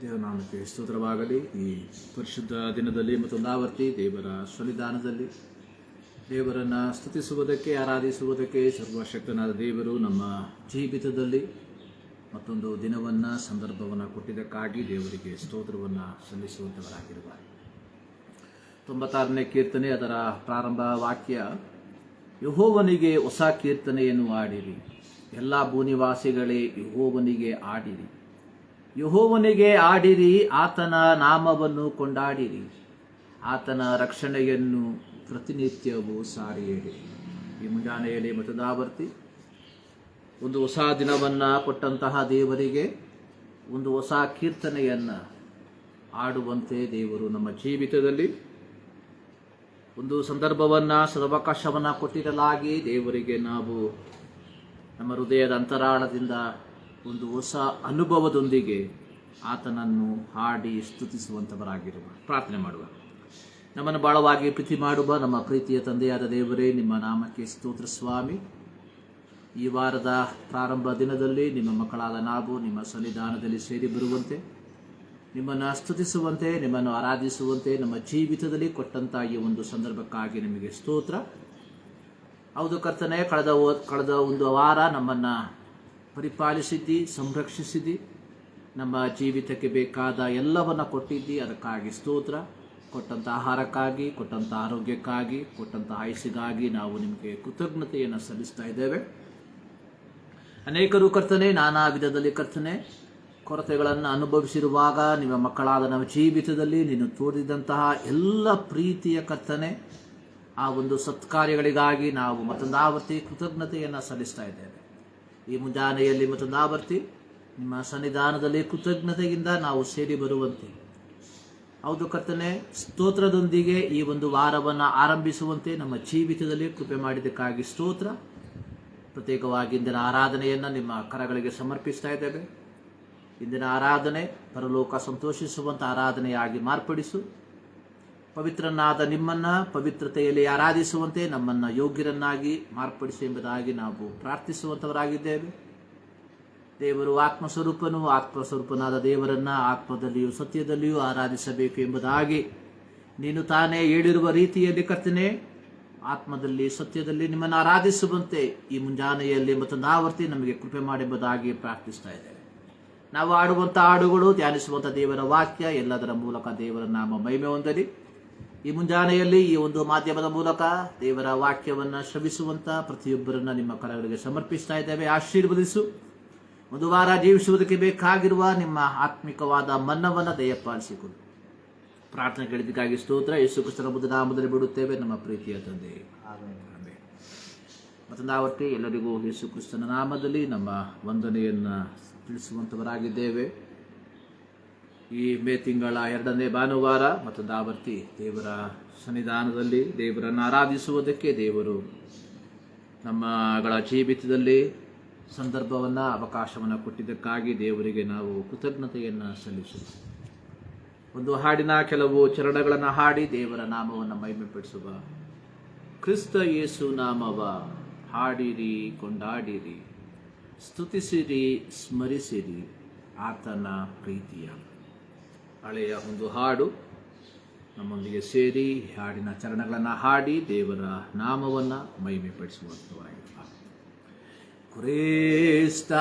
ದೇವನಾಮಕ್ಕೆ ಸ್ತೋತ್ರವಾಗಲಿ. ಈ ಪರಿಶುದ್ಧ ದಿನದಲ್ಲಿ ಮತ್ತೊಂದು ಆವರ್ತಿ ದೇವರ ಸನ್ನಿಧಾನದಲ್ಲಿ ದೇವರನ್ನು ಸ್ತುತಿಸುವುದಕ್ಕೆ, ಆರಾಧಿಸುವುದಕ್ಕೆ ಸರ್ವಶಕ್ತನಾದ ದೇವರು ನಮ್ಮ ಜೀವಿತದಲ್ಲಿ ಮತ್ತೊಂದು ದಿನವನ್ನು, ಸಂದರ್ಭವನ್ನು ಕೊಟ್ಟಿದ್ದಕ್ಕಾಗಿ ದೇವರಿಗೆ ಸ್ತೋತ್ರವನ್ನು ಸಲ್ಲಿಸುವಂಥವರಾಗಿರುವ 96ನೇ ಕೀರ್ತನೆ ಅದರ ಪ್ರಾರಂಭ ವಾಕ್ಯ, ಯೆಹೋವನಿಗೆ ಹೊಸ ಕೀರ್ತನೆಯನ್ನು ಹಾಡಿರಿ, ಎಲ್ಲ ಭೂನಿವಾಸಿಗಳೇ ಯೆಹೋವನಿಗೆ ಹಾಡಿರಿ. ಯೆಹೋವನಿಗೆ ಹಾಡಿರಿ, ಆತನ ನಾಮವನ್ನು ಕೊಂಡಾಡಿರಿ, ಆತನ ರಕ್ಷಣೆಯನ್ನು ಪ್ರತಿನಿತ್ಯವೂ ಸಾರಿ ಹೇಳಿರಿ. ಈ ಮುಂಜಾನೆಯಲ್ಲಿ ಮತದಾವರ್ತಿ ಒಂದು ಹೊಸ ದಿನವನ್ನು ಕೊಟ್ಟಂತಹ ದೇವರಿಗೆ ಒಂದು ಹೊಸ ಕೀರ್ತನೆಯನ್ನು ಹಾಡುವಂತೆ ದೇವರು ನಮ್ಮ ಜೀವಿತದಲ್ಲಿ ಒಂದು ಸಂದರ್ಭವನ್ನು, ಸದವಕಾಶವನ್ನು ಕೊಟ್ಟಿರಲಾಗಿ ದೇವರಿಗೆ ನಾವು ನಮ್ಮ ಹೃದಯದ ಅಂತರಾಳದಿಂದ ಒಂದು ಹೊಸ ಅನುಭವದೊಂದಿಗೆ ಆತನನ್ನು ಹಾಡಿ ಸ್ತುತಿಸುವಂಥವರಾಗಿರುವ ಪ್ರಾರ್ಥನೆ ಮಾಡುವ. ನಮ್ಮನ್ನು ಬಹಳವಾಗಿ ಪ್ರೀತಿ ಮಾಡುವ ನಮ್ಮ ಪ್ರೀತಿಯ ತಂದೆಯಾದ ದೇವರೇ, ನಿಮ್ಮ ನಾಮಕ್ಕೆ ಸ್ತೋತ್ರ ಸ್ವಾಮಿ. ಈ ವಾರದ ಪ್ರಾರಂಭ ದಿನದಲ್ಲಿ ನಿಮ್ಮ ಮಕ್ಕಳಾದ ನಾವು ನಿಮ್ಮ ಸನ್ನಿಧಾನದಲ್ಲಿ ಸೇರಿ ಬರುವಂತೆ, ನಿಮ್ಮನ್ನು ಸ್ತುತಿಸುವಂತೆ, ನಿಮ್ಮನ್ನು ಆರಾಧಿಸುವಂತೆ ನಮ್ಮ ಜೀವಿತದಲ್ಲಿ ಕೊಟ್ಟಂಥ ಈ ಒಂದು ಸಂದರ್ಭಕ್ಕಾಗಿ ನಿಮಗೆ ಸ್ತೋತ್ರ. ಹೌದು ಕರ್ತನೆ, ಕಳೆದ ಒಂದು ವಾರ ನಮ್ಮನ್ನು ಪರಿಪಾಲಿಸಿದ್ದಿ, ಸಂರಕ್ಷಿಸಿದ್ದಿ, ನಮ್ಮ ಜೀವಿತಕ್ಕೆ ಬೇಕಾದ ಎಲ್ಲವನ್ನು ಕೊಟ್ಟಿದ್ದಿ, ಅದಕ್ಕಾಗಿ ಸ್ತೋತ್ರ. ಕೊಟ್ಟಂಥ ಆಹಾರಕ್ಕಾಗಿ, ಕೊಟ್ಟಂಥ ಆರೋಗ್ಯಕ್ಕಾಗಿ, ಕೊಟ್ಟಂಥ ಆಯುಸ್ಸಿಗಾಗಿ ನಾವು ನಿಮಗೆ ಕೃತಜ್ಞತೆಯನ್ನು ಸಲ್ಲಿಸ್ತಾ ಇದ್ದೇವೆ. ಅನೇಕರು ಕರ್ತನೆ, ನಾನಾ ವಿಧದಲ್ಲಿ ಕರ್ತನೆ ಕೊರತೆಗಳನ್ನು ಅನುಭವಿಸಿರುವಾಗ ನಿಮ್ಮ ಮಕ್ಕಳಾದ ನಮ್ಮ ಜೀವಿತದಲ್ಲಿ ನೀನು ತೋರಿದಂತಹ ಎಲ್ಲ ಪ್ರೀತಿಯ ಕರ್ತನೆ, ಆ ಒಂದು ಸತ್ಕಾರ್ಯಗಳಿಗಾಗಿ ನಾವು ಮತ್ತೊಂದು ಆವರ್ತಿ ಕೃತಜ್ಞತೆಯನ್ನು ಸಲ್ಲಿಸ್ತಾ ಇದ್ದೇವೆ. ಈ ಮುಂಜಾನೆಯಲ್ಲಿ ಮತ್ತೊಂದು ಆವರ್ತಿ ನಿಮ್ಮ ಸನ್ನಿಧಾನದಲ್ಲಿ ಕೃತಜ್ಞತೆಯಿಂದ ನಾವು ಸೇರಿ ಬರುವಂತೆ, ಹೌದು ಕರ್ತನೆ, ಸ್ತೋತ್ರದೊಂದಿಗೆ ಈ ಒಂದು ವಾರವನ್ನು ಆರಂಭಿಸುವಂತೆ ನಮ್ಮ ಜೀವಿತದಲ್ಲಿ ಕೃಪೆ ಮಾಡಿದ್ದಕ್ಕಾಗಿ ಸ್ತೋತ್ರ. ಪ್ರತ್ಯೇಕವಾಗಿ ಇಂದಿನ ಆರಾಧನೆಯನ್ನು ನಿಮ್ಮ ಕರಗಳಿಗೆ ಸಮರ್ಪಿಸ್ತಾ ಇದ್ದೇವೆ. ಇಂದಿನ ಆರಾಧನೆ ಪರಲೋಕ ಸಂತೋಷಿಸುವಂಥ ಆರಾಧನೆಯಾಗಿ ಮಾರ್ಪಡಿಸು. ಪವಿತ್ರನಾದ ನಿಮ್ಮನ್ನು ಪವಿತ್ರತೆಯಲ್ಲಿ ಆರಾಧಿಸುವಂತೆ ನಮ್ಮನ್ನು ಯೋಗ್ಯರನ್ನಾಗಿ ಮಾರ್ಪಡಿಸು ಎಂಬುದಾಗಿ ನಾವು ಪ್ರಾರ್ಥಿಸುವಂಥವರಾಗಿದ್ದೇವೆ. ದೇವರು ಆತ್ಮಸ್ವರೂಪನು, ಆತ್ಮಸ್ವರೂಪನಾದ ದೇವರನ್ನು ಆತ್ಮದಲ್ಲಿಯೂ ಸತ್ಯದಲ್ಲಿಯೂ ಆರಾಧಿಸಬೇಕು ಎಂಬುದಾಗಿ ನೀನು ತಾನೇ ಹೇಳಿರುವ ರೀತಿಯಲ್ಲಿ ಕರ್ತನೆ, ಆತ್ಮದಲ್ಲಿ ಸತ್ಯದಲ್ಲಿ ನಿಮ್ಮನ್ನು ಆರಾಧಿಸುವಂತೆ ಈ ಮುಂಜಾನೆಯಲ್ಲಿ ಮತ್ತೊಂದು ಆವರ್ತಿ ನಮಗೆ ಕೃಪೆ ಮಾಡೆಂಬುದಾಗಿ ಪ್ರಾರ್ಥಿಸ್ತಾ ಇದ್ದೇವೆ. ನಾವು ಆಡುವಂಥ ಹಾಡುಗಳು, ಧ್ಯಾನಿಸುವಂಥ ದೇವರ ವಾಕ್ಯ ಎಲ್ಲದರ ಮೂಲಕ ದೇವರ ನಾಮ ಮಹಿಮೆ ಹೊಂದಲಿ. ಈ ಮುಂಜಾನೆಯಲ್ಲಿ ಈ ಒಂದು ಮಾಧ್ಯಮದ ಮೂಲಕ ದೇವರ ವಾಕ್ಯವನ್ನು ಶ್ರವಿಸುವಂಥ ಪ್ರತಿಯೊಬ್ಬರನ್ನು ನಿಮ್ಮ ಕರಗಳಿಗೆ ಸಮರ್ಪಿಸ್ತಾ ಇದ್ದೇವೆ. ಆಶೀರ್ವದಿಸು. ಒಂದು ವಾರ ಜೀವಿಸುವುದಕ್ಕೆ ಬೇಕಾಗಿರುವ ನಿಮ್ಮ ಆತ್ಮಿಕವಾದ ಮನ್ನವನ್ನು ದಯಪಾಲಿಸಿಕೊಂಡು ಪ್ರಾರ್ಥನೆ ಕೇಳಿದ್ದಕ್ಕಾಗಿ ಸ್ತೋತ್ರ. ಯೇಸು ಕ್ರಿಸ್ತನ ಬುದ್ಧ ನಾಮದಲ್ಲಿ ಬಿಡುತ್ತೇವೆ ನಮ್ಮ ಪ್ರೀತಿಯ ತಂದೆ, ಆಮೆನ್. ಮತ್ತೊಂದು ಆವರ್ತಿ ಎಲ್ಲರಿಗೂ ಯೇಸು ಕ್ರಿಸ್ತನ ನಾಮದಲ್ಲಿ ನಮ್ಮ ವಂದನೆಯನ್ನು ತಿಳಿಸುವಂಥವರಾಗಿದ್ದೇವೆ. ಈ ಮೇ ತಿಂಗಳ 2ನೇ ಭಾನುವಾರ ಮತ್ತೊಂದು ಆವರ್ತಿ ದೇವರ ಸನ್ನಿಧಾನದಲ್ಲಿ ದೇವರನ್ನು ಆರಾಧಿಸುವುದಕ್ಕೆ ದೇವರು ನಮ್ಮಗಳ ಜೀವಿತದಲ್ಲಿ ಸಂದರ್ಭವನ್ನು, ಅವಕಾಶವನ್ನು ಕೊಟ್ಟಿದ್ದಕ್ಕಾಗಿ ದೇವರಿಗೆ ನಾವು ಕೃತಜ್ಞತೆಯನ್ನು ಸಲ್ಲಿಸುವ. ಒಂದು ಹಾಡಿನ ಕೆಲವು ಚರಣಗಳನ್ನು ಹಾಡಿ ದೇವರ ನಾಮವನ್ನು ಮಹಿಮೆಪಡಿಸುವ. ಕ್ರಿಸ್ತ ಯೇಸು ನಾಮವ ಹಾಡಿರಿ, ಕೊಂಡಾಡಿರಿ, ಸ್ತುತಿಸಿರಿ, ಸ್ಮರಿಸಿರಿ ಆತನ ಪ್ರೀತಿಯ. ಹಳೆಯ ಒಂದು ಹಾಡು ನಮ್ಮೊಂದಿಗೆ ಸೇರಿ ಹಾಡಿನ ಚರಣಗಳನ್ನು ಹಾಡಿ ದೇವರ ನಾಮವನ್ನು ಮಹಿಮೆಪಡಿಸುವಂಥವರಾಗಿರುವ. ಕ್ರಿಸ್ತ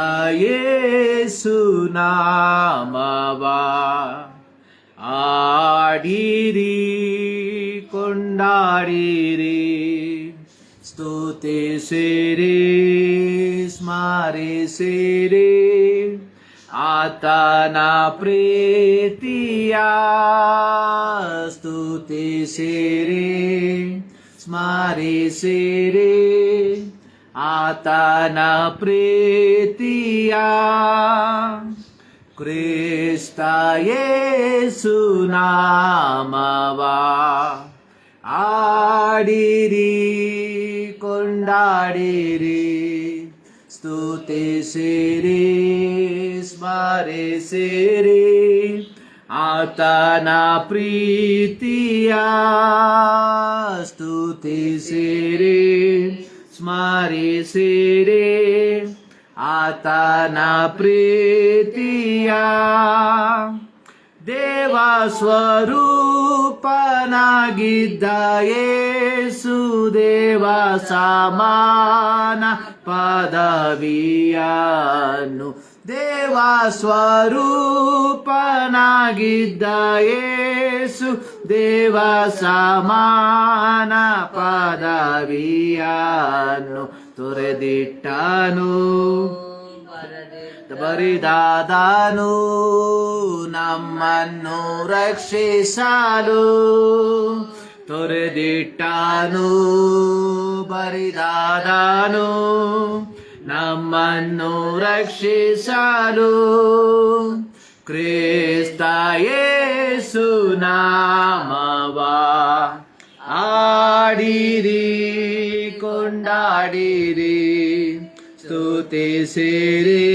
ಯೇಸು ನಾಮವ ಹಾಡಿರಿ, ಕೊಂಡಾಡಿರಿ, ಸ್ತುತಿಸಿರಿ, ಸ್ಮರಿಸಿರಿ ಆತನ ಪ್ರೀತಿಯ. ಸ್ತುತಿಸಿರಿ, ಸ್ಮರಿಸಿರಿ ಆತನ ಪ್ರೀತಿಯ. ಕ್ರಿಸ್ತ ಯೇಸು ನಾಮವ ಹಾಡಿರಿ, ಕೊಂಡಾಡಿರಿ, ಸ್ತುತಿಸಿರಿ, ಸ್ಮರಿಸಿರಿ ಆತನ ಪ್ರೀತಿಯ. ಸ್ತುತಿಸಿರಿ, ಸ್ಮರಿಸಿರಿ ಆತನ ಪ್ರೀತಿಯ. ದೇವ ಸ್ವರೂಪನಾಗಿದ್ದ ಯೇಸು ದೇವ ಸಮಾನ ಪದವಿಯನ್ನು ದೇವ ಸ್ವರೂಪನಾಗಿದ್ದ ಯೇಸು ದೇವ ಸಮಾನ ಪದವಿಯನ್ನು ತೊರೆದಿಟ್ಟನು ಬರಿದಾದನು ನಮ್ಮನ್ನು ರಕ್ಷಿಸಲು ತೊರೆದಿಟ್ಟನು ಬರಿದಾದನು ನಮ್ಮನ್ನು ರಕ್ಷಿಸಲು ಕ್ರಿಸ್ತ ಯೇಸು ನಾಮವ ಆಡಿರಿ ಕೊಂಡಾಡಿರಿ ಸ್ತುತಿಸಿರಿ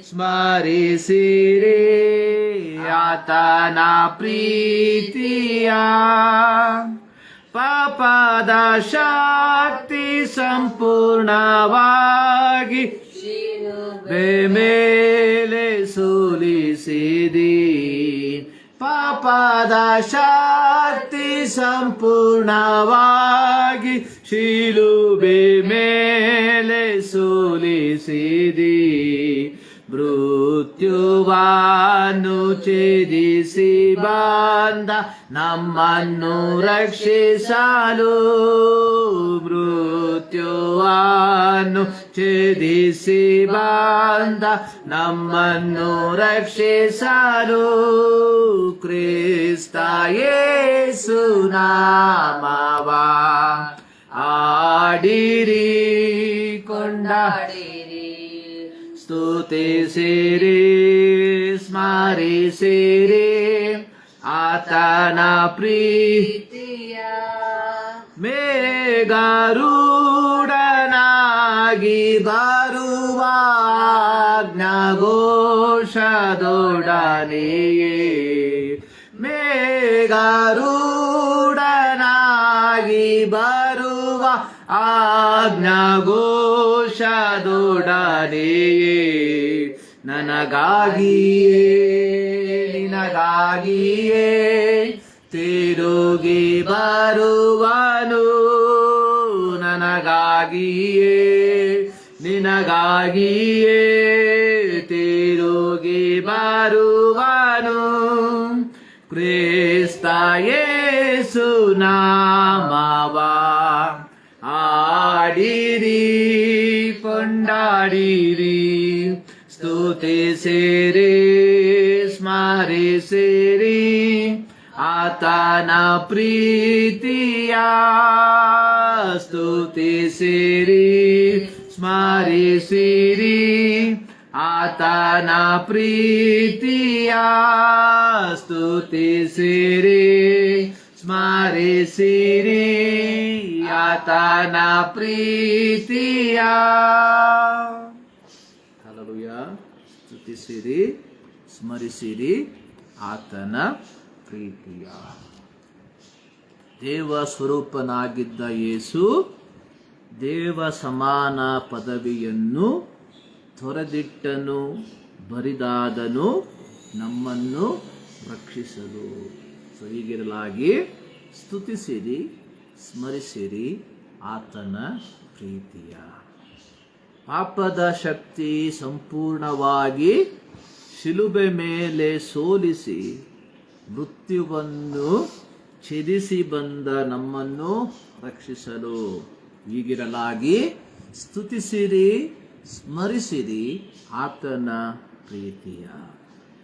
ಸ್ಮರಿಸಿರಿ ಆತನ ಪ್ರೀತಿಯ ಪಾಪದ ಶಕ್ತಿ ಸಂಪೂರ್ಣವಾಗಿ ಮೇಲೆ ಸೋಲಿಸಿದಿ ಪಾಪದ ಶಕ್ತಿ ಸಂಪೂರ್ಣವಾಗಿ ಶಿಲುಬೆ ಮೇಲೆ ಸೋಲಿಸಿದಿ ಮೃತ್ಯುವನ್ನು ಛೇದಿಸಿ ಬಂದ ನಮ್ಮನ್ನು ರಕ್ಷಿಸಲು ಮೃತ್ಯುವನ್ನು ಛೇದಿಸಿ ಬಂದ ನಮ್ಮನ್ನು ರಕ್ಷಿಸಲು ಕ್ರಿಸ್ತ ಯೇಸು ನಾಮವ ಆಡಿರಿ ಕೊಂಡಾಡಿರಿ ಸ್ತುತಿಸಿರಿ ಸ್ಮರಿಸಿರಿ ಆತನ ಪ್ರೀತಿಯ ಮೇಘರೂಢನಾಗಿ ಬರುವ ಆಜ್ಞಾಘೋಷದೊಡನೆಯೇ ಮೇಘರೂಢನಾಗಿ ಬರುವ ಆಜ್ಞಾಘೋಷದೊಡನೆಯೇ ನನಗಾಗಿಯೇ ನಿನಗಾಗಿಯೇ ತಿರುಗಿ ಬರುವನು ನನಗಾಗಿಯೇ ನಿನಗಾಗಿಯೇ ತಿರುಗಿ ಬರುವನು ಕ್ರಿಸ್ತ ಯೇಸು ನಾಮವ ಆಡಿರಿ ಕೊಂಡಾಡಿರಿ ಸ್ತುತಿಸಿರಿ ಸ್ಮರಿಸಿರಿ ಆತನ ಪ್ರೀತಿಯ ಸ್ತುತಿಸಿರಿ ಸ್ಮರಿಸಿರಿ ಆತನ ಪ್ರೀತಿಯ ಸ್ತುತಿಸಿರಿ ಸ್ಮರಿಸಿರಿ ಆತನ ಪ್ರೀತಿಯ ಹಲ್ಲೆಲೂಯಾ ಸ್ತುತಿಸಿರಿ ಸ್ಮರಿಸಿರಿ ಆತನ ಪ್ರೀತಿಯ ದೇವ ಸ್ವರೂಪನಾಗಿದ್ದ ಯೇಸು ದೇವ ಸಮಾನ ಪದವಿಯನ್ನು ತೊರೆದಿಟ್ಟನು ಬರಿದಾದನು ನಮ್ಮನ್ನು ರಕ್ಷಿಸಲು. ಸೊ ಹೀಗಿರಲಾಗಿ ಸ್ತುತಿಸಿರಿ ಸ್ಮರಿಸಿರಿ ಆತನ ಪ್ರೀತಿಯ. ಪಾಪದ ಶಕ್ತಿ ಸಂಪೂರ್ಣವಾಗಿ ಶಿಲುಬೆ ಮೇಲೆ ಸೋಲಿಸಿ ಮೃತ್ಯುವನ್ನು ಛೇದಿಸಿ ಬಂದ ನಮ್ಮನ್ನು ರಕ್ಷಿಸಲು. ಹೀಗಿರಲಾಗಿ ಸ್ತುತಿಸಿರಿ ಸ್ಮರಿಸಿರಿ ಆತನ ಪ್ರೀತಿಯ.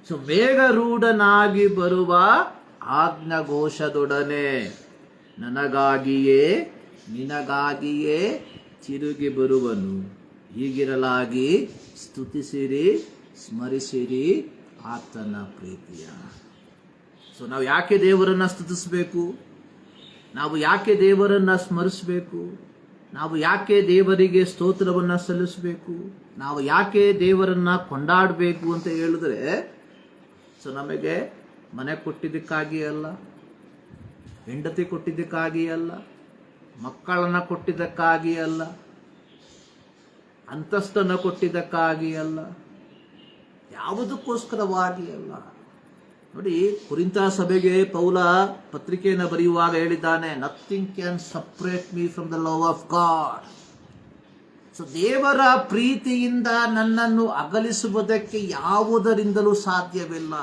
ಸೊ ಮೇಘರೂಢನಾಗಿ ಬರುವ ಆಜ್ಞಾಘೋಷದೊಡನೆ ನನಗಾಗಿಯೇ ನಿನಗಾಗಿಯೇ ತಿರುಗಿ ಬರುವನು. ಹೀಗಿರಲಾಗಿ ಸ್ತುತಿಸಿರಿ ಸ್ಮರಿಸಿರಿ ಆತನ ಪ್ರೀತಿಯ. ಸೊ ನಾವು ಯಾಕೆ ದೇವರನ್ನ ಸ್ತುತಿಸಬೇಕು? ನಾವು ಯಾಕೆ ದೇವರನ್ನ ಸ್ಮರಿಸಬೇಕು? ನಾವು ಯಾಕೆ ದೇವರಿಗೆ ಸ್ತೋತ್ರವನ್ನ ಸಲ್ಲಿಸಬೇಕು? ನಾವು ಯಾಕೆ ದೇವರನ್ನ ಕೊಂಡಾಡಬೇಕು ಅಂತ ಹೇಳಿದ್ರೆ, ಸೊ ನಮಗೆ ಮನೆ ಕೊಟ್ಟಿದ್ದಕ್ಕಾಗಿ ಅಲ್ಲ, ಹೆಂಡತಿ ಕೊಟ್ಟಿದ್ದಕ್ಕಾಗಿ ಅಲ್ಲ, ಮಕ್ಕಳನ್ನ ಕೊಟ್ಟಿದ್ದಕ್ಕಾಗಿ ಅಲ್ಲ, ಅಂತಸ್ತನ್ನು ಕೊಟ್ಟಿದ್ದಕ್ಕಾಗಿ ಅಲ್ಲ, ಯಾವುದಕ್ಕೋಸ್ಕರವಾಗಿ ಅಲ್ಲ. ನೋಡಿ, ಕುರಿಂಥ ಸಭೆಗೆ ಪೌಲ ಪತ್ರಿಕೆಯನ್ನು ಬರೆಯುವಾಗ ಹೇಳಿದ್ದಾನೆ, nothing can separate me from the love of god. So ದೇವರ ಪ್ರೀತಿಯಿಂದ ನನ್ನನ್ನು ಅಗಲಿಸುವುದಕ್ಕೆ ಯಾವುದರಿಂದಲೂ ಸಾಧ್ಯವಿಲ್ಲ.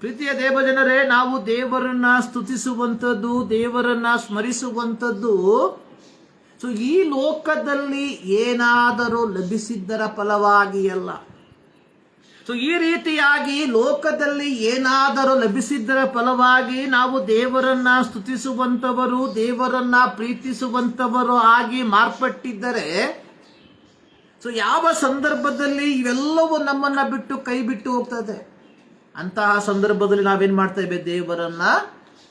ಪ್ರೀತಿಯ ದೇವಜನರೇ, ನಾವು ದೇವರನ್ನ ಸ್ತುತಿಸುವಂಥದ್ದು, ದೇವರನ್ನ ಸ್ಮರಿಸುವಂಥದ್ದು ಸೊ ಈ ಲೋಕದಲ್ಲಿ ಏನಾದರೂ ಲಭಿಸಿದ್ದರ ಫಲವಾಗಿ ಅಲ್ಲ. ಸೊ ಈ ರೀತಿಯಾಗಿ ಲೋಕದಲ್ಲಿ ಏನಾದರೂ ಲಭಿಸಿದ್ದರ ಫಲವಾಗಿ ನಾವು ದೇವರನ್ನ ಸ್ತುತಿಸುವಂಥವರು, ದೇವರನ್ನ ಪ್ರೀತಿಸುವಂಥವರು ಆಗಿ ಮಾರ್ಪಟ್ಟಿದ್ದರೆ, ಸೊ ಯಾವ ಸಂದರ್ಭದಲ್ಲಿ ಇವೆಲ್ಲವೂ ನಮ್ಮನ್ನ ಬಿಟ್ಟು ಕೈ ಬಿಟ್ಟು ಹೋಗ್ತದೆ, ಅಂತಹ ಸಂದರ್ಭದಲ್ಲಿ ನಾವೇನ್ ಮಾಡ್ತೇವೆ? ದೇವರನ್ನ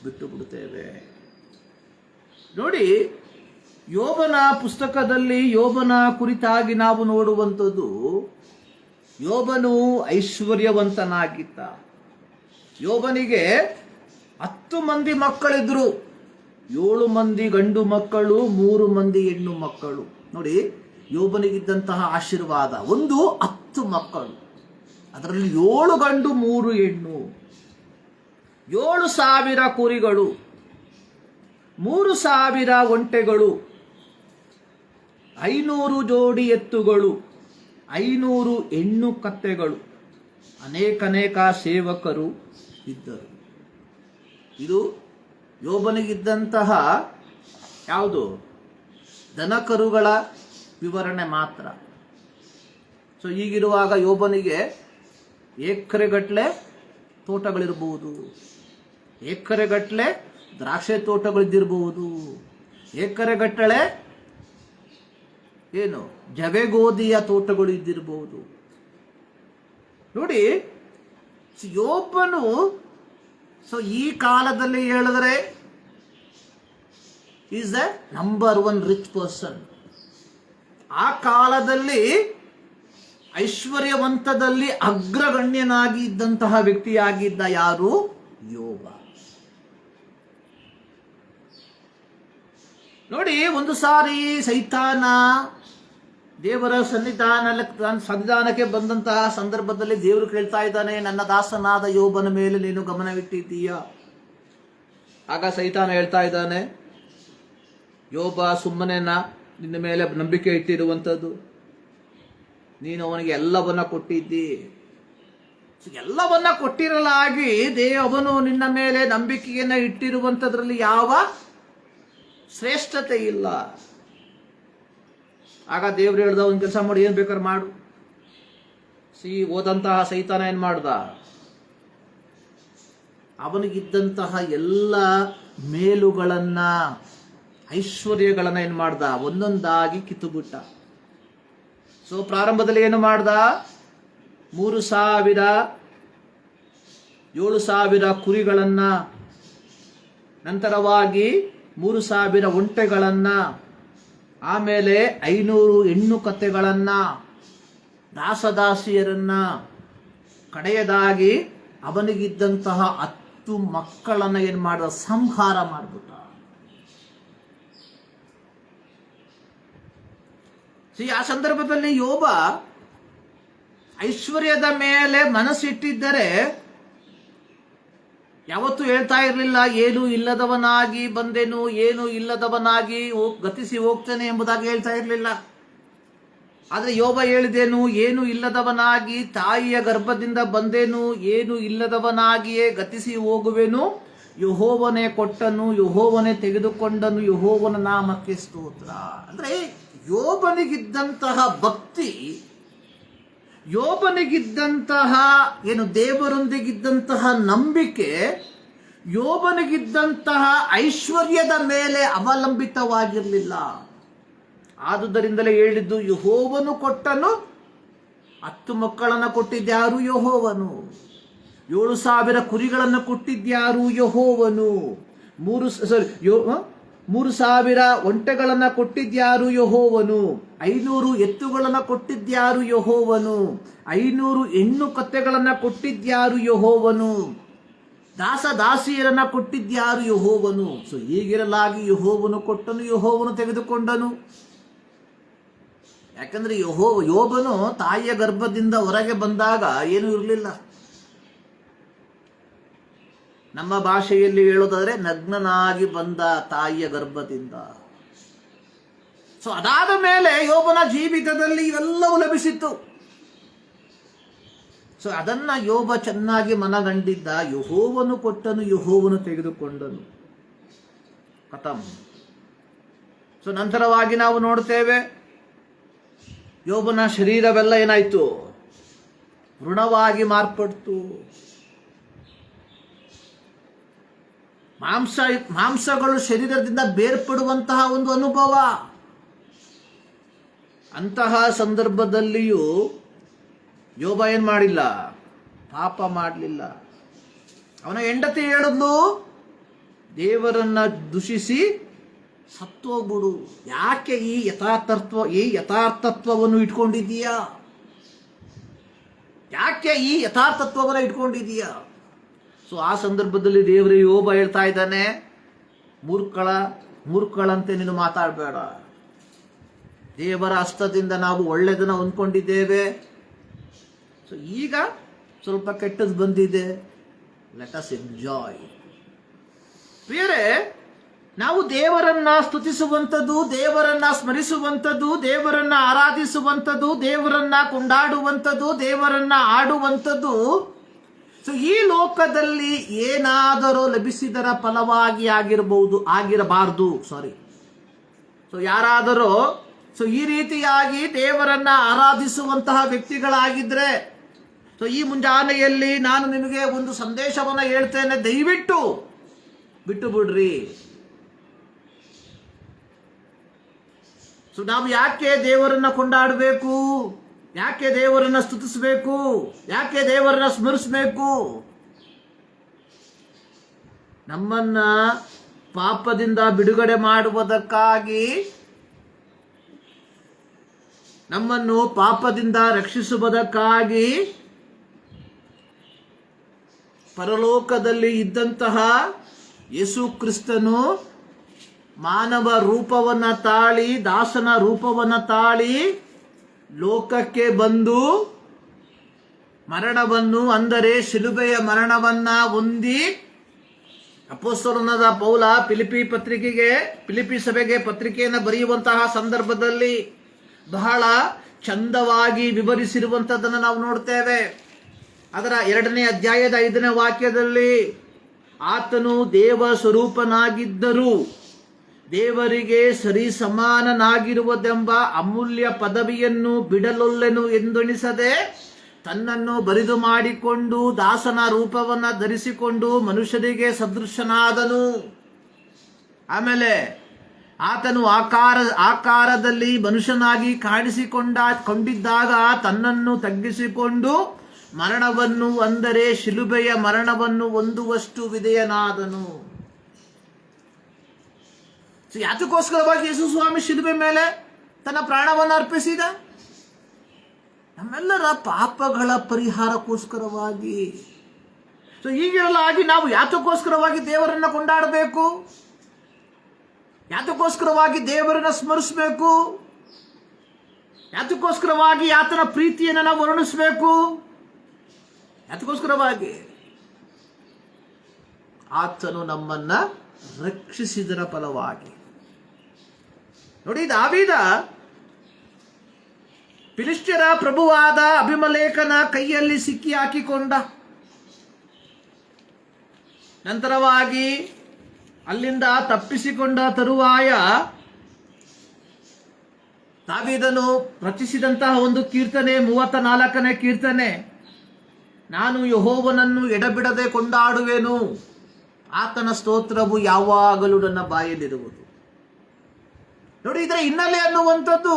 ಬಿಟ್ಟು ಬಿಡುತ್ತೇವೆ. ನೋಡಿ, ಯೋಬನ ಪುಸ್ತಕದಲ್ಲಿ ಯೋಬನ ಕುರಿತಾಗಿ ನಾವು ನೋಡುವಂಥದ್ದು, ಯೋಬನು ಐಶ್ವರ್ಯವಂತನಾಗಿದ್ದ. ಯೋಬನಿಗೆ 10 ಮಂದಿ ಮಕ್ಕಳಿದ್ರು. 7 ಮಂದಿ ಗಂಡು ಮಕ್ಕಳು, 3 ಮಂದಿ ಹೆಣ್ಣು ಮಕ್ಕಳು. ನೋಡಿ, ಯೋಬನಿಗಿದ್ದಂತಹ ಆಶೀರ್ವಾದ, 10 ಮಕ್ಕಳು, ಅದರಲ್ಲಿ 7 ಗಂಡು 3 ಹೆಣ್ಣು, 7,000 ಕುರಿಗಳು, 3,000 ಒಂಟೆಗಳು, 500 ಜೋಡಿ ಎತ್ತುಗಳು, 500 ಹೆಣ್ಣು ಕತ್ತೆಗಳು, ಅನೇಕ ಸೇವಕರು ಇದ್ದರು. ಇದು ಯೋಬನಿಗಿದ್ದಂತಹ ಯಾವುದು ದನಕರುಗಳ ವಿವರಣೆ ಮಾತ್ರ. ಸೊ ಹೀಗಿರುವಾಗ ಯೋಬನಿಗೆ ಎಕರೆಗಟ್ಟಲೆ ತೋಟಗಳಿರಬಹುದು, ಎಕರೆಗಟ್ಟಲೆ ದ್ರಾಕ್ಷೆ ತೋಟಗಳಿದ್ದಿರಬಹುದು, ಎಕರೆಗಟ್ಟಲೆ ಏನು ಜವೆಗೋದಿಯ ತೋಟಗಳು ಇದ್ದಿರಬಹುದು. ನೋಡಿ, ಯೋಬನು ಸೊ ಈ ಕಾಲದಲ್ಲಿ ಹೇಳಿದ್ರೆ is the number 1 rich person. ಆ ಕಾಲದಲ್ಲಿ ಐಶ್ವರ್ಯವಂತದಲ್ಲಿ ಅಗ್ರಗಣ್ಯನಾಗಿ ಇದ್ದಂತಹ ವ್ಯಕ್ತಿಯಾಗಿದ್ದ ಯಾರು? ಯೋಬ. ನೋಡಿ, ಒಂದು ಸಾರಿ ಸೈತಾನ ದೇವರ ಸನ್ನಿಧಾನಕ್ಕೆ ಬಂದಂತಹ ಸಂದರ್ಭದಲ್ಲಿ ದೇವರು ಕೇಳ್ತಾ ಇದ್ದಾನೆ, ನನ್ನ ದಾಸನಾದ ಯೋಬನ ಮೇಲೆ ನೀನು ಗಮನವಿಟ್ಟಿದ್ದೀಯ? ಆಗ ಸೈತಾನ ಹೇಳ್ತಾ ಇದ್ದಾನೆ, ಯೋಬ ಸುಮ್ಮನೆನ ನಿನ್ನ ಮೇಲೆ ನಂಬಿಕೆ ಇಟ್ಟಿರುವಂಥದ್ದು, ನೀನು ಅವನಿಗೆ ಎಲ್ಲವನ್ನ ಕೊಟ್ಟಿದ್ದಿ. ಎಲ್ಲವನ್ನ ಕೊಟ್ಟಿರಲಾಗಿ ಅವನು ನಿನ್ನ ಮೇಲೆ ನಂಬಿಕೆಯನ್ನ ಇಟ್ಟಿರುವಂಥದ್ರಲ್ಲಿ ಯಾವ ಶ್ರೇಷ್ಠತೆ ಇಲ್ಲ. ಆಗ ದೇವ್ರು ಹೇಳ್ದ, ಒಂದು ಕೆಲಸ ಮಾಡಿ, ಏನ್ ಬೇಕಾದ್ರೆ ಮಾಡು. ಹೋದಂತಹ ಸೈತಾನ ಏನ್ ಮಾಡ್ದ? ಅವನಿಗಿದ್ದಂತಹ ಎಲ್ಲ ಮೇಲುಗಳನ್ನ, ಐಶ್ವರ್ಯಗಳನ್ನ ಏನ್ ಮಾಡ್ದ? ಒಂದೊಂದಾಗಿ ಕಿತ್ತುಬಿಟ್ಟ. ಸೊ ಪ್ರಾರಂಭದಲ್ಲಿ ಏನು ಮಾಡ್ದ? 3,000 7,000 ಕುರಿಗಳನ್ನ, ನಂತರವಾಗಿ 3,000 ಒಂಟೆಗಳನ್ನ, ಆಮೇಲೆ 500 ಹೆಣ್ಣು ಕತ್ತೆಗಳನ್ನ, ದಾಸದಾಸಿಯರನ್ನ, ಕಡೆಯದಾಗಿ ಅವನಿಗಿದ್ದಂತಹ 10 ಮಕ್ಕಳನ್ನ ಏನ್ ಮಾಡಿದ? ಸಂಹಾರ ಮಾಡಿಬಿಟ್ಟ. ಆ ಸಂದರ್ಭದಲ್ಲಿ ಯೋಬ ಐಶ್ವರ್ಯದ ಮೇಲೆ ಮನಸ್ಸಿಟ್ಟಿದ್ದರೆ ಯಾವತ್ತೂ ಹೇಳ್ತಾ ಇರಲಿಲ್ಲ, ಏನು ಇಲ್ಲದವನಾಗಿ ಬಂದೆನು, ಏನು ಇಲ್ಲದವನಾಗಿ ಗತಿಸಿ ಹೋಗ್ತೇನೆ ಎಂಬುದಾಗಿ ಹೇಳ್ತಾ ಇರಲಿಲ್ಲ. ಆದ್ರೆ ಯೋಬ ಹೇಳಿದೇನು? ಏನು ಇಲ್ಲದವನಾಗಿ ತಾಯಿಯ ಗರ್ಭದಿಂದ ಬಂದೆನು, ಏನು ಇಲ್ಲದವನಾಗಿಯೇ ಗತಿಸಿ ಹೋಗುವೆನು, ಯೆಹೋವನೇ ಕೊಟ್ಟನು, ಯೆಹೋವನೇ ತೆಗೆದುಕೊಂಡನು, ಯೆಹೋವನ ನಾಮಕ್ಕೆ ಸ್ತೋತ್ರ. ಅಂದ್ರೆ ಯೋಬನಿಗಿದ್ದಂತಹ ಭಕ್ತಿ, ಯೋಬನಿಗಿದ್ದಂತಹ ಏನು ದೇವರೊಂದಿಗಿದ್ದಂತಹ ನಂಬಿಕೆ, ಯೋಬನಿಗಿದ್ದಂತಹ ಐಶ್ವರ್ಯದ ಮೇಲೆ ಅವಲಂಬಿತವಾಗಿರಲಿಲ್ಲ. ಆದುದರಿಂದಲೇ ಹೇಳಿದ್ದು, ಯೆಹೋವನು ಕೊಟ್ಟನು. 10 ಮಕ್ಕಳನ್ನು ಕೊಟ್ಟಿದ್ಯಾರು? ಯೆಹೋವನು. 7,000 ಕುರಿಗಳನ್ನು ಕೊಟ್ಟಿದ್ಯಾರು? ಯೆಹೋವನು. 3,000 ಒಂಟೆಗಳನ್ನ ಕೊಟ್ಟಿದ್ಯಾರು? ಯೆಹೋವನು. 500 ಎತ್ತುಗಳನ್ನ ಕೊಟ್ಟಿದ್ಯಾರು? ಯೆಹೋವನು. 500 ಹೆಣ್ಣು ಕತ್ತೆಗಳನ್ನ ಕೊಟ್ಟಿದ್ಯಾರು? ಯೆಹೋವನು. ದಾಸದಾಸಿಯರನ್ನ ಕೊಟ್ಟಿದ್ಯಾರು? ಯೆಹೋವನು. ಸೊ ಹೀಗಿರಲಾಗಿ ಯೆಹೋವನು ಕೊಟ್ಟನು, ಯೆಹೋವನು ತೆಗೆದುಕೊಂಡನು. ಯಾಕಂದ್ರೆ ಯೋಬನು ತಾಯಿಯ ಗರ್ಭದಿಂದ ಹೊರಗೆ ಬಂದಾಗ ಏನೂ ಇರಲಿಲ್ಲ. ನಮ್ಮ ಭಾಷೆಯಲ್ಲಿ ಹೇಳೋದಾದ್ರೆ ನಗ್ನನಾಗಿ ಬಂದ ತಾಯಿಯ ಗರ್ಭದಿಂದ. ಸೊ ಅದಾದ ಮೇಲೆ ಯೋಬನ ಜೀವಿತದಲ್ಲಿ ಇವೆಲ್ಲವೂ ಲಭಿಸಿತ್ತು. ಸೊ ಅದನ್ನ ಯೋಬ ಚೆನ್ನಾಗಿ ಮನಗಂಡಿದ್ದ. ಯೆಹೋವನು ಕೊಟ್ಟನು, ಯೆಹೋವನು ತೆಗೆದುಕೊಂಡನು. ಖತಮ್. ಸೊ ನಂತರವಾಗಿ ನಾವು ನೋಡ್ತೇವೆ, ಯೋಬನ ಶರೀರವೆಲ್ಲ ಏನಾಯ್ತು? ವೃಣವಾಗಿ ಮಾಂಸಗಳು ಶರೀರದಿಂದ ಬೇರ್ಪಡುವಂತಹ ಒಂದು ಅನುಭವ. ಅಂತಹ ಸಂದರ್ಭದಲ್ಲಿಯೂ ಯೋಬ ಏನ್ ಮಾಡಿಲ್ಲ? ಪಾಪ ಮಾಡಲಿಲ್ಲ. ಅವನ ಹೆಂಡತಿ ಹೇಳಿದ್ಲು, ದೇವರನ್ನ ದೂಷಿಸಿ ಸತ್ತೋಗ್ಬಿಡು. ಯಾಕೆ ಈ ಯಥಾರ್ಥತ್ವವನ್ನು ಇಟ್ಕೊಂಡಿದ್ದೀಯಾ? ಯಾಕೆ ಈ ಯಥಾರ್ಥತ್ವವನ್ನು ಇಟ್ಕೊಂಡಿದ್ದೀಯಾ? ಸೊ ಆ ಸಂದರ್ಭದಲ್ಲಿ ದೇವರೇ ಯೋಬ ಹೇಳ್ತಾ ಇದ್ದಾನೆ, ಮೂರ್ಖಳಂತೆ ನೀನು ಮಾತಾಡಬೇಡ. ದೇವರ ಹಸ್ತದಿಂದ ನಾವು ಒಳ್ಳೆದನ್ನ ಹೊಂದ್ಕೊಂಡಿದ್ದೇವೆ. ಸೊ ಈಗ ಸ್ವಲ್ಪ ಕೆಟ್ಟದ್ದು ಬಂದಿದೆ, ಲೆಟ್ ಅಸ್ ಎಂಜಾಯ್. ಪ್ರಿಯರೇ, ನಾವು ದೇವರನ್ನ ಸ್ತುತಿಸುವಂಥದ್ದು, ದೇವರನ್ನ ಸ್ಮರಿಸುವಂಥದ್ದು, ದೇವರನ್ನ ಆರಾಧಿಸುವಂಥದ್ದು, ದೇವರನ್ನ ಕೊಂಡಾಡುವಂಥದ್ದು, ದೇವರನ್ನ ಆಡುವಂಥದ್ದು, ಸೊ ಈ ಲೋಕದಲ್ಲಿ ಏನಾದರೂ ಲಭಿಸಿದರ ಫಲವಾಗಿ ಆಗಿರಬಾರ್ದು. ಸೊ ಯಾರಾದರೂ ಸೊ ಈ ರೀತಿಯಾಗಿ ದೇವರನ್ನ ಆರಾಧಿಸುವಂತಹ ವ್ಯಕ್ತಿಗಳಾಗಿದ್ರೆ, ಸೊ ಈ ಮುಂಜಾನೆಯಲ್ಲಿ ನಾನು ನಿಮಗೆ ಒಂದು ಸಂದೇಶವನ್ನು ಹೇಳ್ತೇನೆ, ದಯವಿಟ್ಟು ಬಿಟ್ಟು ಬಿಡ್ರಿ. ಸೊ ನಾವು ಯಾಕೆ ದೇವರನ್ನ ಕೊಂಡಾಡಬೇಕು? ಯಾಕೆ ದೇವರನ್ನ ಸ್ತುತಿಸಬೇಕು? ಯಾಕೆ ದೇವರನ್ನ ಸ್ಮರಿಸಬೇಕು? ನಮ್ಮನ್ನ ಪಾಪದಿಂದ ಬಿಡುಗಡೆ ಮಾಡುವುದಕ್ಕಾಗಿ, ನಮ್ಮನ್ನು ಪಾಪದಿಂದ ರಕ್ಷಿಸುವುದಕ್ಕಾಗಿ ಪರಲೋಕದಲ್ಲಿ ಇದ್ದಂತಹ ಯೇಸು ಕ್ರಿಸ್ತನು ಮಾನವ ರೂಪವನ್ನ ತಾಳಿ, ದಾಸನ ರೂಪವನ್ನ ತಾಳಿ ಲೋಕಕ್ಕೆ ಬಂದು ಮರಣವನ್ನು, ಅಂದರೆ ಶಿಲುಬೆಯ ಮರಣವನ್ನ ಹೊಂದಿ, ಅಪೊಸ್ತಲನಾದ ಪೌಲ ಫಿಲಿಪಿ ಸಭೆಗೆ ಪತ್ರಿಕೆಯನ್ನು ಬರೆಯುವಂತಹ ಸಂದರ್ಭದಲ್ಲಿ ಬಹಳ ಚಂದವಾಗಿ ವಿವರಿಸಿರುವಂಥದ್ದನ್ನು ನಾವು ನೋಡ್ತೇವೆ. ಅದರ 2ನೇ ಅಧ್ಯಾಯದ 5ನೇ ವಾಕ್ಯದಲ್ಲಿ, ಆತನು ದೇವ ಸ್ವರೂಪನಾಗಿದ್ದರೂ ದೇವರಿಗೆ ಸರಿ ಸಮಾನನಾಗಿರುವುದೆಂಬ ಅಮೂಲ್ಯ ಪದವಿಯನ್ನು ಬಿಡಲೊಲ್ಲೆನು ಎಂದೆಣಿಸದೆ ತನ್ನನ್ನು ಬರಿದು ಮಾಡಿಕೊಂಡು ದಾಸನ ರೂಪವನ್ನು ಧರಿಸಿಕೊಂಡು ಮನುಷ್ಯರಿಗೆ ಸದೃಶನಾದನು. ಆಮೇಲೆ ಆತನು ಆಕಾರದಲ್ಲಿ ಮನುಷ್ಯನಾಗಿ ಕಾಣಿಸಿಕೊಂಡಿದ್ದಾಗ ತನ್ನನ್ನು ತಗ್ಗಿಸಿಕೊಂಡು ಮರಣವನ್ನು, ಅಂದರೆ ಶಿಲುಬೆಯ ಮರಣವನ್ನು ಹೊಂದುವಷ್ಟು ವಿಧೇಯನಾದನು. ಯಾತಕ್ಕೋಸ್ಕರವಾಗಿ ಯೇಸು ಸ್ವಾಮಿ ಶಿಲುಬೆ ಮೇಲೆ ತನ್ನ ಪ್ರಾಣವನ್ನು ಅರ್ಪಿಸಿದ? ನಮ್ಮೆಲ್ಲರ ಪಾಪಗಳ ಪರಿಹಾರಕ್ಕೋಸ್ಕರವಾಗಿ. ಸೊ ಹೀಗೆಲ್ಲಾಗಿ ನಾವು ಯಾತಕ್ಕೋಸ್ಕರವಾಗಿ ದೇವರನ್ನ ಕೊಂಡಾಡಬೇಕು? ಯಾತಕ್ಕೋಸ್ಕರವಾಗಿ ದೇವರನ್ನ ಸ್ಮರಿಸಬೇಕು? ಯಾತಕ್ಕೋಸ್ಕರವಾಗಿ ಆತನ ಪ್ರೀತಿಯನ್ನು ನಾವು ವರ್ಣಿಸಬೇಕು? ಯಾತಕ್ಕೋಸ್ಕರವಾಗಿ? ಆತನು ನಮ್ಮನ್ನ ರಕ್ಷಿಸಿದರ ಫಲವಾಗಿ. ನೋಡಿ, ದಾವೀದ ಫಿಲಿಷ್ಟಿಯರ ಪ್ರಭುವಾದ ಅಭಿಮಲೇಖನ ಕೈಯಲ್ಲಿ ಸಿಕ್ಕಿ ಹಾಕಿಕೊಂಡ. ನಂತರವಾಗಿ ಅಲ್ಲಿಂದ ತಪ್ಪಿಸಿಕೊಂಡ ತರುವಾಯ ದಾವೀದನು ರಚಿಸಿದಂತಹ ಒಂದು ಕೀರ್ತನೆ, 34ನೇ ಕೀರ್ತನೆ, ನಾನು ಯೆಹೋವನನ್ನು ಎಡಬಿಡದೆ ಕೊಂಡಾಡುವೆನು, ಆತನ ಸ್ತೋತ್ರವು ಯಾವಾಗಲೂ ನನ್ನ ಬಾಯಲ್ಲಿರುವುದು. ನೋಡಿ, ಇದರ ಹಿನ್ನೆಲೆ ಅನ್ನುವಂಥದ್ದು,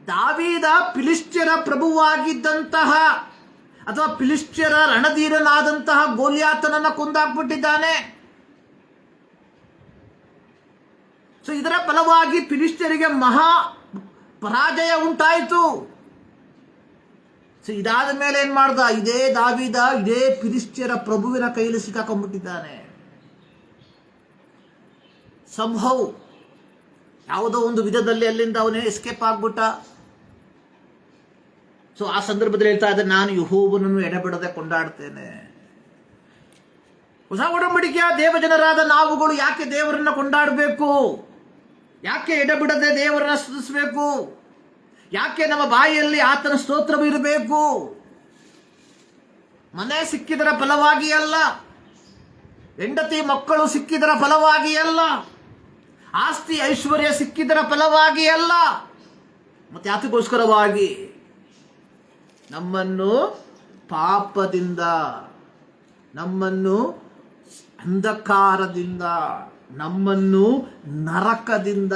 ದಾವೀದ ಫಿಲಿಷ್ಟಿಯರ ಪ್ರಭುವಾಗಿದ್ದಂತಹ ಅಥವಾ ಫಿಲಿಷ್ಟಿಯರ ರಣಧೀರನಾದಂತಹ ಗೋಲಿಯಾತನನ್ನ ಕೊಂದಾಕ್ಬಿಟ್ಟಿದ್ದಾನೆ. ಸೊ ಇದರ ಫಲವಾಗಿ ಫಿಲಿಷ್ಟಿಯರಿಗೆ ಮಹಾ ಪರಾಜಯ ಉಂಟಾಯಿತು. ಸೊ ಇದಾದ ಮೇಲೆ ಏನ್ ಮಾಡ್ದ? ಇದೇ ದಾವೀದ ಇದೇ ಫಿಲಿಷ್ಟಿಯರ ಪ್ರಭುವಿನ ಕೈಯಲ್ಲಿ ಸಿಕ್ಕಾಕೊಂಡ್ಬಿಟ್ಟಿದ್ದಾನೆ. ಸಂಭವ್ ಯಾವುದೋ ಒಂದು ವಿಧದಲ್ಲಿ ಅಲ್ಲಿಂದ ಅವನೇ ಎಸ್ಕೇಪ್ ಆಗ್ಬಿಟ್ಟ. ಸೊ ಆ ಸಂದರ್ಭದಲ್ಲಿ ಹೇಳ್ತಾ ಇದ್ದ, ನಾನು ಯೆಹೋವನನ್ನು ಎಡೆಬಿಡದೆ ಕೊಂಡಾಡ್ತೇನೆ. ಹೊಸ ಒಡಂಬಡಿಕೆಯ ದೇವಜನರಾದ ನಾವುಗಳು ಯಾಕೆ ದೇವರನ್ನ ಕೊಂಡಾಡಬೇಕು? ಯಾಕೆ ಎಡಬಿಡದೆ ದೇವರನ್ನ ಸ್ತುತಿಸಬೇಕು? ಯಾಕೆ ನಮ್ಮ ಬಾಯಿಯಲ್ಲಿ ಆತನ ಸ್ತೋತ್ರವು ಇರಬೇಕು? ಮನೆ ಸಿಕ್ಕಿದರ ಫಲವಾಗಿ ಅಲ್ಲ, ಹೆಂಡತಿ ಮಕ್ಕಳು ಸಿಕ್ಕಿದರ ಫಲವಾಗಿ ಅಲ್ಲ, ಆಸ್ತಿ ಐಶ್ವರ್ಯ ಸಿಕ್ಕಿದರ ಫಲವಾಗಿ ಅಲ್ಲ. ಮತ್ತೆ ಯಾತಕ್ಕೋಸ್ಕರವಾಗಿ? ನಮ್ಮನ್ನು ಪಾಪದಿಂದ, ನಮ್ಮನ್ನು ಅಂಧಕಾರದಿಂದ, ನಮ್ಮನ್ನು ನರಕದಿಂದ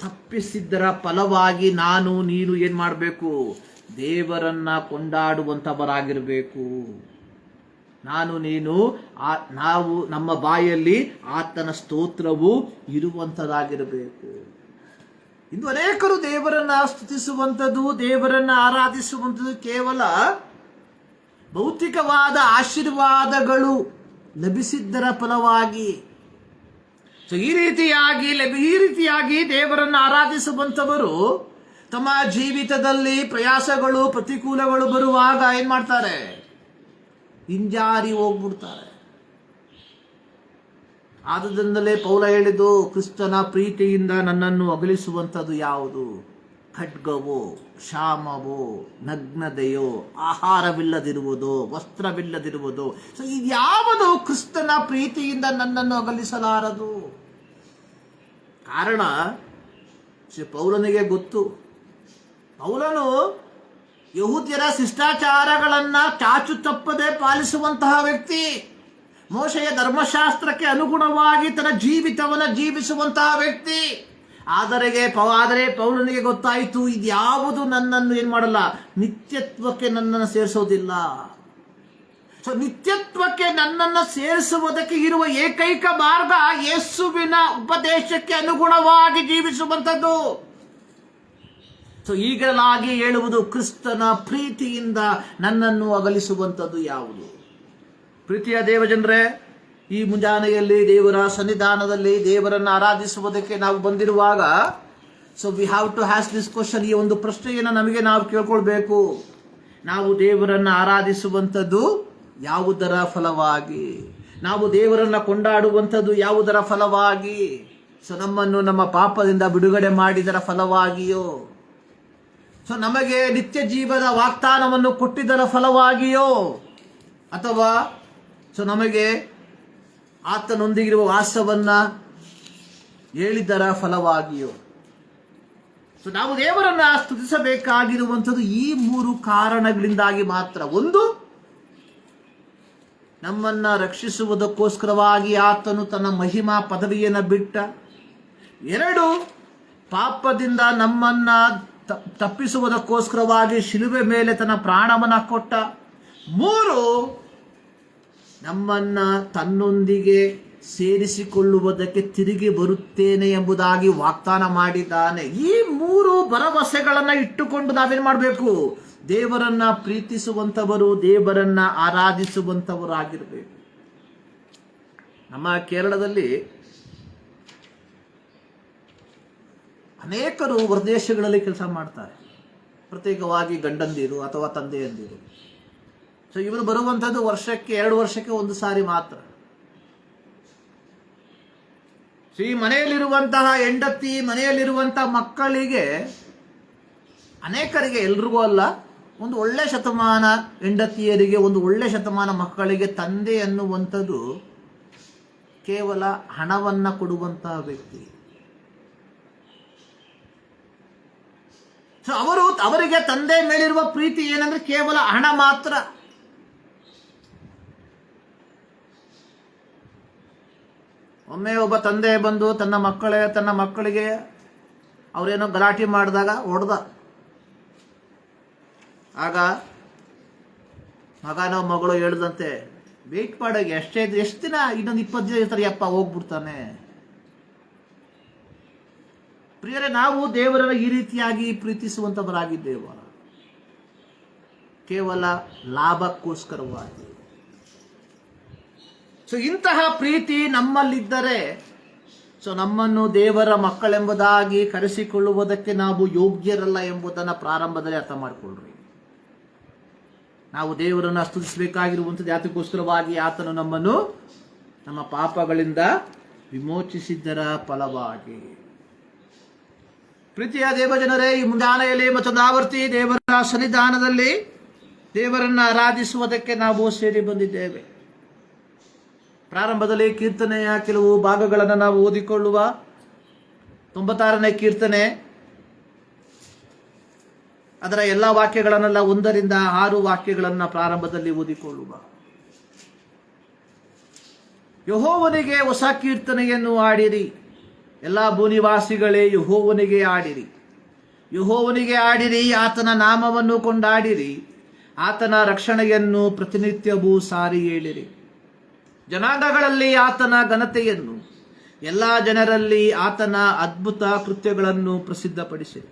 ತಪ್ಪಿಸಿದ್ದರ ಫಲವಾಗಿ ನಾನು ನೀನು ಏನು ಮಾಡಬೇಕು? ದೇವರನ್ನ ಕೊಂಡಾಡುವಂಥವರಾಗಿರಬೇಕು. ನಾನು ನೀನು ನಾವು ನಮ್ಮ ಬಾಯಲ್ಲಿ ಆತನ ಸ್ತೋತ್ರವು ಇರುವಂಥದ್ದಾಗಿರಬೇಕು. ಇಂದು ಅನೇಕರು ದೇವರನ್ನ ಸ್ತುತಿಸುವಂಥದ್ದು, ದೇವರನ್ನ ಆರಾಧಿಸುವಂಥದ್ದು ಕೇವಲ ಭೌತಿಕವಾದ ಆಶೀರ್ವಾದಗಳು ಲಭಿಸಿದ್ದರ ಫಲವಾಗಿ. ಈ ರೀತಿಯಾಗಿ ದೇವರನ್ನು ಆರಾಧಿಸುವಂಥವರು ತಮ್ಮ ಜೀವಿತದಲ್ಲಿ ಪ್ರಯಾಸಗಳು ಪ್ರತಿಕೂಲಗಳು ಬರುವಾಗ ಏನ್ ಮಾಡ್ತಾರೆ? ಹಿಂಜಾರಿ ಹೋಗ್ಬಿಡ್ತಾರೆ. ಆದುದರಿಂದಲೇ ಪೌಲ ಹೇಳಿದ್ದು, ಕ್ರಿಸ್ತನ ಪ್ರೀತಿಯಿಂದ ನನ್ನನ್ನು ಅಗಲಿಸುವಂಥದ್ದು ಯಾವುದು? ಖಡ್ಗವೋ, ಕ್ಷಾಮವೋ, ನಗ್ನತೆಯೋ, ಆಹಾರವಿಲ್ಲದಿರುವುದು, ವಸ್ತ್ರವಿಲ್ಲದಿರುವುದು. ಸೊ ಇದ್ಯಾವುದು ಕ್ರಿಸ್ತನ ಪ್ರೀತಿಯಿಂದ ನನ್ನನ್ನು ಅಗಲಿಸಲಾರದು? ಕಾರಣ ಪೌಲನಿಗೆ ಗೊತ್ತು. ಪೌಲನು ಯಹೂದ್ಯರ ಶಿಷ್ಟಾಚಾರಗಳನ್ನ ಚಾಚು ತಪ್ಪದೆ ಪಾಲಿಸುವಂತಹ ವ್ಯಕ್ತಿ. ಮೋಶೆಯ ಧರ್ಮಶಾಸ್ತ್ರಕ್ಕೆ ಅನುಗುಣವಾಗಿ ತನ್ನ ಜೀವಿತವನ್ನು ಜೀವಿಸುವಂತಹ ವ್ಯಕ್ತಿ. ಆದರೆ ಪೌಲನಿಗೆ ಗೊತ್ತಾಯಿತು, ಇದ್ಯಾವುದು ನನ್ನನ್ನು ಏನ್ ಮಾಡಲ್ಲ, ನಿತ್ಯತ್ವಕ್ಕೆ ನನ್ನನ್ನು ಸೇರಿಸೋದಿಲ್ಲ. ಸೊ ನಿತ್ಯತ್ವಕ್ಕೆ ನನ್ನನ್ನು ಸೇರಿಸುವುದಕ್ಕೆ ಇರುವ ಏಕೈಕ ಮಾರ್ಗ ಯೇಸುವಿನ ಉಪದೇಶಕ್ಕೆ ಅನುಗುಣವಾಗಿ ಜೀವಿಸುವಂಥದ್ದು. ಸೊ ಈಗಲಾಗಿ ಹೇಳುವುದು, ಕ್ರಿಸ್ತನ ಪ್ರೀತಿಯಿಂದ ನನ್ನನ್ನು ಅಗಲಿಸುವಂಥದ್ದು ಯಾವುದು? ಪ್ರೀತಿಯ ದೇವಜನರೇ, ಈ ಮುಂಜಾನೆಯಲ್ಲಿ ದೇವರ ಸನ್ನಿಧಾನದಲ್ಲಿ ದೇವರನ್ನು ಆರಾಧಿಸುವುದಕ್ಕೆ ನಾವು ಬಂದಿರುವಾಗ, so we have to has this question. ಈ ಒಂದು ಪ್ರಶ್ನೆಯನ್ನು ನಮಗೆ ನಾವು ಕೇಳ್ಕೊಳ್ಬೇಕು. ನಾವು ದೇವರನ್ನು ಆರಾಧಿಸುವಂಥದ್ದು ಯಾವುದರ ಫಲವಾಗಿ? ನಾವು ದೇವರನ್ನು ಕೊಂಡಾಡುವಂಥದ್ದು ಯಾವುದರ ಫಲವಾಗಿ? ಸೊ ನಮ್ಮನ್ನು ನಮ್ಮ ಪಾಪದಿಂದ ಬಿಡುಗಡೆ ಮಾಡಿದರ ಫಲವಾಗಿಯೋ? ಸೊ ನಮಗೆ ನಿತ್ಯ ಜೀವದ ವಾಗ್ದಾನವನ್ನು ಕೊಟ್ಟಿದ್ದರ ಫಲವಾಗಿಯೋ? ಅಥವಾ ಸೊ ನಮಗೆ ಆತನೊಂದಿಗಿರುವ ವಾಸವನ್ನ ಹೇಳಿದ್ದರ ಫಲವಾಗಿಯೋ? ಸೊ ನಾವು ದೇವರನ್ನ ಸ್ತುತಿಸಬೇಕಾಗಿರುವಂಥದ್ದು ಈ 3 ಕಾರಣಗಳಿಂದಾಗಿ ಮಾತ್ರ. ಒಂದು, ನಮ್ಮನ್ನ ರಕ್ಷಿಸುವುದಕ್ಕೋಸ್ಕರವಾಗಿ ಆತನು ತನ್ನ ಮಹಿಮಾ ಪದವಿಯನ್ನು ಬಿಟ್ಟ. 2, ಪಾಪದಿಂದ ನಮ್ಮನ್ನ ತಪ್ಪಿಸುವುದಕ್ಕೋಸ್ಕರವಾಗಿ ಶಿಲುಬೆ ಮೇಲೆ ತನ್ನ ಪ್ರಾಣವನ್ನ ಕೊಟ್ಟ. 3, ನಮ್ಮನ್ನ ತನ್ನೊಂದಿಗೆ ಸೇರಿಸಿಕೊಳ್ಳುವುದಕ್ಕೆ ತಿರುಗಿ ಬರುತ್ತೇನೆ ಎಂಬುದಾಗಿ ವಾಗ್ದಾನ ಮಾಡಿದ್ದಾನೆ. ಈ 3 ಭರವಸೆಗಳನ್ನ ಇಟ್ಟುಕೊಂಡು ನಾವೇನ್ ಮಾಡಬೇಕು? ದೇವರನ್ನ ಪ್ರೀತಿಸುವಂಥವರು, ದೇವರನ್ನ ಆರಾಧಿಸುವಂಥವರಾಗಿರಬೇಕು. ನಮ್ಮ ಕೇರಳದಲ್ಲಿ ಅನೇಕರು ಹೊರದೇಶಗಳಲ್ಲಿ ಕೆಲಸ ಮಾಡ್ತಾರೆ, ಪ್ರತ್ಯೇಕವಾಗಿ ಗಂಡಂದಿರು ಅಥವಾ ತಂದೆಯಂದಿರು. ಸೊ ಇವರು ಬರುವಂಥದ್ದು ವರ್ಷಕ್ಕೆ 2 ವರ್ಷಕ್ಕೆ ಒಂದು ಸಾರಿ ಮಾತ್ರ. ಸೊ ಈ ಮನೆಯಲ್ಲಿರುವಂತಹ ಹೆಂಡತಿ, ಮನೆಯಲ್ಲಿರುವಂತಹ ಮಕ್ಕಳಿಗೆ, ಅನೇಕರಿಗೆ, ಎಲ್ರಿಗೂ ಅಲ್ಲ, ಒಂದು ಒಳ್ಳೆ ಶತಮಾನ ಹೆಂಡತಿಯರಿಗೆ, ಒಂದು ಒಳ್ಳೆ ಶತಮಾನ ಮಕ್ಕಳಿಗೆ ತಂದೆ ಅನ್ನುವಂಥದ್ದು ಕೇವಲ ಹಣವನ್ನ ಕೊಡುವಂತಹ ವ್ಯಕ್ತಿ. ಸೊ ಅವರಿಗೆ ತಂದೆ ಮೇಲಿರುವ ಪ್ರೀತಿ ಏನಂದ್ರೆ ಕೇವಲ ಹಣ ಮಾತ್ರ. ಒಮ್ಮೆ ಒಬ್ಬ ತಂದೆ ಬಂದು ತನ್ನ ಮಕ್ಕಳಿಗೆ ಅವರೇನೋ ಗಲಾಟೆ ಮಾಡಿದಾಗ ಹೊಡೆದ. ಆಗ ಮಗನೋ ಮಗಳು ಹೇಳ್ದಂತೆ, ವೇಟ್ ಮಾಡಾಗ ಎಷ್ಟು ದಿನ, ಇನ್ನೊಂದು 20 ದಿನ ಇರ್ತಾರೆ, ಯಪ್ಪ ಹೋಗ್ಬಿಡ್ತಾನೆ. ಪ್ರಿಯರೇ, ನಾವು ದೇವರನ್ನು ಈ ರೀತಿಯಾಗಿ ಪ್ರೀತಿಸುವಂಥವರಾಗಿದ್ದೇವ? ಕೇವಲ ಲಾಭಕ್ಕೋಸ್ಕರವಾಗಿ. ಸೊ ಇಂತಹ ಪ್ರೀತಿ ನಮ್ಮಲ್ಲಿದ್ದರೆ, ಸೊ ನಮ್ಮನ್ನು ದೇವರ ಮಕ್ಕಳೆಂಬುದಾಗಿ ಕರೆಸಿಕೊಳ್ಳುವುದಕ್ಕೆ ನಾವು ಯೋಗ್ಯರಲ್ಲ ಎಂಬುದನ್ನು ಪ್ರಾರಂಭದಲ್ಲಿ ಅರ್ಥ ಮಾಡಿಕೊಳ್ಳ್ರಿ. ನಾವು ದೇವರನ್ನು ಸ್ತುತಿಸಬೇಕಾಗಿರುವಂಥದ್ದು ಯಾತಕ್ಕೋಸ್ಕರವಾಗಿ ಆತನು ನಮ್ಮನ್ನು ನಮ್ಮ ಪಾಪಗಳಿಂದ ವಿಮೋಚಿಸಿದ್ದರ ಫಲವಾಗಿ. ಪ್ರೀತಿಯ ದೇವಜನರೇ, ಈ ಮುಂಜಾನೆಯಲ್ಲಿ ಮತ್ತೊಂದು ಆವರ್ತಿ ದೇವರ ಸನ್ನಿಧಾನದಲ್ಲಿ ದೇವರನ್ನು ಆರಾಧಿಸುವುದಕ್ಕೆ ನಾವು ಸೇರಿ ಬಂದಿದ್ದೇವೆ. ಪ್ರಾರಂಭದಲ್ಲಿ ಕೀರ್ತನೆಯ ಕೆಲವು ಭಾಗಗಳನ್ನು ನಾವು ಓದಿಕೊಳ್ಳುವ. 96ನೇ ಕೀರ್ತನೆ, ಅದರ ಎಲ್ಲ ವಾಕ್ಯಗಳನ್ನೆಲ್ಲ 1 ರಿಂದ 6 ವಾಕ್ಯಗಳನ್ನು ಪ್ರಾರಂಭದಲ್ಲಿ ಓದಿಕೊಳ್ಳುವ. ಯೆಹೋವನಿಗೆ ಹೊಸ ಕೀರ್ತನೆಯನ್ನು ಹಾಡಿರಿ, ಎಲ್ಲ ಭೂನಿವಾಸಿಗಳೇ ಯೆಹೋವನಿಗೆ ಹಾಡಿರಿ. ಯೆಹೋವನಿಗೆ ಹಾಡಿರಿ, ಆತನ ನಾಮವನ್ನು ಕೊಂಡಾಡಿರಿ, ಆತನ ರಕ್ಷಣೆಯನ್ನು ಪ್ರತಿನಿತ್ಯವೂ ಸಾರಿ ಹೇಳಿರಿ. ಜನಾಂಗಗಳಲ್ಲಿ ಆತನ ಘನತೆಯನ್ನು, ಎಲ್ಲ ಜನರಲ್ಲಿ ಆತನ ಅದ್ಭುತ ಕೃತ್ಯಗಳನ್ನು ಪ್ರಸಿದ್ಧಪಡಿಸಿರಿ.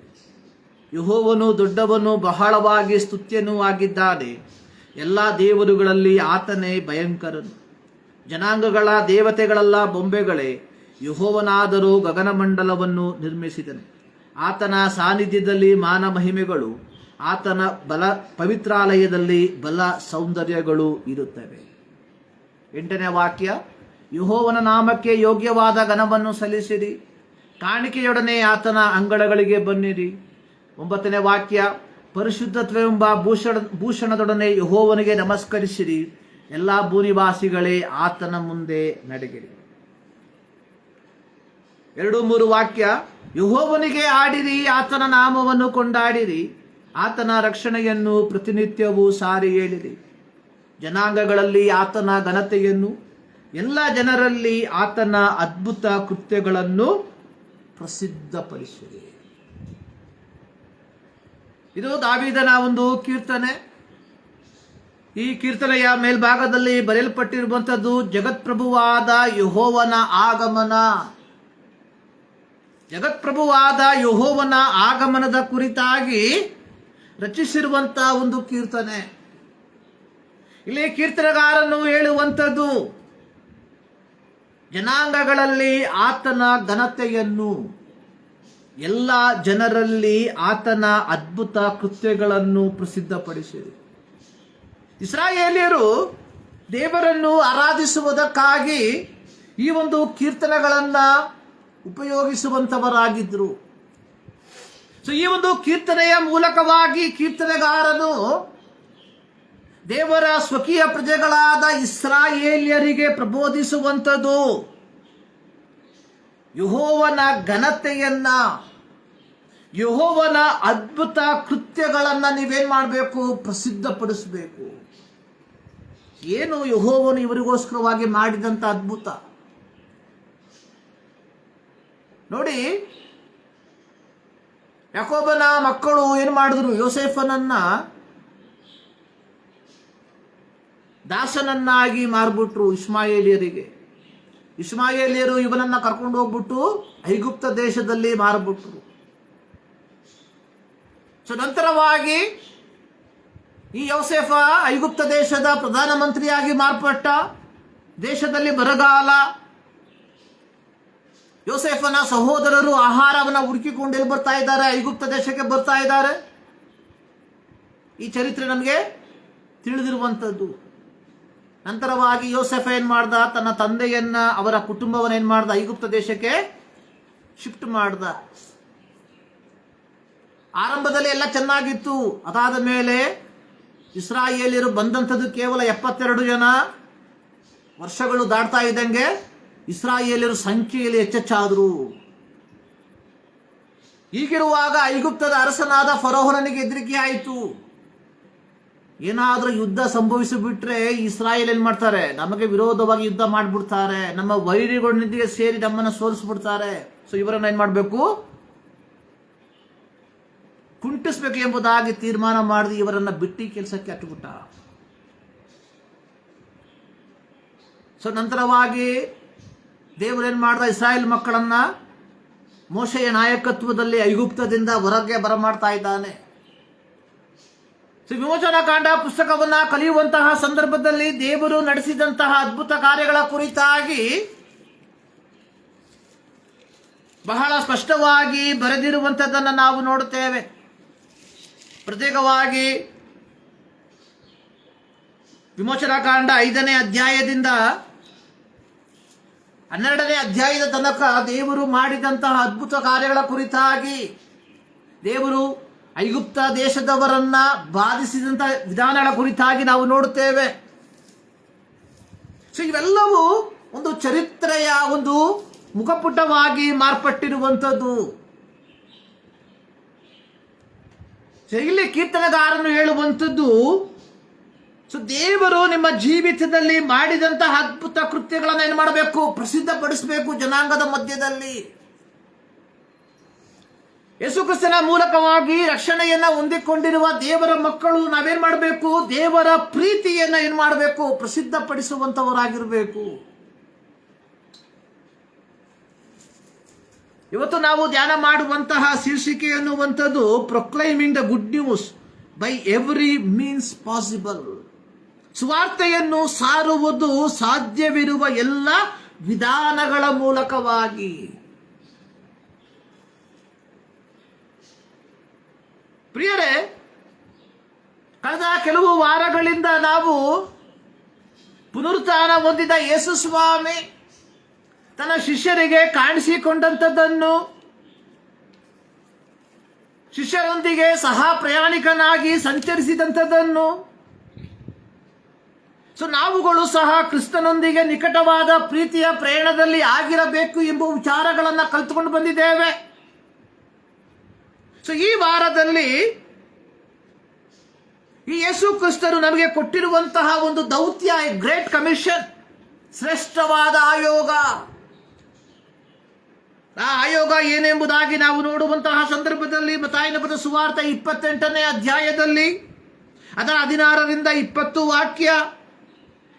ಯೆಹೋವನು ದೊಡ್ಡವನು, ಬಹಳವಾಗಿ ಸ್ತುತ್ಯನೂ ಆಗಿದ್ದಾನೆ. ಎಲ್ಲ ದೇವರುಗಳಲ್ಲಿ ಆತನೇ ಭಯಂಕರನು. ಜನಾಂಗಗಳ ದೇವತೆಗಳೆಲ್ಲ ಬೊಂಬೆಗಳೇ, ಯೆಹೋವನಾದರೂ ಗಗನಮಂಡಲವನ್ನು ನಿರ್ಮಿಸಿದನು. ಆತನ ಸಾನ್ನಿಧ್ಯದಲ್ಲಿ ಮಾನ ಮಹಿಮೆಗಳು, ಆತನ ಪವಿತ್ರಾಲಯದಲ್ಲಿ ಬಲ ಸೌಂದರ್ಯಗಳು ಇರುತ್ತವೆ. 8ನೇ ವಾಕ್ಯ, ಯೆಹೋವನ ನಾಮಕ್ಕೆ ಯೋಗ್ಯವಾದ ಘನವನ್ನು ಸಲ್ಲಿಸಿರಿ, ಕಾಣಿಕೆಯೊಡನೆ ಆತನ ಅಂಗಳಗಳಿಗೆ ಬನ್ನಿರಿ. 9ನೇ ವಾಕ್ಯ, ಪರಿಶುದ್ಧತ್ವವೆಂಬ ಭೂಷಣದೊಡನೆ ಯೆಹೋವನಿಗೆ ನಮಸ್ಕರಿಸಿರಿ, ಎಲ್ಲ ಭೂನಿವಾಸಿಗಳೇ ಆತನ ಮುಂದೆ ನಡೆಗಿರಿ. 2-3 ವಾಕ್ಯ, ಯೆಹೋವನಿಗೆ ಹಾಡಿರಿ, ಆತನ ನಾಮವನ್ನು ಕೊಂಡಾಡಿರಿ, ಆತನ ರಕ್ಷಣೆಯನ್ನು ಪ್ರತಿನಿತ್ಯವೂ ಸಾರಿ ಹೇಳಿರಿ. ಜನಾಂಗಗಳಲ್ಲಿ ಆತನ ಘನತೆಯನ್ನು, ಎಲ್ಲ ಜನರಲ್ಲಿ ಆತನ ಅದ್ಭುತ ಕೃತ್ಯಗಳನ್ನು ಪ್ರಸಿದ್ಧಪಡಿಸಿರಿ. ಇದು ದಾವೀದನ ಒಂದು ಕೀರ್ತನೆ. ಈ ಕೀರ್ತನೆಯ ಮೇಲ್ಭಾಗದಲ್ಲಿ ಬರೆಯಲ್ಪಟ್ಟಿರುವಂಥದ್ದು ಜಗತ್ಪ್ರಭುವಾದ ಯೆಹೋವನ ಆಗಮನ. ಜಗತ್ಪ್ರಭುವಾದ ಯೆಹೋವನ ಆಗಮನದ ಕುರಿತಾಗಿ ರಚಿಸಿರುವಂತಹ ಒಂದು ಕೀರ್ತನೆ. ಇಲ್ಲಿ ಕೀರ್ತನೆಗಾರನು ಹೇಳುವಂಥದ್ದು ಜನಾಂಗಗಳಲ್ಲಿ ಆತನ ಘನತೆಯನ್ನು, ಎಲ್ಲ ಜನರಲ್ಲಿ ಆತನ ಅದ್ಭುತ ಕೃತ್ಯಗಳನ್ನು ಪ್ರಸಿದ್ಧಪಡಿಸಿದರು. ಇಸ್ರಾಯೇಲ್ಯರು ದೇವರನ್ನು ಆರಾಧಿಸುವುದಕ್ಕಾಗಿ ಈ ಒಂದು ಕೀರ್ತನೆಗಳನ್ನು ಉಪಯೋಗಿಸುವಂಥವರಾಗಿದ್ದರು. ಈ ಒಂದು ಕೀರ್ತನೆಯ ಮೂಲಕವಾಗಿ ಕೀರ್ತನೆಗಾರನು ದೇವರ ಸ್ವಕೀಯ ಪ್ರಜೆಗಳಾದ ಇಸ್ರಾಯೇಲ್ಯರಿಗೆ ಪ್ರಬೋಧಿಸುವಂಥದ್ದು ಯೆಹೋವನ ಘನತೆಯನ್ನ, ಯೆಹೋವನ ಅದ್ಭುತ ಕೃತ್ಯಗಳನ್ನು ನೀವೇನ್ ಮಾಡಬೇಕು? ಪ್ರಸಿದ್ಧಪಡಿಸಬೇಕು. ಏನು ಯೆಹೋವನು ಇವರಿಗೋಸ್ಕರವಾಗಿ ಮಾಡಿದಂಥ ಅದ್ಭುತ ನೋಡಿ. ಯಾಕೋಬನ ಮಕ್ಕಳು ಏನು ಮಾಡಿದ್ರು? ಯೋಸೇಫನನ್ನ ದಾಸನನ್ನಾಗಿ ಮಾರ್ಬಿಟ್ರು ಇಸ್ಮಾಯೇಲಿಯರಿಗೆ. ಇಸ್ಮಾಯೇಲಿಯರು ಇವನನ್ನ ಕರ್ಕೊಂಡು ಹೋಗ್ಬಿಟ್ಟು ಐಗುಪ್ತ ದೇಶದಲ್ಲಿ ಮಾರ್ಬಿಟ್ರು. ನಂತರವಾಗಿ ಈ ಯೋಸೇಫ ಐಗುಪ್ತ ದೇಶದ ಪ್ರಧಾನಮಂತ್ರಿಯಾಗಿ ಮಾರ್ಪಟ್ಟ. ದೇಶದಲ್ಲಿ ಬರಗಾಲ. ಯೋಸೇಫನ ಸಹೋದರರು ಆಹಾರವನ್ನು ಹುಡುಕಿಕೊಂಡು ಎಲ್ಲಿ ಬರ್ತಾ ಇದ್ದಾರೆ? ಐಗುಪ್ತ ದೇಶಕ್ಕೆ ಬರ್ತಾ ಇದ್ದಾರೆ. ಈ ಚರಿತ್ರೆ ನಮಗೆ ತಿಳಿದಿರುವಂಥದ್ದು. ನಂತರವಾಗಿ ಯೋಸೇಫ ಏನ್ ಮಾಡ್ದ? ತನ್ನ ತಂದೆಯನ್ನ, ಅವರ ಕುಟುಂಬವನ್ನು ಏನ್ ಮಾಡ್ದ? ಐಗುಪ್ತ ದೇಶಕ್ಕೆ ಶಿಫ್ಟ್ ಮಾಡ್ದ. ಆರಂಭದಲ್ಲಿ ಎಲ್ಲ ಚೆನ್ನಾಗಿತ್ತು. ಅದಾದ ಮೇಲೆ ಇಸ್ರಾಯೇಲಿಯರು ಬಂದಂಥದ್ದು ಕೇವಲ 72 ಜನ. ವರ್ಷಗಳು ದಾಟ್ತಾ ಇದ್ದಂಗೆ ಇಸ್ರಾಯೇಲಿಯರು ಸಂಖ್ಯೆಯಲ್ಲಿ ಹೆಚ್ಚೆಚ್ಚಾದರು. ಹೀಗಿರುವಾಗ ಐಗುಪ್ತದ ಅರಸನಾದ ಫರೋಹನಿಗೆ ಹೆದರಿಕೆ ಆಯಿತು. ಏನಾದರೂ ಯುದ್ಧ ಸಂಭವಿಸಿಬಿಟ್ರೆ ಇಸ್ರಾಯೇಲ್ ಏನ್ ಮಾಡ್ತಾರೆ? ನಮಗೆ ವಿರೋಧವಾಗಿ ಯುದ್ಧ ಮಾಡಿಬಿಡ್ತಾರೆ, ನಮ್ಮ ವೈರಿಗಳೊಂದಿಗೆ ಸೇರಿ ನಮ್ಮನ್ನು ಸೋಲಿಸ್ಬಿಡ್ತಾರೆ. ಇವರನ್ನ ಏನ್ ಮಾಡಬೇಕು? ಕುಂಟಿಸ್ಬೇಕು ಎಂಬುದಾಗಿ ತೀರ್ಮಾನ ಮಾಡಿ ಇವರನ್ನ ಬಿಟ್ಟಿ ಕೆಲಸಕ್ಕೆ ಹಟ್ಟುಬಿಟ್ಟ. ನಂತರವಾಗಿ ದೇವರೇನ್ ಮಾಡ್ದ? ಇಸ್ರಾಯೇಲ್ ಮಕ್ಕಳನ್ನ ಮೋಶೆಯ ನಾಯಕತ್ವದಲ್ಲಿ ಐಗುಪ್ತದಿಂದ ಹೊರಗೆ ಬರಮಾಡ್ತಾ ಇದ್ದಾನೆ. ವಿಮೋಚನಾ ಕಾಂಡ ಪುಸ್ತಕವನ್ನ ಕಲಿಯುವಂತಹ ಸಂದರ್ಭದಲ್ಲಿ ದೇವರು ನಡೆಸಿದಂತಹ ಅದ್ಭುತ ಕಾರ್ಯಗಳ ಕುರಿತಾಗಿ ಬಹಳ ಸ್ಪಷ್ಟವಾಗಿ ಬರೆದಿರುವಂಥದ್ದನ್ನು ನಾವು ನೋಡುತ್ತೇವೆ. ಪ್ರತ್ಯೇಕವಾಗಿ ವಿಮೋಚನಾಕಾಂಡ 5ನೇ ಅಧ್ಯಾಯದಿಂದ 12ನೇ ಅಧ್ಯಾಯದ ತನಕ ದೇವರು ಮಾಡಿದಂತಹ ಅದ್ಭುತ ಕಾರ್ಯಗಳ ಕುರಿತಾಗಿ, ದೇವರು ಐಗುಪ್ತ ದೇಶದವರನ್ನ ಬಾಧಿಸಿದಂತಹ ವಿಧಾನಗಳ ಕುರಿತಾಗಿ ನಾವು ನೋಡುತ್ತೇವೆ. ಸೊ ಇವೆಲ್ಲವೂ ಒಂದು ಚರಿತ್ರೆಯ ಒಂದು ಮುಖಪುಟವಾಗಿ ಮಾರ್ಪಟ್ಟಿರುವಂಥದ್ದು. ಇಲ್ಲಿ ಕೀರ್ತನೆಗಾರನು ಹೇಳುವಂಥದ್ದು, ಸೊ ದೇವರು ನಿಮ್ಮ ಜೀವಿತದಲ್ಲಿ ಮಾಡಿದಂತಹ ಅದ್ಭುತ ಕೃತ್ಯಗಳನ್ನು ಏನು ಮಾಡಬೇಕು? ಪ್ರಸಿದ್ಧಪಡಿಸಬೇಕು ಜನಾಂಗದ ಮಧ್ಯದಲ್ಲಿ. ಯೇಸು ಕ್ರಿಸ್ತನ ಮೂಲಕವಾಗಿ ರಕ್ಷಣೆಯನ್ನ ಹೊಂದಿಕೊಂಡಿರುವ ದೇವರ ಮಕ್ಕಳು ನಾವೇನ್ ಮಾಡಬೇಕು? ದೇವರ ಪ್ರೀತಿಯನ್ನ ಏನ್ ಮಾಡಬೇಕು? ಪ್ರಸಿದ್ಧಪಡಿಸುವಂತವರಾಗಿರ್ಬೇಕು. ಇವತ್ತು ನಾವು ಧ್ಯಾನ ಮಾಡುವಂತಹ ಶೀರ್ಷಿಕೆ ಎನ್ನುವಂಥದ್ದು proclaiming the good news by every means possible. ಸುವಾರ್ತೆಯನ್ನು ಸಾರುವುದು ಸಾಧ್ಯವಿರುವ ಎಲ್ಲ ವಿಧಾನಗಳ ಮೂಲಕವಾಗಿ. ಪ್ರಿಯರೇ, ಕಳೆದ ಕೆಲವು ವಾರಗಳಿಂದ ನಾವು ಪುನರುತ್ಥಾನ ಹೊಂದಿದ ಯೇಸು ಸ್ವಾಮಿ ತನ್ನ ಶಿಷ್ಯರಿಗೆ ಕಾಣಿಸಿಕೊಂಡಂಥದ್ದನ್ನು, ಶಿಷ್ಯರೊಂದಿಗೆ ಸಹ ಪ್ರಯಾಣಿಕನಾಗಿ ಸಂಚರಿಸಿದಂಥದ್ದನ್ನು, ಸೊ ನಾವುಗಳು ಸಹ ಕ್ರಿಸ್ತನೊಂದಿಗೆ ನಿಕಟವಾದ ಪ್ರೀತಿಯ ಪ್ರಯಾಣದಲ್ಲಿ ಆಗಿರಬೇಕು ಎಂಬ ವಿಚಾರಗಳನ್ನು ಕಲಿತುಕೊಂಡು ಬಂದಿದ್ದೇವೆ. ಸೊ ಈ ವಾರದಲ್ಲಿ ಈ ಯೇಸು ಕ್ರಿಸ್ತರು ನಮಗೆ ಕೊಟ್ಟಿರುವಂತಹ ಒಂದು ದೌತ್ಯ, ಗ್ರೇಟ್ ಕಮಿಷನ್, ಶ್ರೇಷ್ಠವಾದ ಆಯೋಗ. ಆ ಆಯೋಗ ಏನೆಂಬುದಾಗಿ ನಾವು ನೋಡುವಂತಹ ಸಂದರ್ಭದಲ್ಲಿ ಮತ್ತಾಯನ ಬರೆದ ಸುವಾರ್ತೆ 28ನೇ ಅಧ್ಯಾಯದಲ್ಲಿ ಅದರ 16ರಿಂದ 20 ವಾಕ್ಯ,